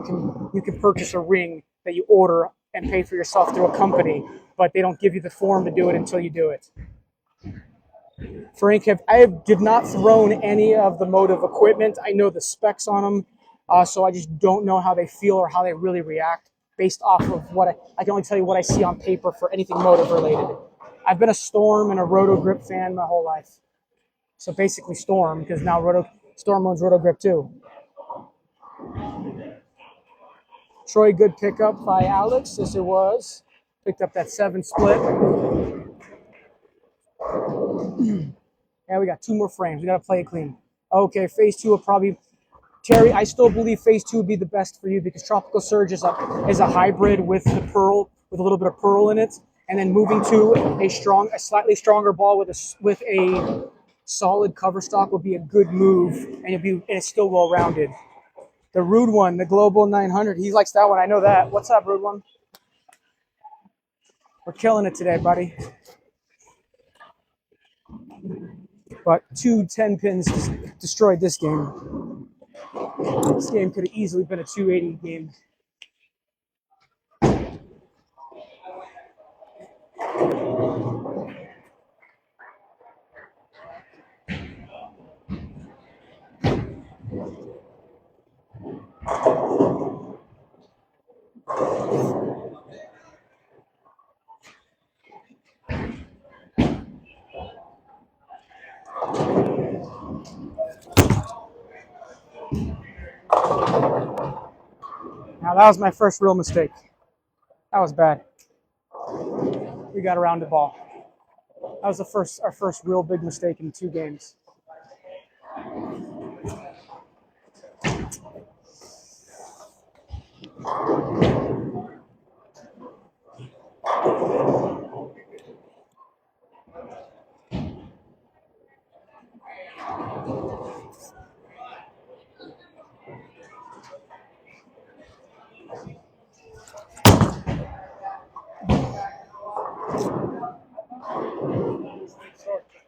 you can purchase a ring that you order and pay for yourself through a company, but they don't give you the form to do it until you do it. Frank, I have not thrown any of the Motive equipment. I know the specs on them, so I just don't know how they feel or how they really react based off of what I can only tell you what I see on paper for anything Motive related. I've been a Storm and a Rotogrip fan my whole life. So basically Storm, because now Storm owns Rotogrip too. Troy, good pickup by Alex. Yes, it was. Picked up that 7 split. Yeah, we got 2 more frames. We got to play it clean. Okay, phase 2 will probably... Terry, I still believe phase 2 would be the best for you because Tropical Surge is a hybrid with the with a little bit of pearl in it, and then moving to a slightly stronger ball with a solid cover stock would be a good move, and it's still well rounded. The Rude One, the Global 900, he likes that one. I know that. What's up, Rude One? We're killing it today, buddy. But 2 10 pins destroyed this game. This game could have easily been a 280 game. Now that was my first real mistake. That was bad. We got around the ball. That was our first real big mistake in 2 games.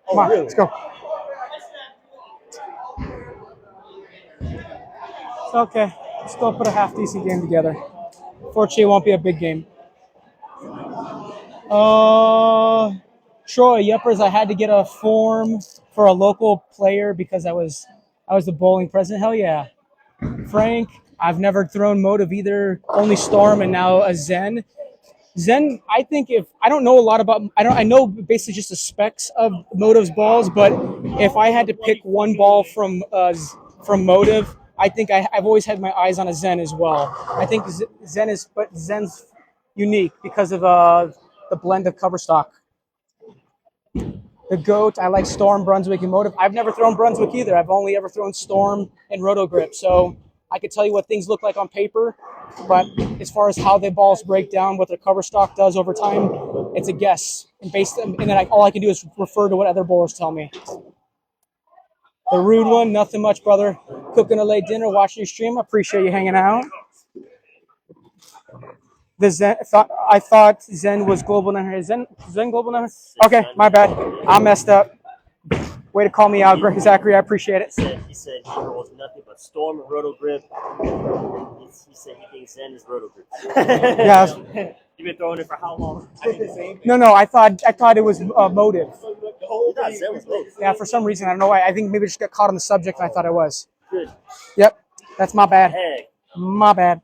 Come on, let's go. It's okay. Still put a half decent game together. Fortunately, it won't be a big game. Troy, yuppers, I had to get a form for a local player because I was the bowling president. Hell yeah. Frank, I've never thrown Motive either, only Storm and now a Zen. Zen, I think I don't know a lot about, I know basically just the specs of Motive's balls, but if I had to pick one ball from Motive, I think I've always had my eyes on a Zen as well. I think Zen's unique because of the blend of cover stock. The GOAT, I like Storm, Brunswick, and Motive. I've never thrown Brunswick either. I've only ever thrown Storm and Roto Grip. So I could tell you what things look like on paper, but as far as how the balls break down, what their cover stock does over time, it's a guess. And then all I can do is refer to what other bowlers tell me. The Rude One, nothing much, brother. Cooking a late dinner, watching your stream. I appreciate you hanging out. The Zen, I thought Zen was Global 900. Zen Global 900? Okay, my bad. I messed up. Way to call me out, Zachary. I appreciate it. He said he rolls nothing but Storm and Roto Grip. He said he thinks Zen is Roto Grip. Yeah. You've been throwing it for how long? No. I thought it was Motive. You thought Zen was Motive. Yeah, for some reason I don't know why. I think maybe I just got caught on the subject and I thought I was. Good. Yep, that's my bad. Heck. My bad.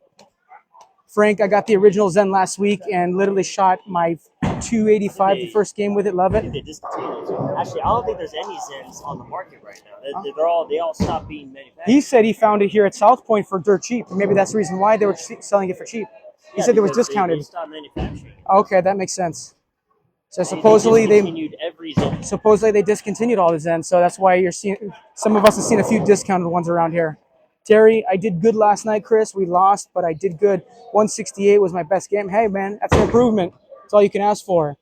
Frank, I got the original Zen last week and literally shot my 285 the first game with it. Love it. They discontinued. Actually, I don't think there's any Zens on the market right now. They all stopped being manufactured. He said he found it here at South Point for dirt cheap. Maybe that's the reason why they were selling it for cheap. He said it was discounted. They stopped manufacturing. Okay, that makes sense. So supposedly they discontinued every Zen. Supposedly they discontinued all the Zen, so that's why you're seeing some of us have seen a few discounted ones around here. Terry, I did good last night, Chris. We lost, but I did good. 168 was my best game. Hey, man, that's an improvement. That's all you can ask for.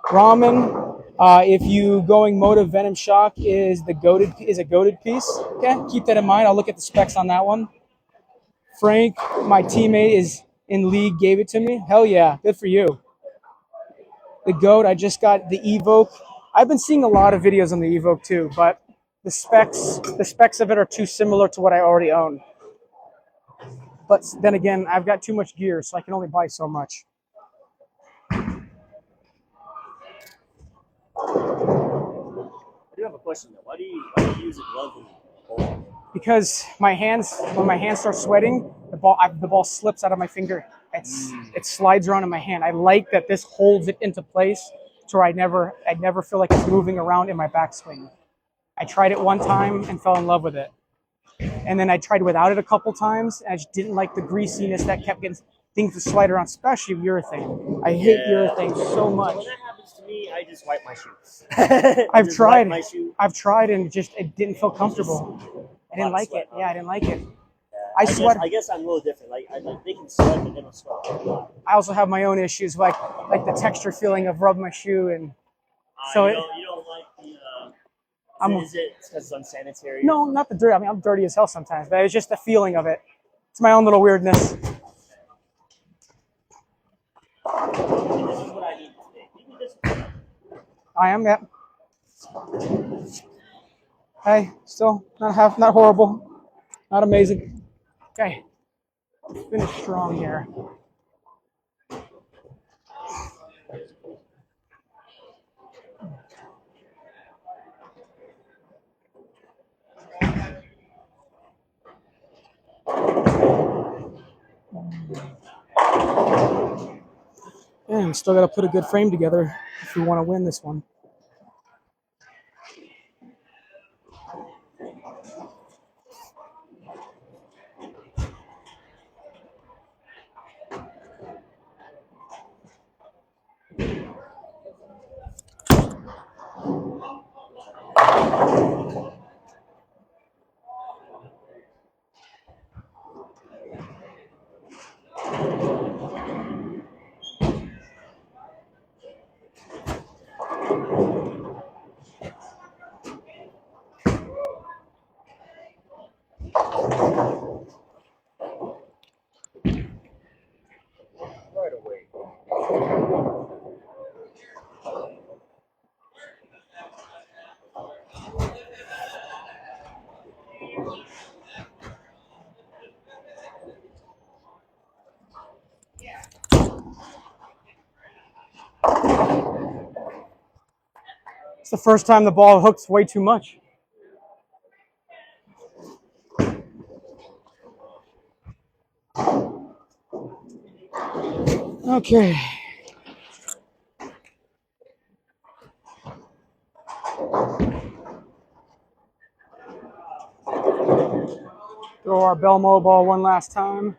Ramen, if you going Motive Venom Shock is a goated piece. Okay, keep that in mind. I'll look at the specs on that one. Frank, my teammate is in league, gave it to me. Hell yeah, good for you. The GOAT, I just got the Evoke. I've been seeing a lot of videos on the Evoke too, but the specs of it are too similar to what I already own. But then again, I've got too much gear, so I can only buy so much. I do have a question though. Why do you use a glove in bowling? Because when my hands start sweating, the ball slips out of my finger. It slides around in my hand. I like that this holds it into place so I never feel like it's moving around in my backswing. I tried it one time and fell in love with it. And then I tried without it a couple times, and I just didn't like the greasiness that kept getting things to slide around, especially urethane. I hate urethane so much. When that happens to me, I just wipe my shoes. I've tried and it didn't feel comfortable. I didn't like it. Yeah, I didn't like it. I sweat. I guess I'm a little different. Like they can sweat, but they don't sweat a lot. I also have my own issues, like the texture feeling of rubbing my shoe, and so You don't like the. Is it because it's unsanitary? no, not the dirt. I mean, I'm dirty as hell sometimes, but it's just the feeling of it. It's my own little weirdness. This is what I need today. Maybe this is I am, yeah. Hey, still not horrible, not amazing. Okay, finish strong here. And we still got to put a good frame together if we want to win this one. It's the first time the ball hooks way too much. Okay. Throw our Belmo ball one last time.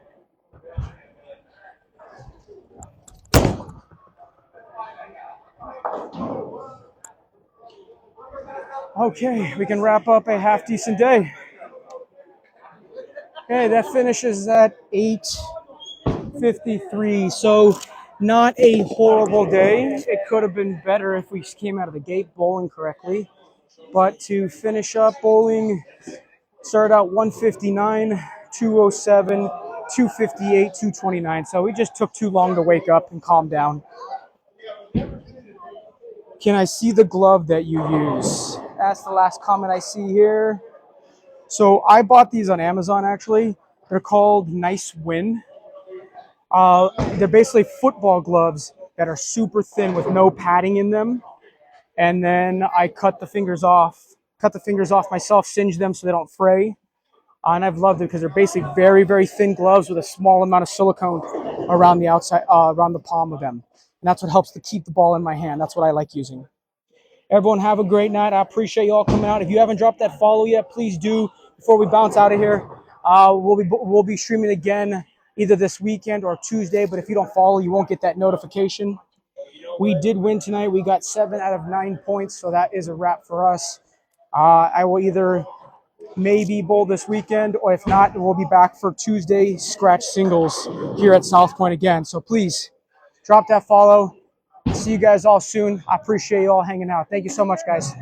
Okay, we can wrap up a half decent day. Okay, that finishes at 8:53. So not a horrible day. It could have been better if we came out of the gate bowling correctly. But to finish up bowling, started out 159, 207, 258, 229. So we just took too long to wake up and calm down. Can I see the glove that you use? That's the last comment I see here. So I bought these on Amazon, actually. They're called Nice Win. They're basically football gloves that are super thin with no padding in them. And then I cut the fingers off myself, singed them so they don't fray. And I've loved it because they're basically very, very thin gloves with a small amount of silicone around the outside, around the palm of them. And that's what helps to keep the ball in my hand. That's what I like using. Everyone have a great night. I appreciate you all coming out. If you haven't dropped that follow yet, please do before we bounce out of here. We'll be streaming again either this weekend or Tuesday, but if you don't follow, you won't get that notification. We did win tonight. We got 7 out of 9 points, so that is a wrap for us. I will either maybe bowl this weekend, or if not, we'll be back for Tuesday scratch singles here at South Point again. So please drop that follow. See you guys all soon. I appreciate you all hanging out. Thank you so much, guys.